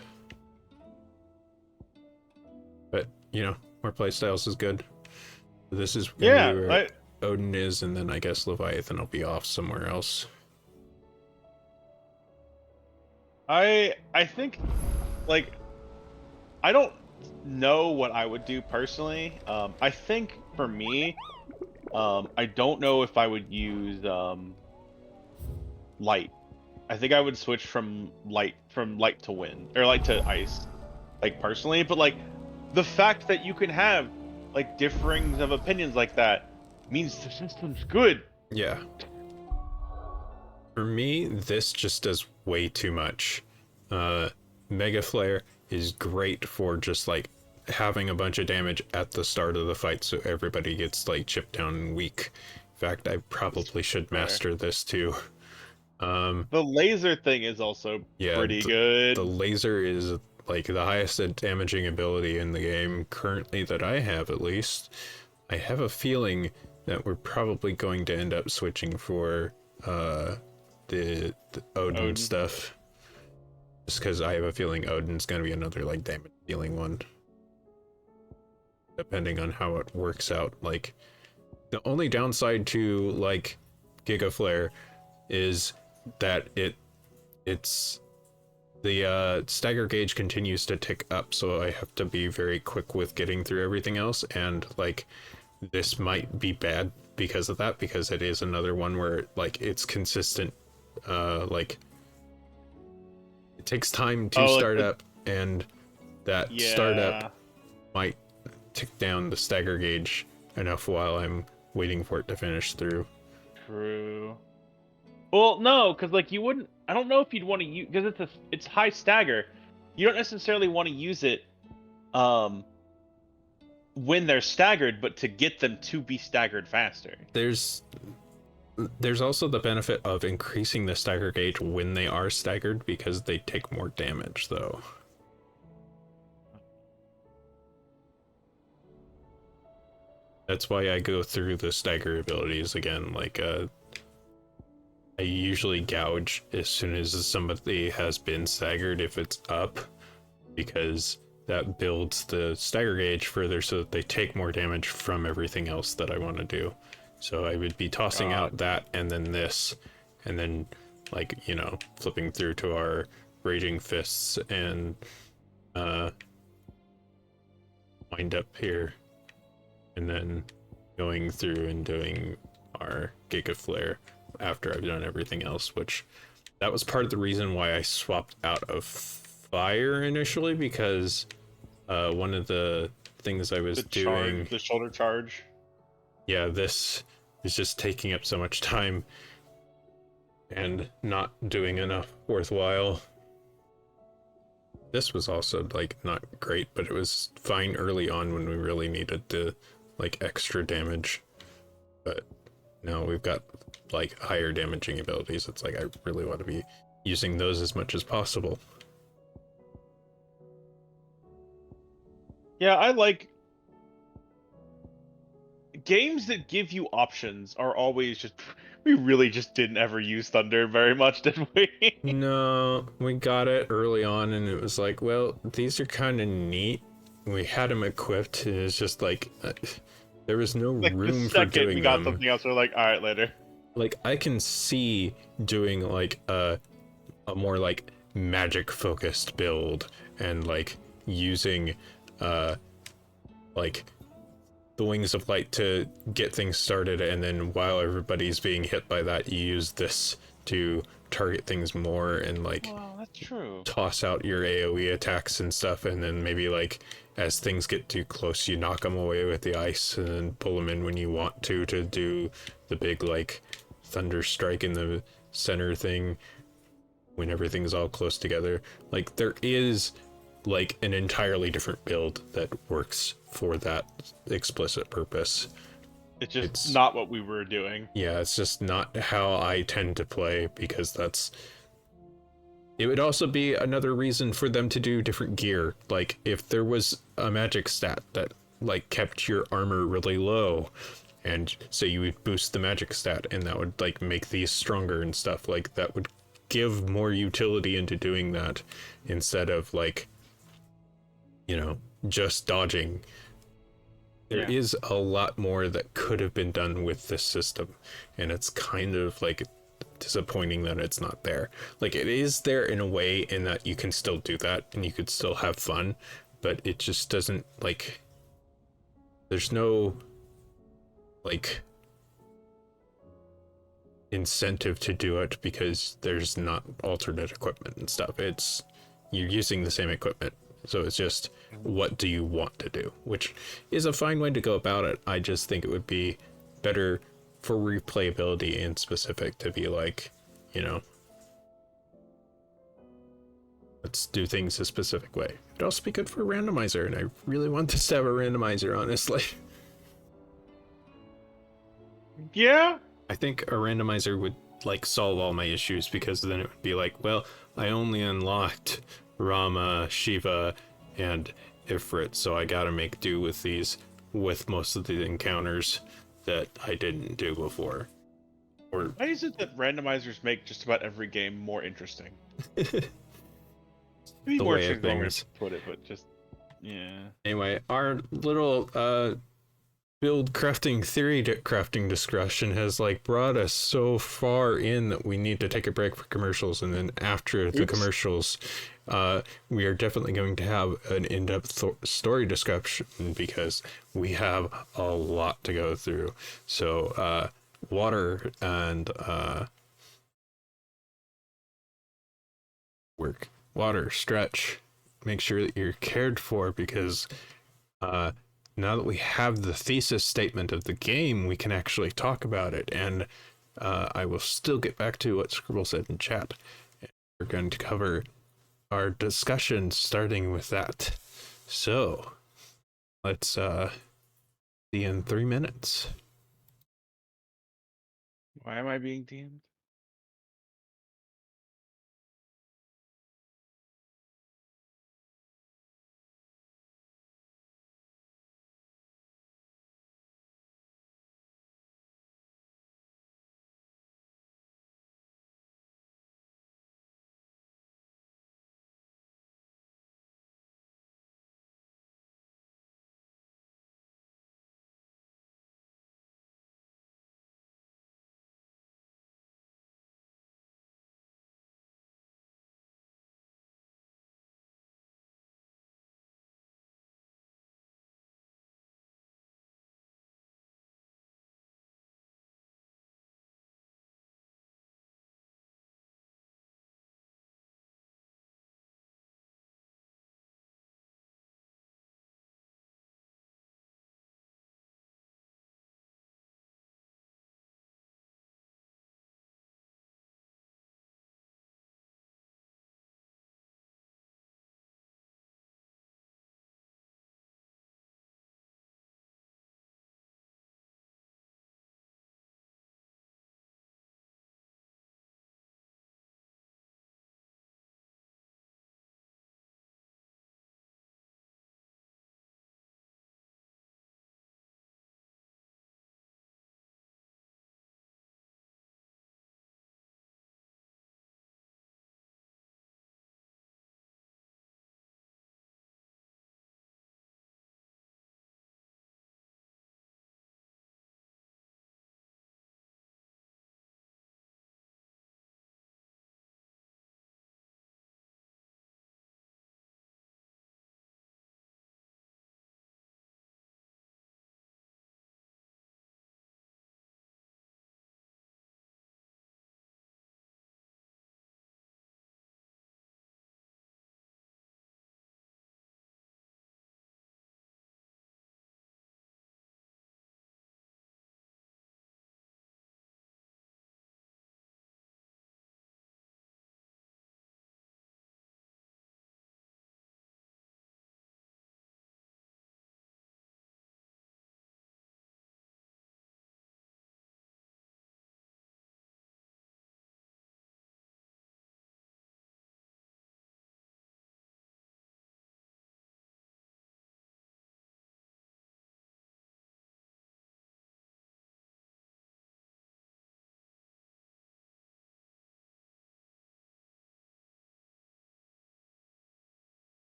But, you know, more playstyles is good. This is gonna be where Odin is, and then I guess Leviathan will be off somewhere else. I think, like, I don't know what I would do personally. I think for me, I don't know if I would use light. I think I would switch from light to wind, or light to ice, like personally. But like the fact that you can have like differings of opinions like that means the system's good. Yeah. For me, this just does way too much. Mega Flare is great for just like having a bunch of damage at the start of the fight so everybody gets like chipped down and weak. In fact, I probably should master this too. The laser thing is also pretty good. The laser is like the highest damaging ability in the game currently that I have, at least. I have a feeling that we're probably going to end up switching for the Odin stuff. Just because I have a feeling Odin's going to be another like damage dealing one. Depending on how it works out. Like, the only downside to like Giga Flare is that it's the stagger gauge continues to tick up, so I have to be very quick with getting through everything else, and like this might be bad because of that, because it is another one where like it's consistent, like it takes time to start up, and that startup might tick down the stagger gauge enough while I'm waiting for it to finish through. True. Well, no, because like you wouldn't. I don't know if you'd want to use, because it's high stagger. You don't necessarily want to use it, when they're staggered, but to get them to be staggered faster. There's also the benefit of increasing the stagger gauge when they are staggered, because they take more damage, though. That's why I go through the stagger abilities again, like, I usually gouge as soon as somebody has been staggered if it's up, because that builds the stagger gauge further so that they take more damage from everything else that I want to do. So I would be tossing out that and then this, and then, like, you know, flipping through to our Raging Fists and wind up here, and then going through and doing our Giga Flare after I've done everything else, which that was part of the reason why I swapped out of fire initially, because one of the things I was doing, the shoulder charge, yeah, this is just taking up so much time and not doing enough worthwhile. This was also like not great, but it was fine early on when we really needed the like extra damage, but now we've got like higher damaging abilities. It's like I really want to be using those as much as possible. Yeah, I like games that give you options are always just, we really just didn't ever use Thunder very much, did we? No, we got it early on and it was like, well, these are kind of neat. We had them equipped and it's just like, there was no like room the for second doing we got them. something else, we're like, all right, later. Like, I can see doing like a more like magic focused build and like using like the Wings of Light to get things started, and then while everybody's being hit by that, you use this to target things more and like Well, that's true. toss out your AoE attacks and stuff, and then maybe like as things get too close, you knock them away with the ice and then pull them in when you want to do the big like thunder strike in the center thing when everything's all close together. Like there is like an entirely different build that works for that explicit purpose. It's not what we were doing. Yeah, it's just not how I tend to play, because that's... It would also be another reason for them to do different gear. Like, if there was a magic stat that, like, kept your armor really low, and so you would boost the magic stat, and that would, like, make these stronger and stuff, like, that would give more utility into doing that, instead of, like, you know, just dodging. There is a lot more that could have been done with this system, and it's kind of like disappointing that it's not there. Like, it is there in a way in that you can still do that and you could still have fun, but it just doesn't, like, there's no like incentive to do it because there's not alternate equipment and stuff. It's, you're using the same equipment. So it's just, what do you want to do? Which is a fine way to go about it. I just think it would be better for replayability in specific to be like, you know, let's do things a specific way. It'd also be good for a randomizer, and I really want this to have a randomizer, honestly. Yeah? I think a randomizer would like solve all my issues, because then it would be like, well, I only unlocked Rama, Shiva, and Ifrit, so I gotta make do with these, with most of the encounters that I didn't do before. Or why is it that randomizers make just about every game more interesting? Maybe the more way of interesting way things. to put it, but just, yeah. Anyway, our little build crafting theory crafting discussion has like brought us so far in that we need to take a break for commercials, and then after the commercials we are definitely going to have an in-depth story discussion, because we have a lot to go through. So water and work, water, stretch, make sure that you're cared for, because now that we have the thesis statement of the game, we can actually talk about it. And I will still get back to what Scribble said in chat. We're going to cover our discussion starting with that. So let's see in 3 minutes. Why am I being DM'd?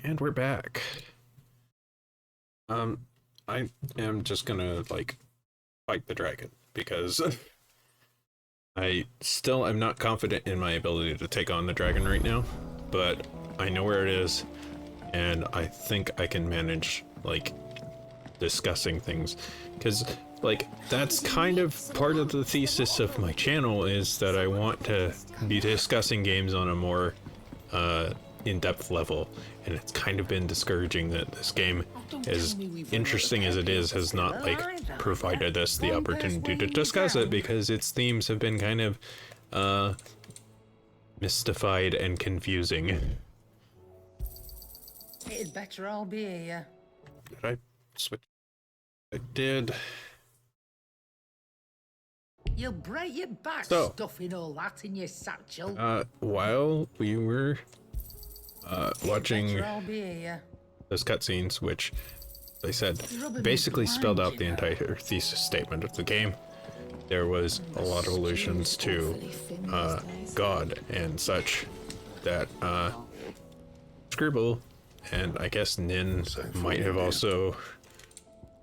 And we're back. I am just gonna, like, fight the dragon, because I still am not confident in my ability to take on the dragon right now, but I know where it is, and I think I can manage, like, discussing things, because, like, that's kind of part of the thesis of my channel, is that I want to be discussing games on a more, in-depth level, and it's kind of been discouraging that this game, as interesting as it is, has not, like, provided us the opportunity to discuss it, because its themes have been kind of, mystified and confusing. It'd better all be here. Did I switch? I did. You'll break your back So, stuffing all that in your satchel. While we were, watching Better all be here. those cutscenes, which they said basically spelled out the entire thesis statement of the game, there was a lot of allusions to God and such that Scribble and I guess Nin might have also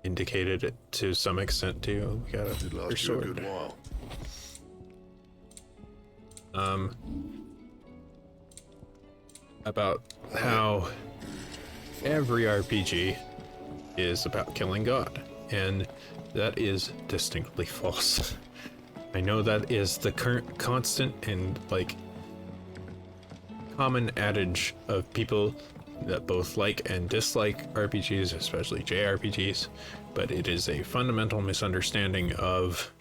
indicated it to some extent too. We got a sword. About how every RPG is about killing God, and that is distinctly false. I know that is the current constant and, like, common adage of people that both like and dislike RPGs, especially JRPGs, but it is a fundamental misunderstanding of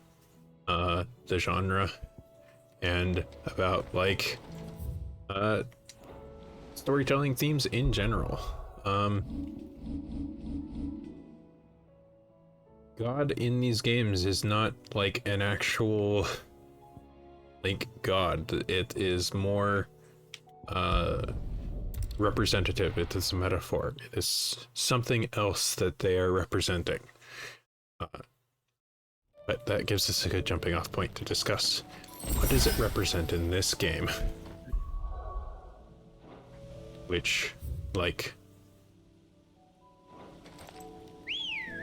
the genre and about, like, storytelling themes in general. God in these games is not like an actual, like, God. It is more representative. It is a metaphor. It is something else that they are representing. But that gives us a good jumping off point to discuss what does it represent in this game, which, like,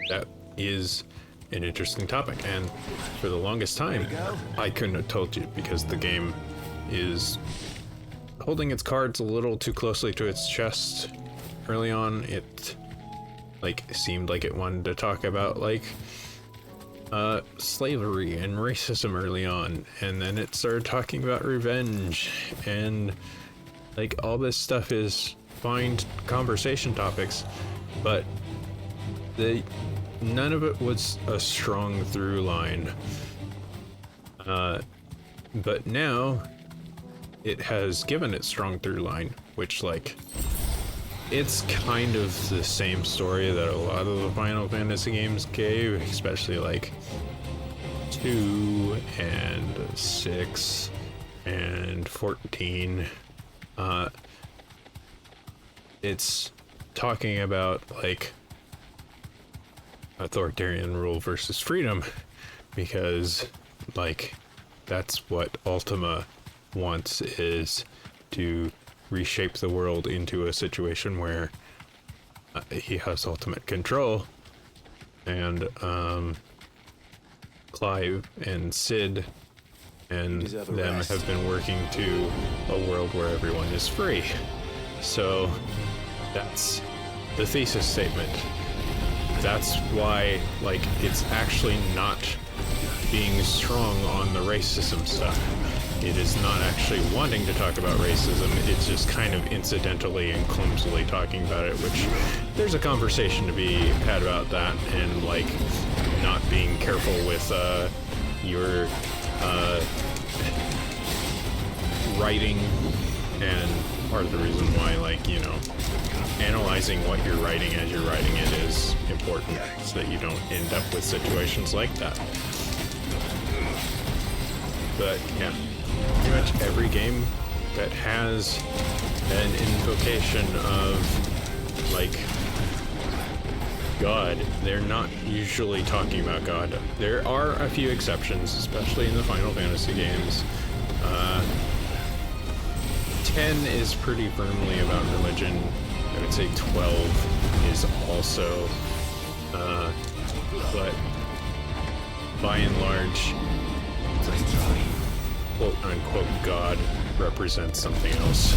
that is an interesting topic, and for the longest time I couldn't have told you, because the game is holding its cards a little too closely to its chest. Early on, it, like, seemed like it wanted to talk about, like, slavery and racism early on, and then it started talking about revenge, and, like, all this stuff is fine conversation topics, but none of it was a strong through line. But now it has given it strong through line, which, like, it's kind of the same story that a lot of the Final Fantasy games gave, especially like 2 and 6 and 14. It's talking about, like, authoritarian rule versus freedom, because, like, that's what Ultima wants, is to reshape the world into a situation where he has ultimate control, and Clive and Sid and them have been working to a world where everyone is free. So that's the thesis statement. That's why, like, it's actually not being strong on the racism stuff. It is not actually wanting to talk about racism, it's just kind of incidentally and clumsily talking about it, which there's a conversation to be had about that, and, like, not being careful with your writing, and part of the reason why, like, you know, analyzing what you're writing as you're writing it is important, so that you don't end up with situations like that. But yeah, pretty much every game that has an invocation of, like, God, they're not usually talking about God. There are a few exceptions, especially in the Final Fantasy games. 10 is pretty firmly about religion. I would say 12 is also, but by and large, quote-unquote God represents something else.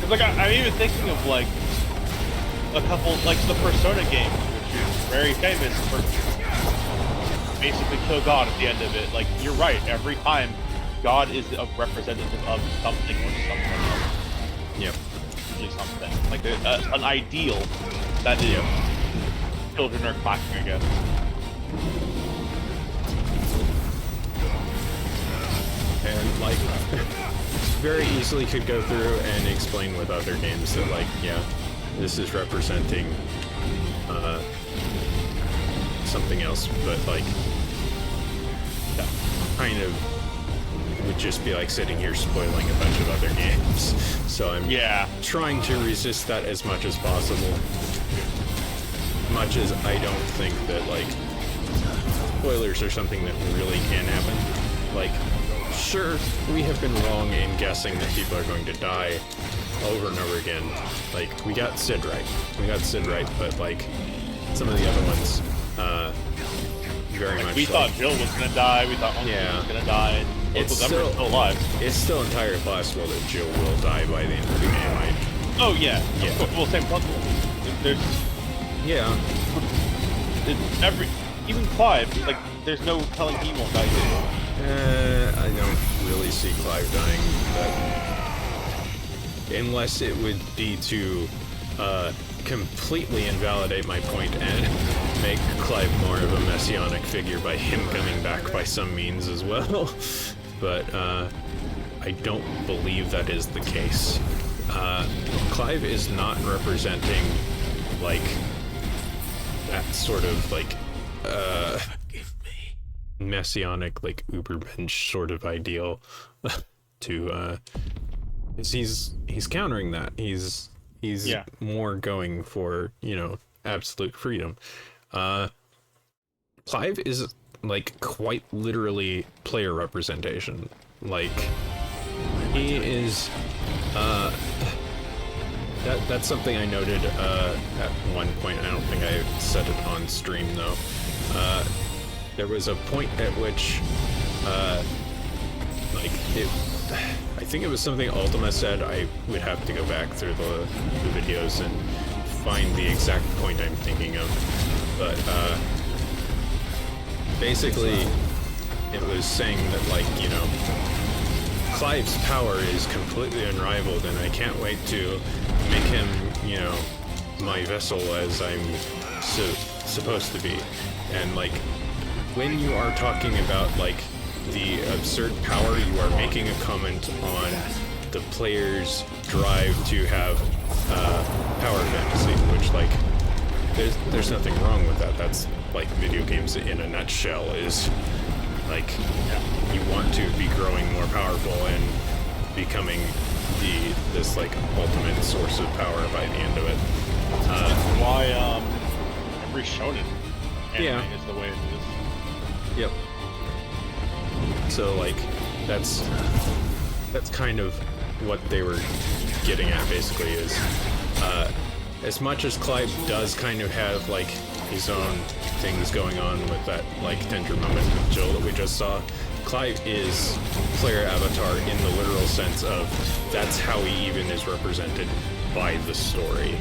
Like, I'm even thinking of, like, a couple, like, the Persona game, which is very famous for basically kill God at the end of it. Like, you're right, every time, God is a representative of something or someone else. Yep. Usually something. Like, an ideal that is children are clashing against. And, like... very easily could go through and explain with other games that, like, yeah, this is representing something else, but, like, that kind of would just be like sitting here spoiling a bunch of other games. So I'm trying to resist that as much as possible. Much as I don't think that, like, spoilers are something that really can happen. Like, sure, we have been wrong in guessing that people are going to die over and over again. Like, we got Sid right. But, like, some of the other ones, very like, much we thought Jill was gonna die, we thought Uncle was gonna die, and both of them are still alive. It's still entirely possible that Jill will die by the end of the game, right? Oh, yeah. Well, same puzzle. There's... Yeah. Even Clive, like, there's no telling he won't die either. I don't really see Clive dying, but unless it would be to completely invalidate my point and make Clive more of a messianic figure by him coming back by some means as well. But I don't believe that is the case. Clive is not representing, like, that sort of, like, messianic, like, Ubermensch sort of ideal to he's countering that. He's more going for, you know, absolute freedom. Clive is, like, quite literally player representation. Like, he is that's something I noted at one point. I don't think I said it on stream though. There was a point at which like, I think it was something Ultima said. I would have to go back through the videos and find the exact point I'm thinking of, but basically it was saying that, like, you know, Clive's power is completely unrivaled, and I can't wait to make him, you know, my vessel as I'm supposed to be. And, like, when you are talking about, like, the absurd power, you are making a comment on the player's drive to have power fantasy, which, like, there's nothing wrong with that. That's, like, video games in a nutshell. Is, like, you want to be growing more powerful and becoming this, like, ultimate source of power by the end of it. That's why every shonen anime is the way it is. Yep. So, like, that's kind of what they were getting at, basically, is as much as Clive does kind of have, like, his own things going on with that, like, tender moment with Jill that we just saw, Clive is player avatar in the literal sense of that's how he even is represented by the story.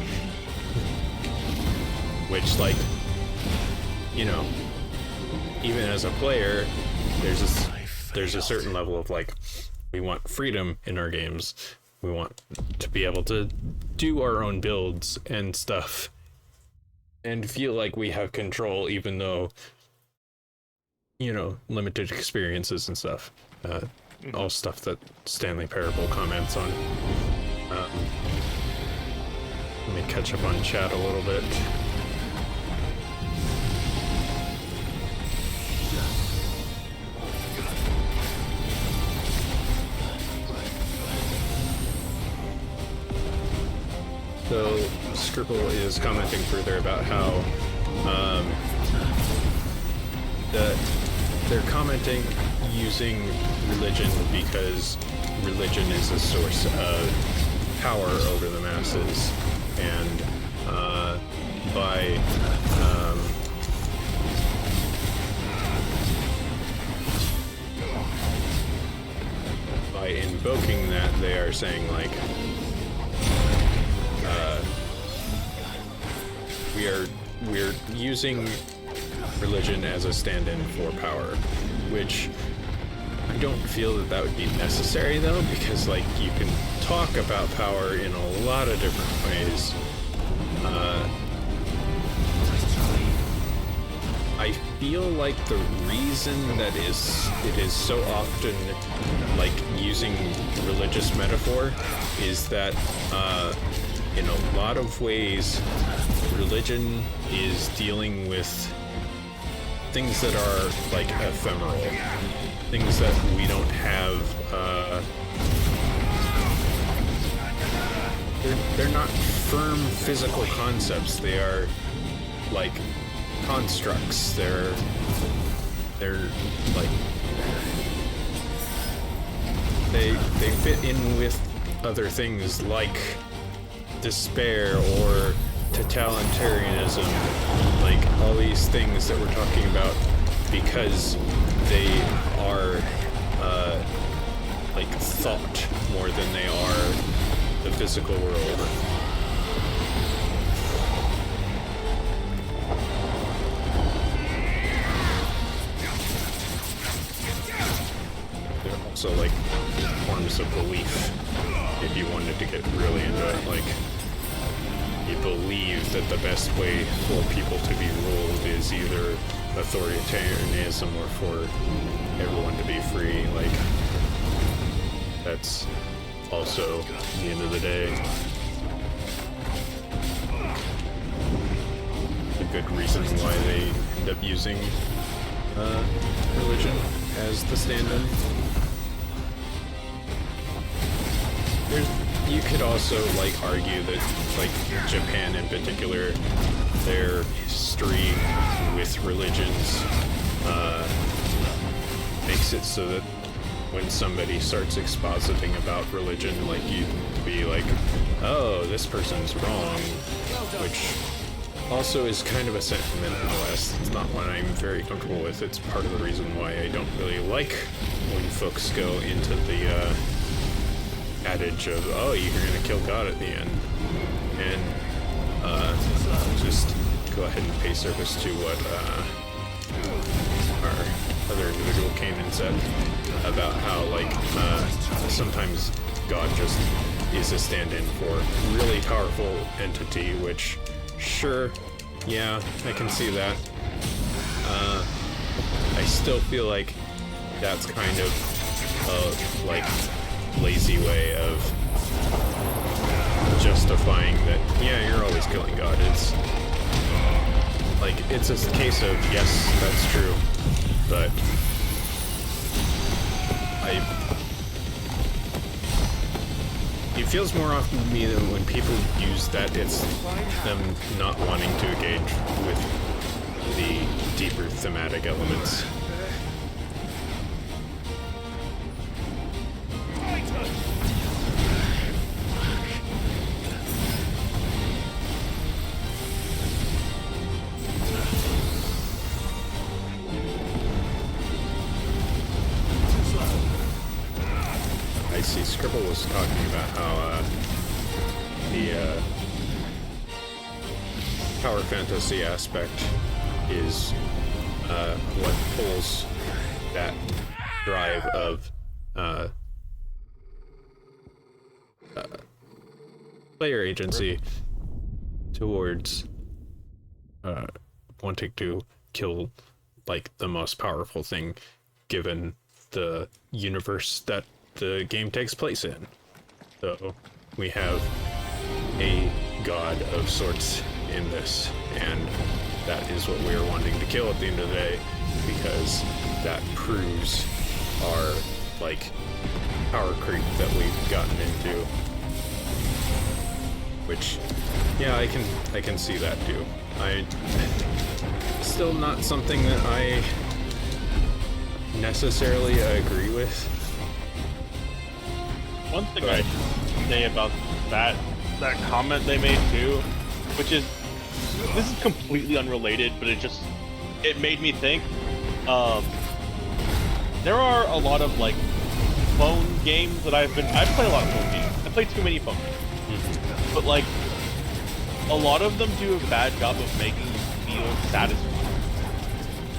Which, like, you know, even as a player, there's a certain level of, like, we want freedom in our games. We want to be able to do our own builds and stuff and feel like we have control, even though, you know, limited experiences and stuff. All stuff that Stanley Parable comments on. Let me catch up on chat a little bit. So Scribble is commenting further about how they're commenting using religion because religion is a source of power over the masses, and by invoking that, they are saying like we're using religion as a stand-in for power, which I don't feel that would be necessary though, because like you can talk about power in a lot of different ways. I feel like the reason that it is so often like using religious metaphor is that in a lot of ways religion is dealing with things that are like ephemeral, things that we don't have, they're not firm physical concepts, they are like constructs, they're like, they fit in with other things like despair or totalitarianism, like all these things that we're talking about, because they are like thought more than they are the physical world. They're also like forms of belief, if you wanted to get really into it. Like, you believe that the best way for people to be ruled is either authoritarianism or for everyone to be free. Like, that's also, at the end of the day, a good reason why they end up using religion as the stand-in. You could also like argue that like Japan in particular, their history with religions makes it so that when somebody starts expositing about religion, like you'd be like, oh, this person's wrong, which also is kind of a sentiment in the West. It's not one I'm very comfortable with. It's part of the reason why I don't really like when folks go into the adage of, oh, you're gonna kill God at the end, and just go ahead and pay service to what our other individual came and said about how like sometimes God just is a stand-in for a really powerful entity, which sure, yeah, I can see that. I still feel like that's kind of like lazy way of justifying that, yeah, you're always killing God. It's like, it's a case of, yes, that's true, but it feels more often to me that when people use that, it's them not wanting to engage with the deeper thematic elements. I see Scribble was talking about how the power fantasy aspect is what pulls that drive of player agency towards wanting to kill like the most powerful thing given the universe that the game takes place in. So we have a god of sorts in this, and that is what we are wanting to kill at the end of the day, because that proves our like power creep that we've gotten into. Which, yeah, I can see that too. Still not something that I necessarily agree with. One thing I say about that comment they made too, which is, this is completely unrelated, but it made me think. There are a lot of like phone games that I play a lot of phone games. I play too many phone games, but like a lot of them do a bad job of making you feel satisfied.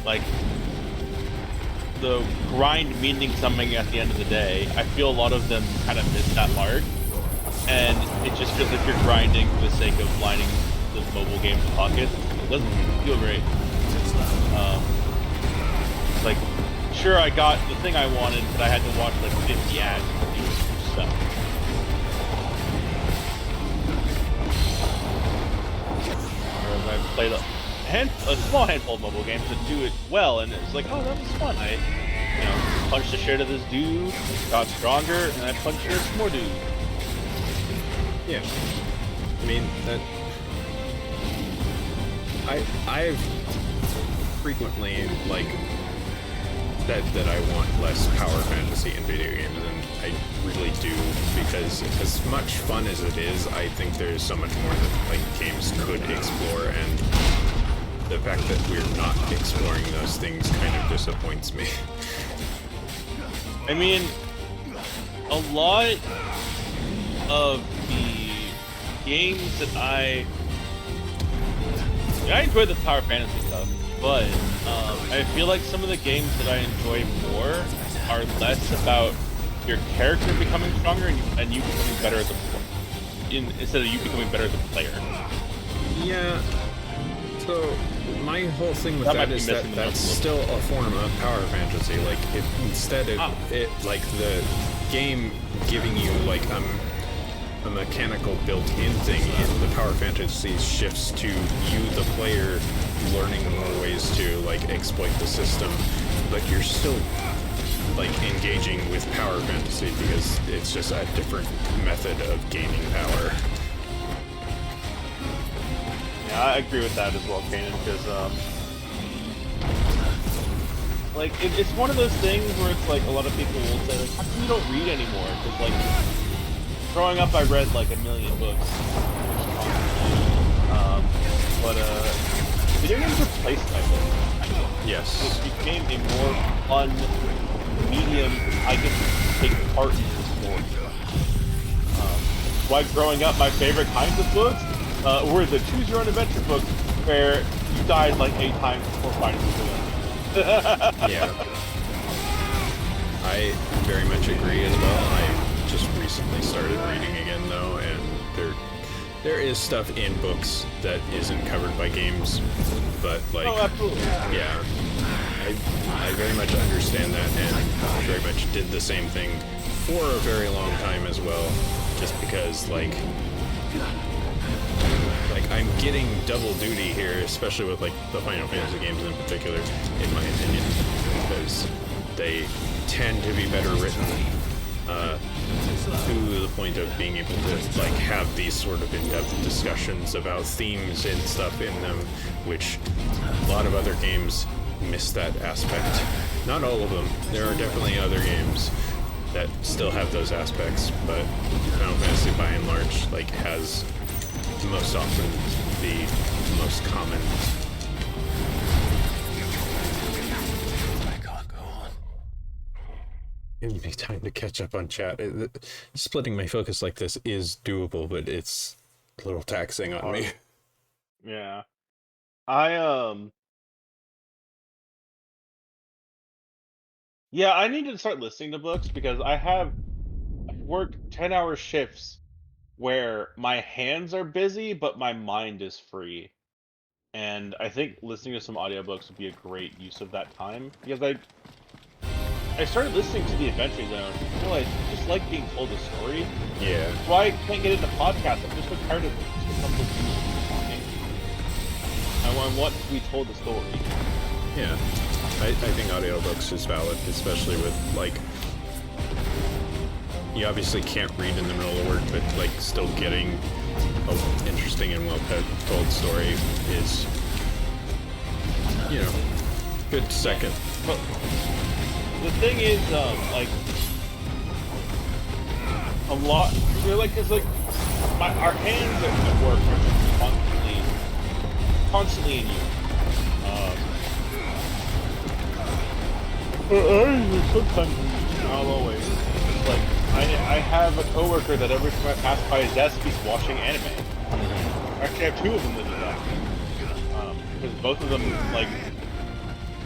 Like the grind meaning something at the end of the day. I feel a lot of them kind of miss that mark, and it just feels like you're grinding for the sake of lining the mobile game's pockets. It doesn't feel great. Like, sure, I got the thing I wanted, but I had to watch like 50 ads to do stuff. Whereas I've played a small handful of mobile games that do it well, and it's like, oh, that was fun. I, punched the shit out of this dude, got stronger, and I punched some more dudes. Yeah. I mean, I've frequently, like, said that I want less power fantasy in video games, and I really do, because as much fun as it is, I think there's so much more that, like, games could explore, and the fact that we're not exploring those things kind of disappoints me. I mean, a lot of the games that I enjoy the power fantasy stuff, but I feel like some of the games that I enjoy more are less about your character becoming stronger and you becoming better as a instead of you becoming better as a player. Yeah. So my whole thing with that is that that's still a form of power fantasy. Like, if instead it like the game giving you like a mechanical built-in thing, the power fantasy shifts to you, the player, learning more ways to like exploit the system, but you're still like engaging with power fantasy because it's just a different method of gaining power. Yeah, I agree with that as well, Kanan, because like it's one of those things where it's like a lot of people will say like, how come you don't read anymore? Because like growing up, I read like a million books, but video games replaced my books. Yes, it became a more fun medium. I can take part in the story. Why growing up, my favorite kinds of books were the choose your own adventure books where you died like 8 times before finding the villain. Yeah. I very much agree as well. I just recently started reading again though, and there is stuff in books that isn't covered by games, but like, oh, absolutely. Yeah, I very much understand that, and very much did the same thing for a very long time as well, just because like I'm getting double duty here, especially with like the Final Fantasy games in particular, in my opinion, because they tend to be better written to the point of being able to like have these sort of in-depth discussions about themes and stuff in them, which a lot of other games miss that aspect. Not all of them. There are definitely other games that still have those aspects, but Final Fantasy by and large like has most often the most common. I can't go on. Give me time to catch up on chat. Splitting my focus like this is doable, but it's a little taxing on me. Yeah. Yeah, I need to start listening to books because I've worked 10-hour shifts where my hands are busy, but my mind is free. And I think listening to some audiobooks would be a great use of that time, because I started listening to the Adventure Zone and realized I just like being told a story. Yeah. That's why I can't get into podcasts. I'm just so tired of some people talking. I want to be told the story. Yeah. I think audiobooks is valid, especially with like, you obviously can't read in the middle of work, but like still getting an interesting and well told story is, you know, good second. the thing is, like, a lot. You're like, cause like, our hands at work are constantly in use. Sometimes, not always. Like, I have a coworker that every time I pass by his desk, he's watching anime. Actually, I have two of them that do that. Because both of them, like,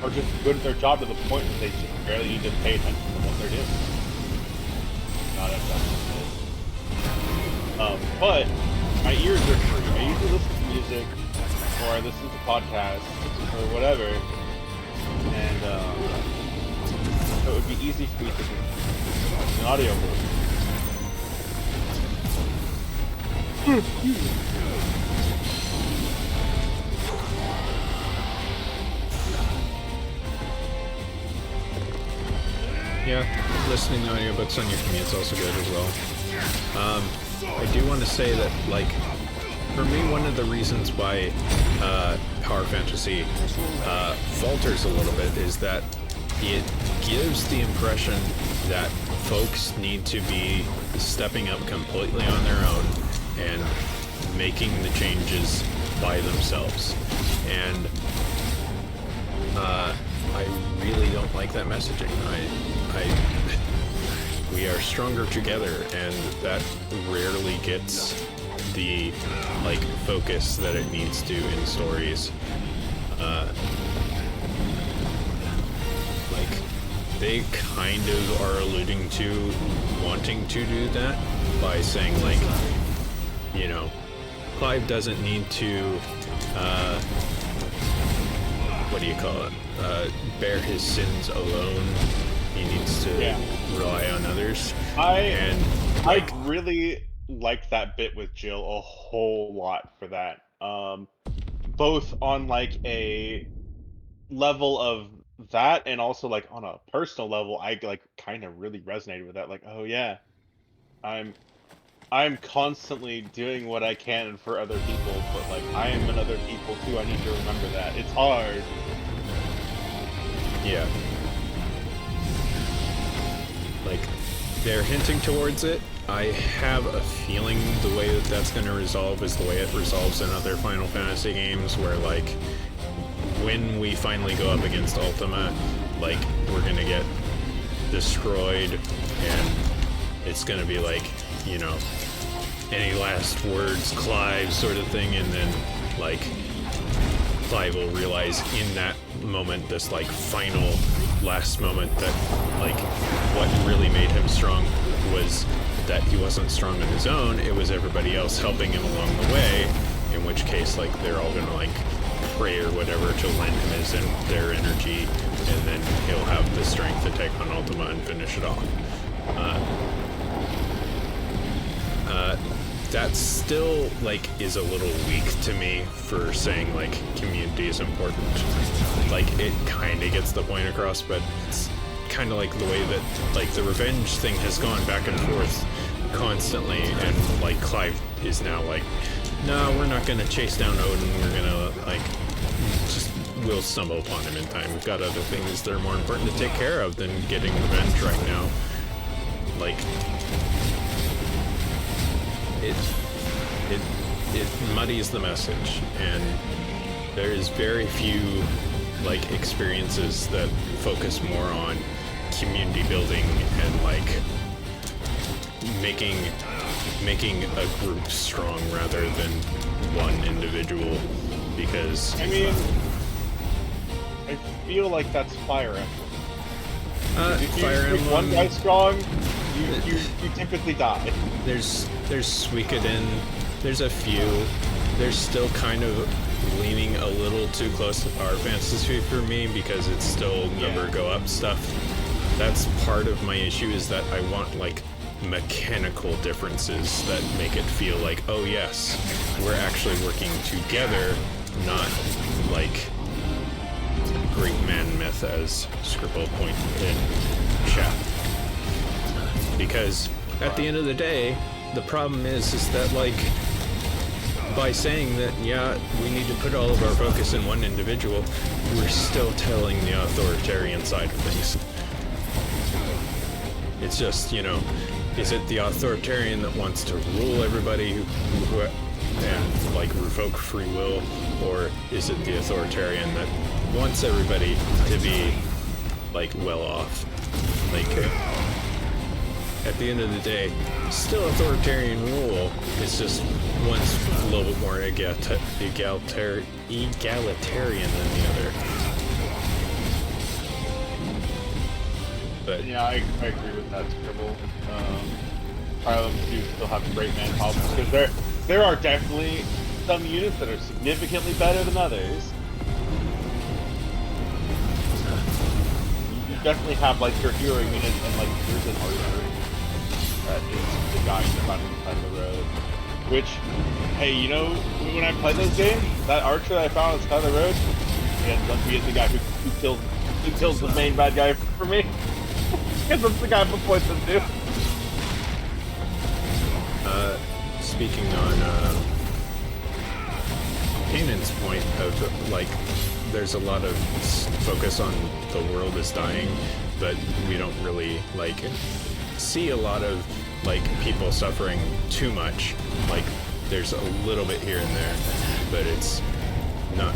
are just good at their job to the point that they just barely need to pay attention to what they're doing. Not as but my ears are free. I usually listen to music, or I listen to podcasts, or whatever, and so it would be easy for me to do an audiobook. Yeah, listening to audiobooks on your commute's also good as well. I do want to say that, like, for me, one of the reasons why Power Fantasy falters a little bit is that it gives the impression that folks need to be stepping up completely on their own and making the changes by themselves. And I really don't like that messaging. We are stronger together, and that rarely gets the, like, focus that it needs to in stories. Like, they kind of are alluding to wanting to do that by saying, like, you know, Clive doesn't need to, what do you call it? Bear his sins alone. He needs to rely on others. I really like that bit with Jill a whole lot for that. Both on, like, a level of that, and also, like, on a personal level, I, like, kind of really resonated with that. Like, oh yeah, I'm constantly doing what I can for other people, but, like, I am in other people too. I need to remember that. It's hard. Yeah. Like, they're hinting towards it. I have a feeling the way that that's going to resolve is the way it resolves in other Final Fantasy games, where, like, when we finally go up against Ultima, like, we're going to get destroyed, and it's going to be like, you know, any last words, Clive, sort of thing, and then, like, Clive will realize in that moment, this, like, final last moment, that, like, what really made him strong was that he wasn't strong on his own, it was everybody else helping him along the way, in which case, like, they're all gonna, like, pray or whatever to lend him their energy, and then he'll have the strength to take on Ultima and finish it off. That still, like, is a little weak to me for saying, like, community is important. Like, it kind of gets the point across, but it's kind of like the way that, like, the revenge thing has gone back and forth constantly, and, like, Clive is now like, no, we're not going to chase down Odin, we're going to, like, we'll stumble upon him in time. We've got other things that are more important to take care of than getting revenge right now. Like, it muddies the message, and there's very few, like, experiences that focus more on community building and, like, making a group strong rather than one individual, because I mean, I feel like that's Fire Emblem. If you make one guy strong, you typically die. There's Suikoden, there's a few. There's still kind of leaning a little too close to Power Fantasy for me, because it's still number go up stuff. That's part of my issue, is that I want, like, mechanical differences that make it feel like, oh yes, we're actually working together, not like great man myth, as Scribble pointed in chat. Because at the end of the day, the problem is that, like, by saying that, yeah, we need to put all of our focus in one individual, we're still telling the authoritarian side of things. It's just, you know, is it the authoritarian that wants to rule everybody and like revoke free will, or is it the authoritarian that wants everybody to be like well off? Like at the end of the day, still authoritarian rule. It's just one's a little bit more egalitarian than the other. But yeah, I agree with that, Scribble. Part of them do still have great man problems, because there are definitely some units that are significantly better than others. You definitely have like your hero unit, and like there's an archer that is the guy you find on the side of the road. Which, hey, you know, when I play those games, that archer that I found on the side of the road, he ends up being the guy who kills the main bad guy for me. Because that's the guy I'm poison to. Speaking on Kanan's point of like, there's a lot of focus on the world is dying, but we don't really like see a lot of like people suffering too much. Like there's a little bit here and there, but it's not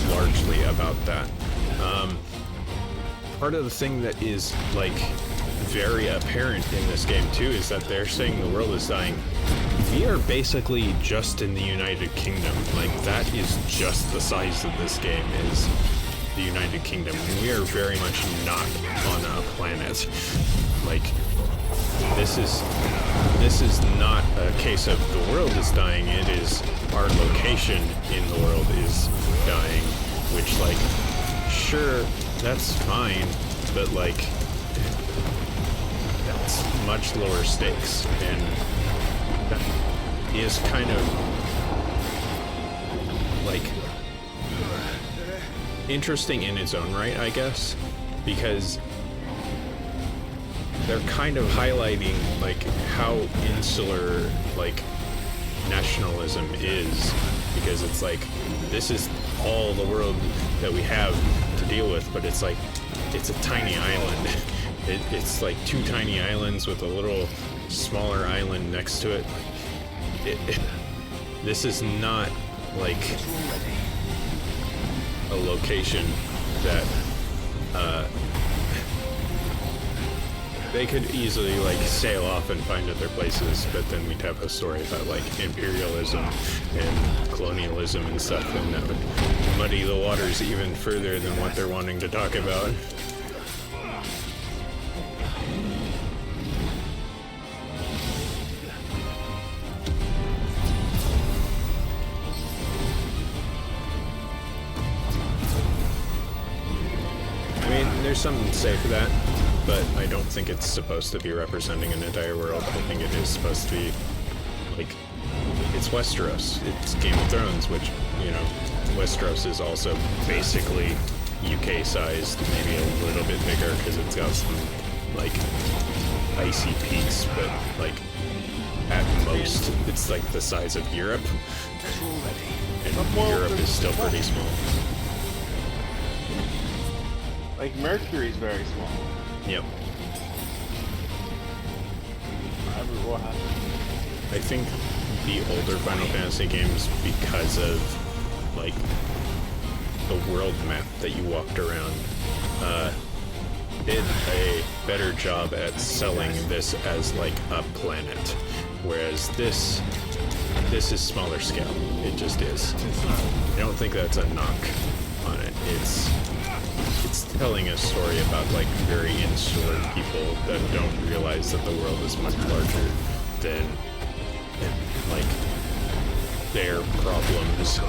largely about that. Part of the thing that is like very apparent in this game too is that they're saying the world is dying. We are basically just in the United Kingdom. Like that is just the size of this game is the United Kingdom. We are very much not on a planet. Like this is not a case of the world is dying. It is our location in the world is dying, which like sure, that's fine, but like that's much lower stakes, and that is kind of like interesting in its own right, I guess, because they're kind of highlighting like how insular like nationalism is, because it's like this is all the world that we have to deal with, but it's like it's a tiny island. It's like two tiny islands with a little smaller island next to it. This is not like a location that they could easily like sail off and find other places, but then we'd have a story about like imperialism and colonialism and stuff, and that would muddy the waters even further than what they're wanting to talk about. I mean, there's something to say for that, but I don't think it's supposed to be representing an entire world. I think it is supposed to be, like, it's Westeros. It's Game of Thrones, which, you know, Westeros is also basically UK-sized, maybe a little bit bigger because it's got some, like, icy peaks, but, like, at most, it's like the size of Europe. And Europe is still pretty small. Like, Mercury's very small. Yep. I think the older Final Fantasy games, because of like the world map that you walked around, did a better job at selling this as like a planet, whereas this is smaller scale. It just is. I don't think that's a knock on it. It's telling a story about like very insular people that don't realize that the world is much larger than like their problems.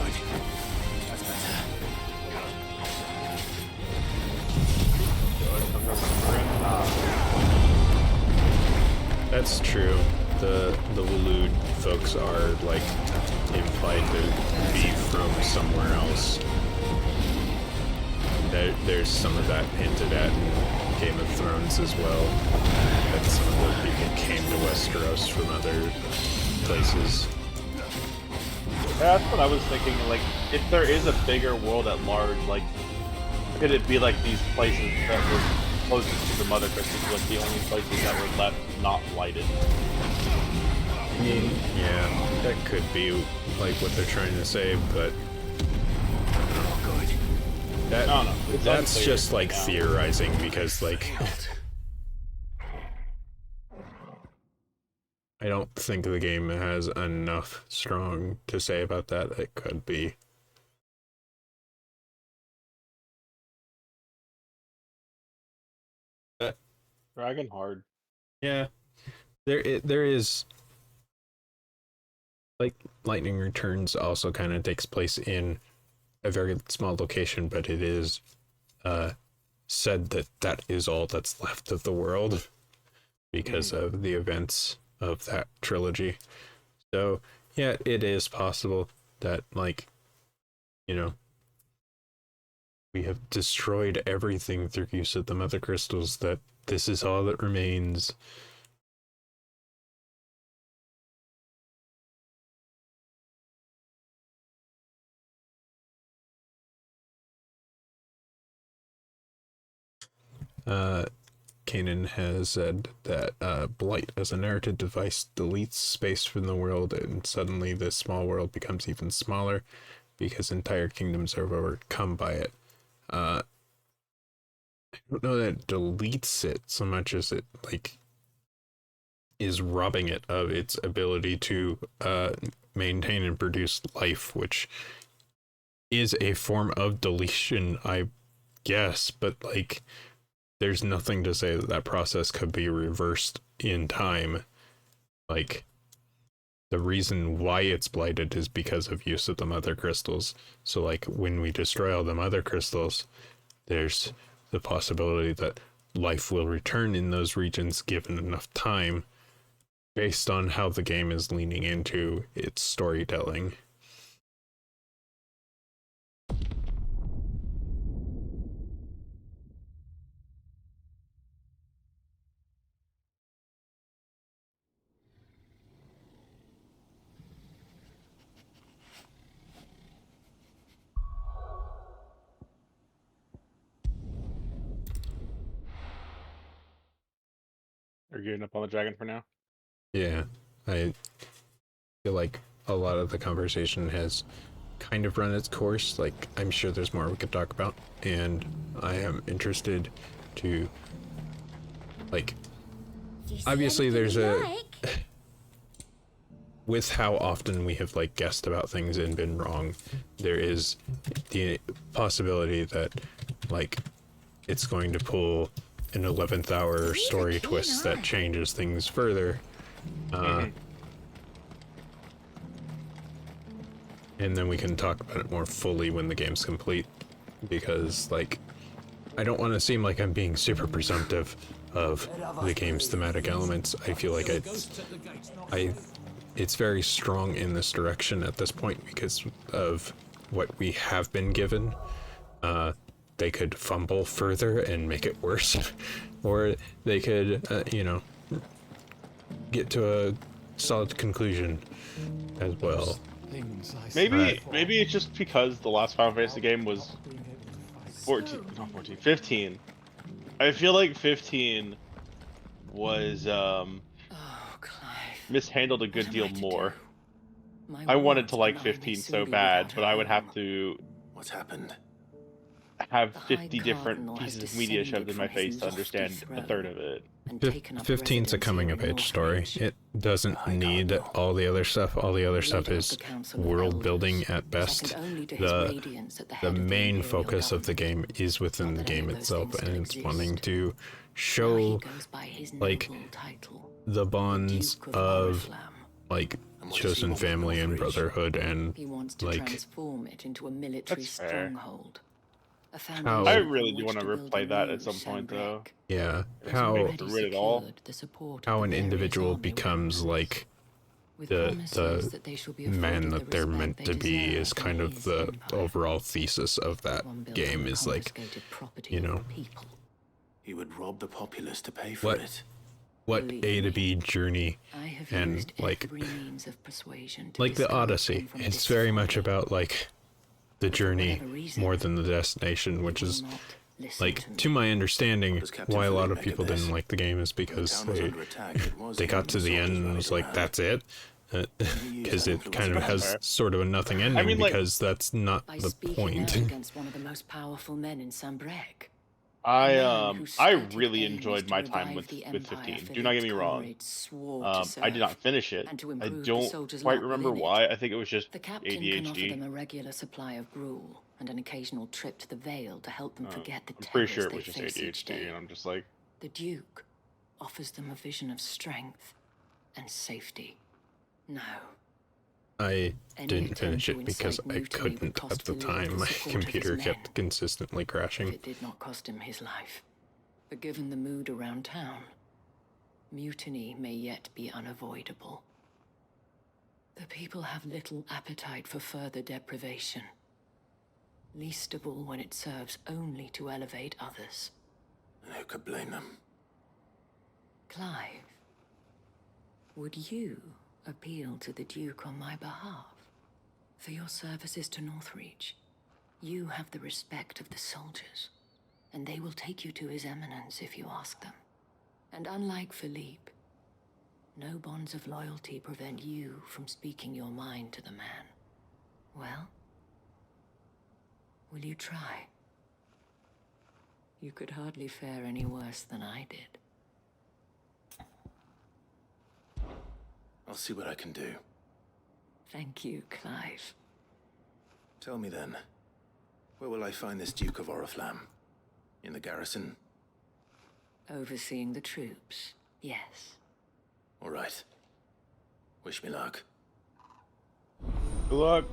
That's true. The Waloed folks are like implied to be from somewhere else. There's some of that hinted at in Game of Thrones as well, that some of the people came to Westeros from other places. Yeah, that's what I was thinking. Like, if there is a bigger world at large, like, could it be like these places that were closest to the Mother Crystals were like the only places that were left not lighted. I mean, yeah, that could be like what they're trying to say, but that's just like theorizing because like I don't think the game has enough strong to say about that. It could be. Dragon hard. Yeah, there is like Lightning Returns also kind of takes place in a very small location, but it is said that that is all that's left of the world because of the events of that trilogy. So yeah, it is possible that like, you know, we have destroyed everything through use of the Mother Crystals, that this is all that remains. Kanan has said that Blight as a narrative device deletes space from the world, and suddenly this small world becomes even smaller because entire kingdoms are overcome by it. I don't know that it deletes it so much as it like is robbing it of its ability to maintain and produce life, which is a form of deletion, I guess, but like there's nothing to say that that process could be reversed in time. Like, the reason why it's blighted is because of use of the Mother Crystals. So, like, when we destroy all the Mother Crystals, there's the possibility that life will return in those regions given enough time, based on how the game is leaning into its storytelling. Are you giving up on the dragon for now? Yeah, I feel like a lot of the conversation has kind of run its course. Like, I'm sure there's more we could talk about, and I am interested to, like, obviously there's a with how often we have like guessed about things and been wrong, there is the possibility that like it's going to pull an 11th hour story twist that changes things further. And then we can talk about it more fully when the game's complete, because like I don't want to seem like I'm being super presumptive of the game's thematic elements. I feel like it's very strong in this direction at this point because of what we have been given. They could fumble further and make it worse, or they could, you know, get to a solid conclusion as well. Maybe it's just because the last Final Fantasy game was 15. I feel like 15 was mishandled a good deal more. I wanted to like 15 so bad, but I would have to What's happened? Have 50 different pieces of media shoved in my face to understand a third of it. 15's a coming of age story. It doesn't need all the other stuff. All the other stuff is world building at best. The main focus of the game is within the game itself, and it's wanting to show like the bonds of like chosen family and brotherhood, and like transform it into a military stronghold. I really do want to replay that at some point, though. Yeah, how an individual becomes like the man that they're meant to be is kind of the overall thesis of that game. Is like, you know, He would rob the populace to pay for it. What A to B journey, and like the Odyssey. It's very much about like the journey more than the destination, which is like, to my understanding, why a lot of people didn't like the game is because they got to the end and it was like, that's it. Because it kind of has sort of a nothing ending, I mean, like, because that's not By the speaking point. out against one of the most powerful men in Sambrek. I really enjoyed my time with 15. Do not get me wrong. I did not finish it. I don't quite remember why. I think it was just The captain can offer them ADHD. a regular supply of gruel and an occasional trip to the Vale to help them forget the I'm pretty terrors sure it they was just face each ADHD, day. and I'm just like, The Duke offers them a vision of strength and safety. No. I didn't finish it because I couldn't at the time. My computer kept consistently crashing. It did not cost him his life. But given the mood around town, mutiny may yet be unavoidable. The people have little appetite for further deprivation, least of all when it serves only to elevate others. And who could blame them? Clive, would you appeal to the Duke on my behalf? For your services to Northreach, you have the respect of the soldiers, and they will take you to His Eminence if you ask them. And unlike Philippe, no bonds of loyalty prevent you from speaking your mind to the man. Well, will you try? You could hardly fare any worse than I did. I'll see what I can do. Thank you, Clive. Tell me then, where will I find this Duke of Oriflamme? In the garrison? Overseeing the troops, yes. All right. Wish me luck. good luck.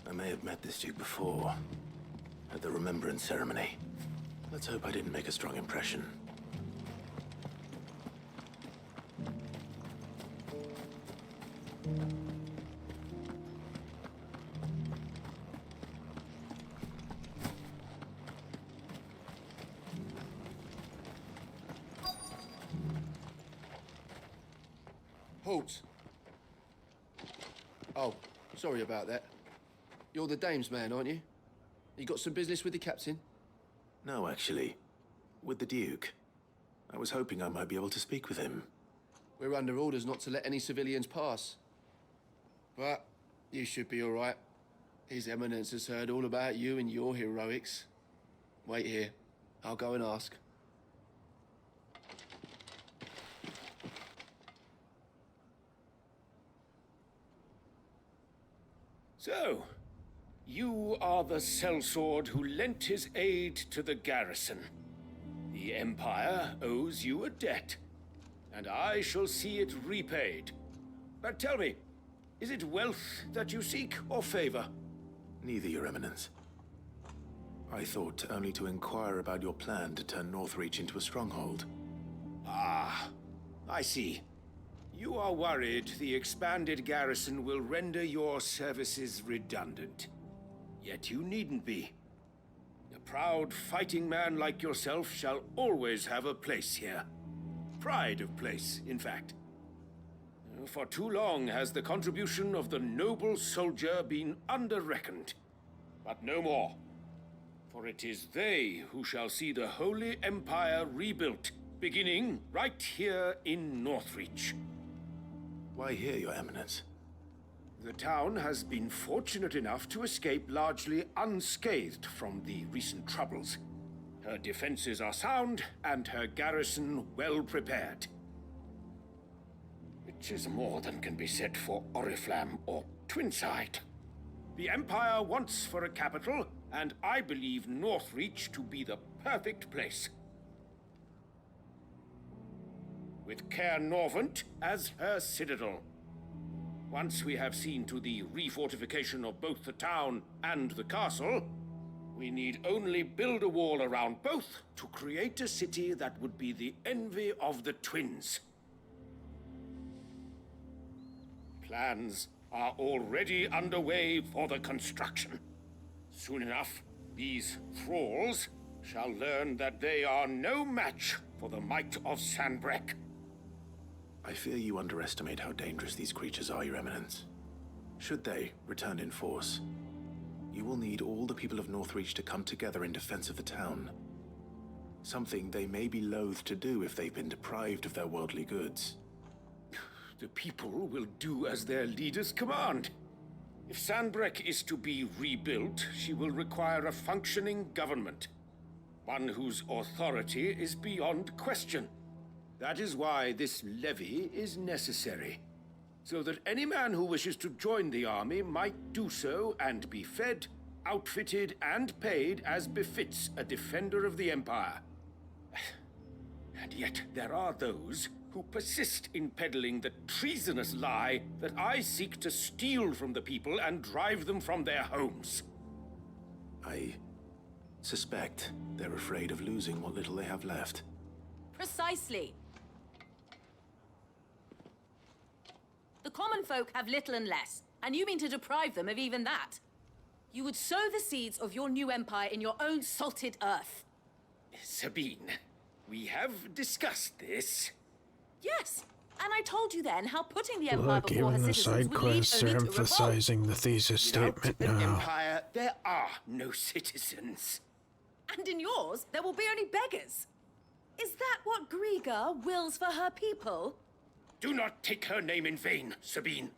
I may have met this Duke before, at the Remembrance Ceremony. Let's hope I didn't make a strong impression. Halt! Oh, sorry about that. You're the dame's man, aren't you? You got some business with the captain? No, actually. With the Duke. I was hoping I might be able to speak with him. We're under orders not to let any civilians pass. But you should be all right. His Eminence has heard all about you and your heroics. Wait here. I'll go and ask. So, you are the sellsword who lent his aid to the garrison. The Empire owes you a debt, and I shall see it repaid. But tell me, is it wealth that you seek, or favor? Neither, Your Eminence. I thought only to inquire about your plan to turn Northreach into a stronghold. Ah, I see. You are worried the expanded garrison will render your services redundant. Yet you needn't be. A proud fighting man like yourself shall always have a place here. Pride of place, in fact. For too long has the contribution of the noble soldier been under-reckoned. But no more. For it is they who shall see the Holy Empire rebuilt, beginning right here in Northreach. Why here, Your Eminence? The town has been fortunate enough to escape largely unscathed from the recent troubles. Her defenses are sound, and her garrison well prepared. Which is more than can be said for Oriflamme or Twinside. The Empire wants for a capital, and I believe Northreach to be the perfect place. With Caer Norvent as her citadel. Once we have seen to the refortification of both the town and the castle, we need only build a wall around both to create a city that would be the envy of the twins. Plans are already underway for the construction. Soon enough, these thralls shall learn that they are no match for the might of Sanbreque. I fear you underestimate how dangerous these creatures are, Your Eminence. Should they return in force, you will need all the people of Northreach to come together in defense of the town. Something they may be loath to do if they've been deprived of their worldly goods. The people will do as their leaders command. If Sandbreck is to be rebuilt, she will require a functioning government. One whose authority is beyond question. That is why this levy is necessary. So that any man who wishes to join the army might do so and be fed, outfitted, and paid as befits a defender of the Empire. And yet there are those who persist in peddling the treasonous lie that I seek to steal from the people and drive them from their homes. I suspect they're afraid of losing what little they have left. Precisely. The common folk have little and less, and you mean to deprive them of even that. You would sow the seeds of your new empire in your own salted earth. Sabine, we have discussed this. Yes, and I told you then how putting the empire Look, before her even the citizens side would lead quests are only to revolt. emphasizing the thesis statement Without an now. empire, there are no citizens. And in yours, there will be only beggars. Is that what Griga wills for her people? Do not take her name in vain, Sabine.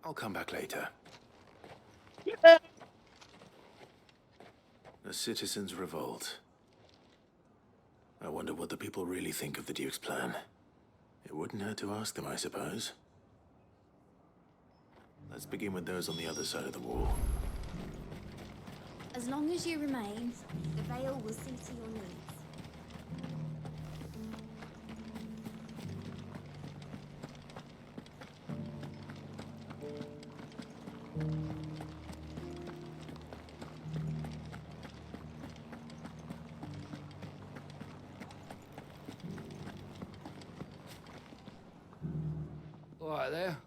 I'll come back later. A citizens' revolt. I wonder what the people really think of the Duke's plan. It wouldn't hurt to ask them, I suppose. Let's begin with those on the other side of the wall. As long as you remain, the veil will see to your needs. All right there.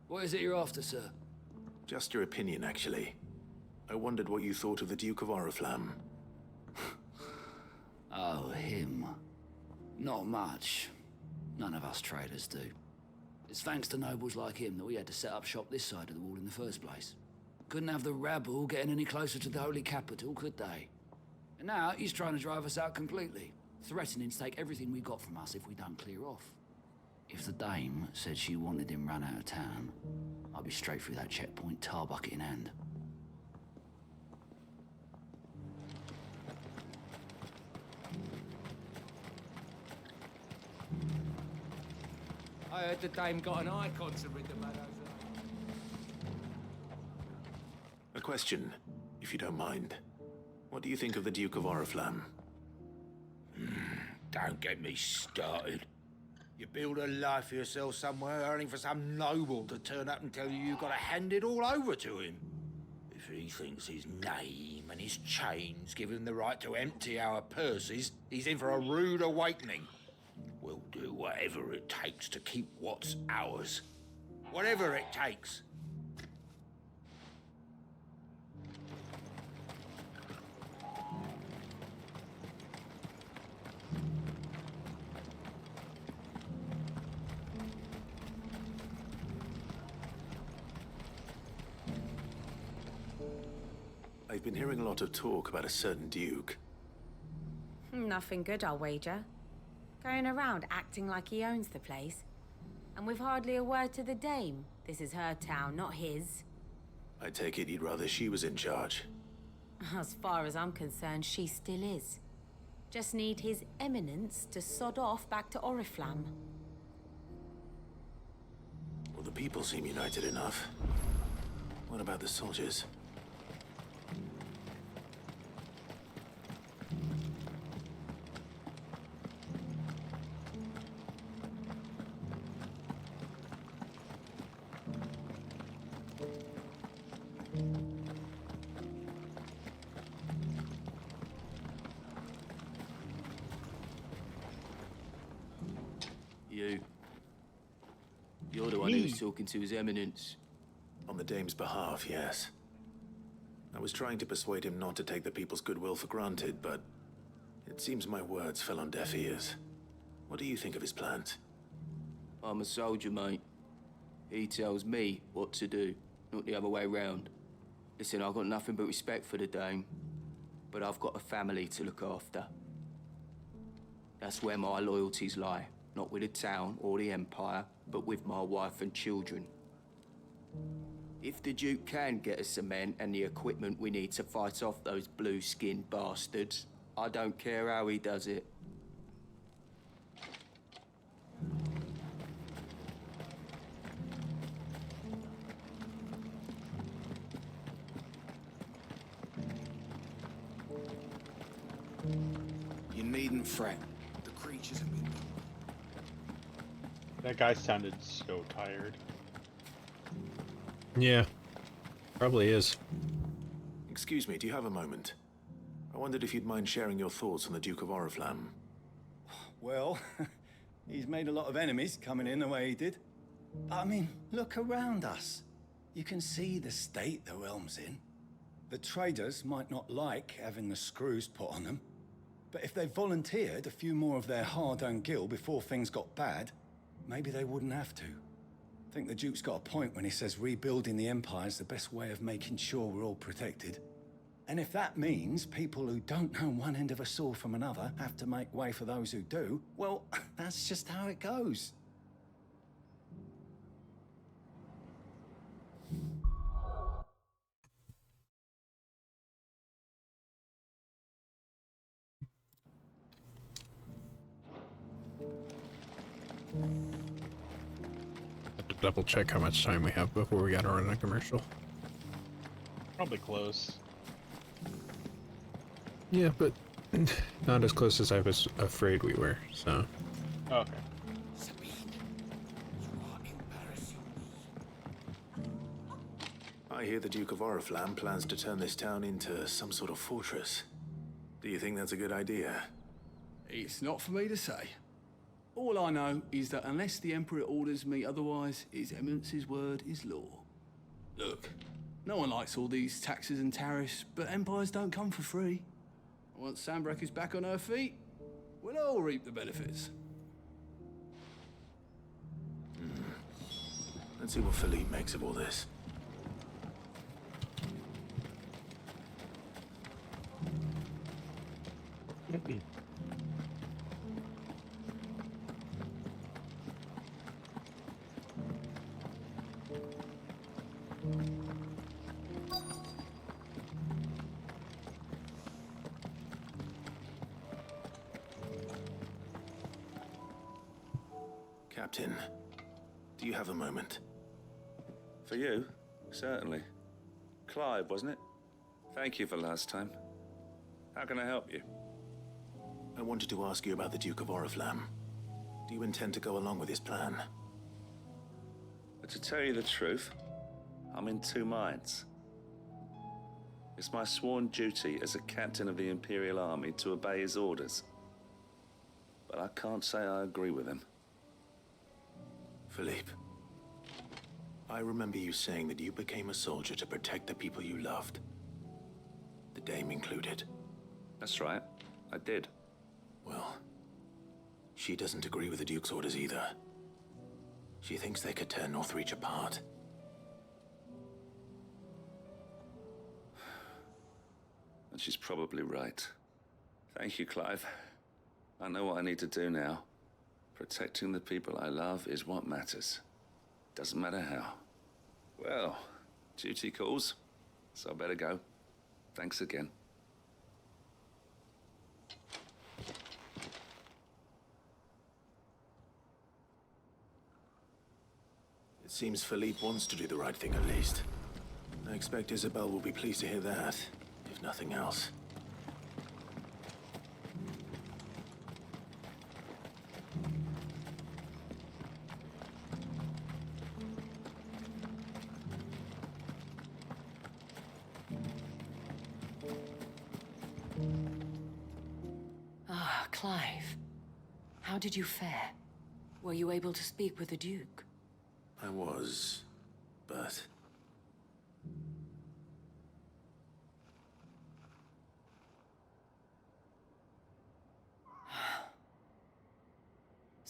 What is it you're after, sir? Just your opinion, actually. I wondered what you thought of the Duke of Oriflamme. Oh, him. Not much. None of us traders do. It's thanks to nobles like him that we had to set up shop this side of the wall in the first place. Couldn't have the rabble getting any closer to the holy capital, could they? And now he's trying to drive us out completely, threatening to take everything we got from us if we don't clear off. If the dame said she wanted him run out of town, I'd be straight through that checkpoint, tar bucket in hand. I heard the dame got an icon to rid the meadows A question, if you don't mind. What do you think of the Duke of Oriflamme? Don't get me started. You build a life for yourself somewhere, earning for some noble to turn up and tell you you've got to hand it all over to him. If he thinks his name and his chains give him the right to empty our purses, he's in for a rude awakening. We'll do whatever it takes to keep what's ours. Whatever it takes. I've been hearing a lot of talk about a certain Duke. Nothing good, I'll wager. Going around acting like he owns the place. And with hardly a word to the dame. This is her town, not his. I take it he'd rather she was in charge. As far as I'm concerned, she still is. Just need his eminence to sod off back to Oriflamme. Well, the people seem united enough. What about the soldiers? You're the one who's talking to His Eminence. On the dame's behalf, yes. I was trying to persuade him not to take the people's goodwill for granted, but it seems my words fell on deaf ears. What do you think of his plans? I'm a soldier, mate. He tells me what to do, not the other way round. Listen, I've got nothing but respect for the Dame, but I've got a family to look after. That's where my loyalties lie. Not with the town or the Empire, but with my wife and children. If the Duke can get us some men and the equipment we need to fight off those blue-skinned bastards, I don't care how he does it. You needn't fret. The creatures have been... That guy sounded so tired. Yeah, probably is. Excuse me, do you have a moment? I wondered if you'd mind sharing your thoughts on the Duke of Oriflamme. Well, he's made a lot of enemies coming in the way he did. I mean, look around us. You can see the state the realm's in. The traders might not like having the screws put on them, but if they volunteered a few more of their hard-earned gil before things got bad, maybe they wouldn't have to. I think the Duke's got a point when he says rebuilding the Empire's the best way of making sure we're all protected. And if that means people who don't know one end of a sword from another have to make way for those who do, well, that's just how it goes. Have to double check how much time we have before we gotta run a commercial. Probably close. Yeah, but not as close as I was afraid we were, so. Okay. I hear the Duke of Oriflamme plans to turn this town into some sort of fortress. Do you think that's a good idea? It's not for me to say. All I know is that unless the Emperor orders me otherwise, His Eminence's word is law. Look, no one likes all these taxes and tariffs, but empires don't come for free. Once Sandbreak is back on her feet, we'll all reap the benefits. Let's see what Philippe makes of all this. Captain, do you have a moment? For you? Certainly. Clive, wasn't it? Thank you for last time. How can I help you? I wanted to ask you about the Duke of Oriflamme. Do you intend to go along with his plan? But to tell you the truth, I'm in two minds. It's my sworn duty as a captain of the Imperial Army to obey his orders. But I can't say I agree with him. Philippe, I remember you saying that you became a soldier to protect the people you loved. The Dame included. That's right, I did. Well, she doesn't agree with the Duke's orders either. She thinks they could tear Northreach apart. And she's probably right. Thank you, Clive. I know what I need to do now. Protecting the people I love is what matters. Doesn't matter how. Well, duty calls, so I better go. Thanks again. It seems Philippe wants to do the right thing at least. I expect Isabel will be pleased to hear that, if nothing else. Ah, Clive. How did you fare? Were you able to speak with the Duke? I was, but...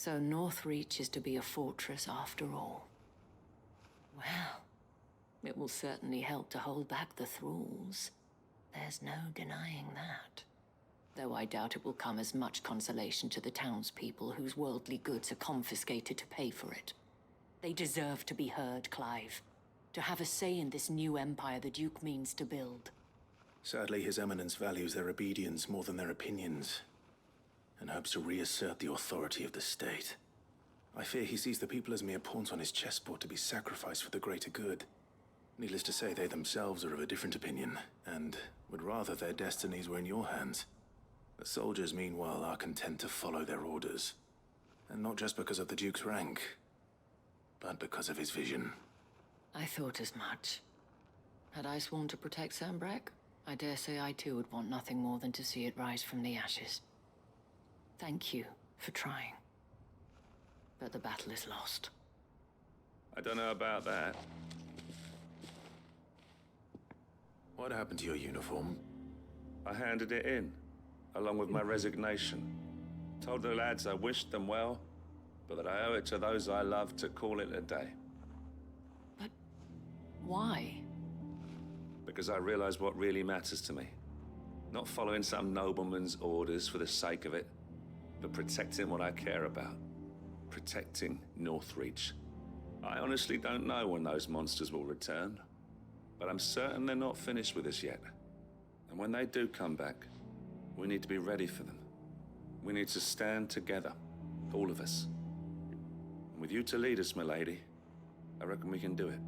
So Northreach is to be a fortress after all. Well, it will certainly help to hold back the thralls. There's no denying that. Though I doubt it will come as much consolation to the townspeople whose worldly goods are confiscated to pay for it. They deserve to be heard, Clive. To have a say in this new empire the Duke means to build. Sadly, His Eminence values their obedience more than their opinions, and hopes to reassert the authority of the state. I fear he sees the people as mere pawns on his chessboard to be sacrificed for the greater good. Needless to say, they themselves are of a different opinion, and would rather their destinies were in your hands. The soldiers, meanwhile, are content to follow their orders. And not just because of the Duke's rank, but because of his vision. I thought as much. Had I sworn to protect Sandbreck, I dare say I too would want nothing more than to see it rise from the ashes. Thank you for trying. But the battle is lost. I don't know about that. What happened to your uniform? I handed it in, along with my resignation. Told the lads I wished them well, but that I owe it to those I love to call it a day. But why? Because I realize what really matters to me. Not following some nobleman's orders for the sake of it, but protecting what I care about. Protecting Northreach. I honestly don't know when those monsters will return, but I'm certain they're not finished with us yet. And when they do come back, we need to be ready for them. We need to stand together, all of us. And with you to lead us, milady, I reckon we can do it.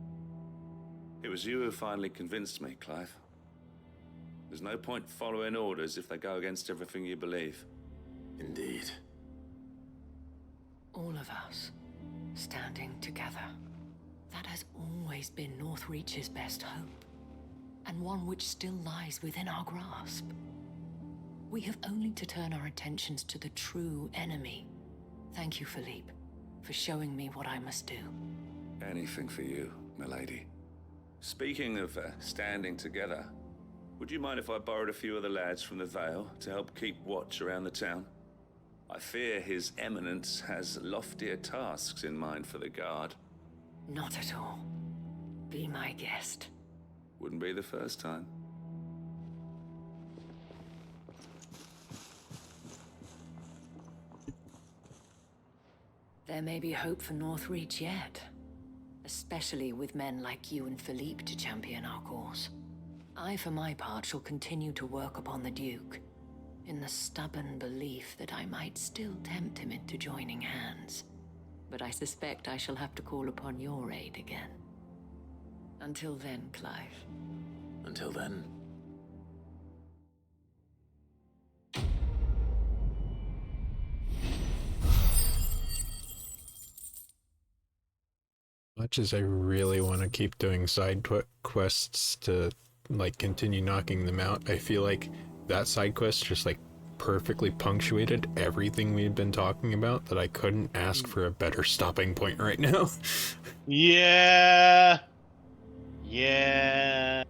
It was you who finally convinced me, Clive. There's no point following orders if they go against everything you believe. Indeed. All of us, standing together. That has always been Northreach's best hope, and one which still lies within our grasp. We have only to turn our attentions to the true enemy. Thank you, Philippe, for showing me what I must do. Anything for you, milady. Speaking of standing together, would you mind if I borrowed a few of the lads from the Vale to help keep watch around the town? I fear His Eminence has loftier tasks in mind for the guard. Not at all. Be my guest. Wouldn't be the first time. There may be hope for Northreach yet. Especially with men like you and Philippe to champion our cause. I, for my part, shall continue to work upon the Duke, in the stubborn belief that I might still tempt him into joining hands. But I suspect I shall have to call upon your aid again. Until then, Clive. Until then. Much as I really want to keep doing side quests to like continue knocking them out, I feel like that side quest just like perfectly punctuated everything we've been talking about, that I couldn't ask for a better stopping point right now. Yeah. Yeah.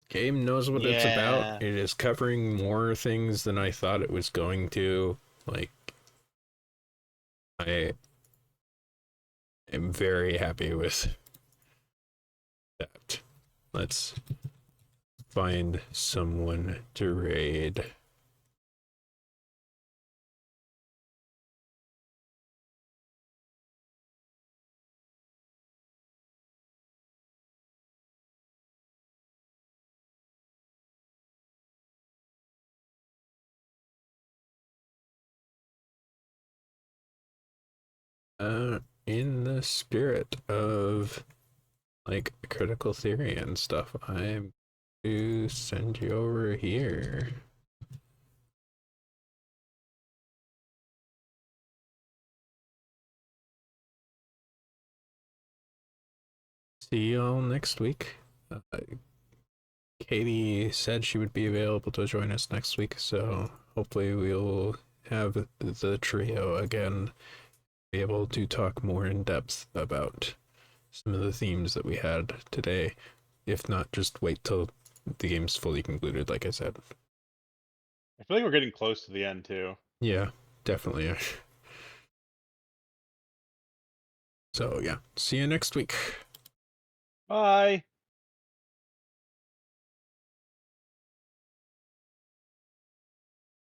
Game knows what it's about. It is covering more things than I thought it was going to. Like, I am very happy with that. Let's find someone to raid. In the spirit of like critical theory and stuff, I'm to send you over here. See y'all next week. Katie said she would be available to join us next week, so hopefully we'll have the trio again, be able to talk more in depth about some of the themes that we had today. If not, just wait till the game's fully concluded, like I said. I feel like we're getting close to the end too. Yeah, definitely. So yeah, see you next week. Bye.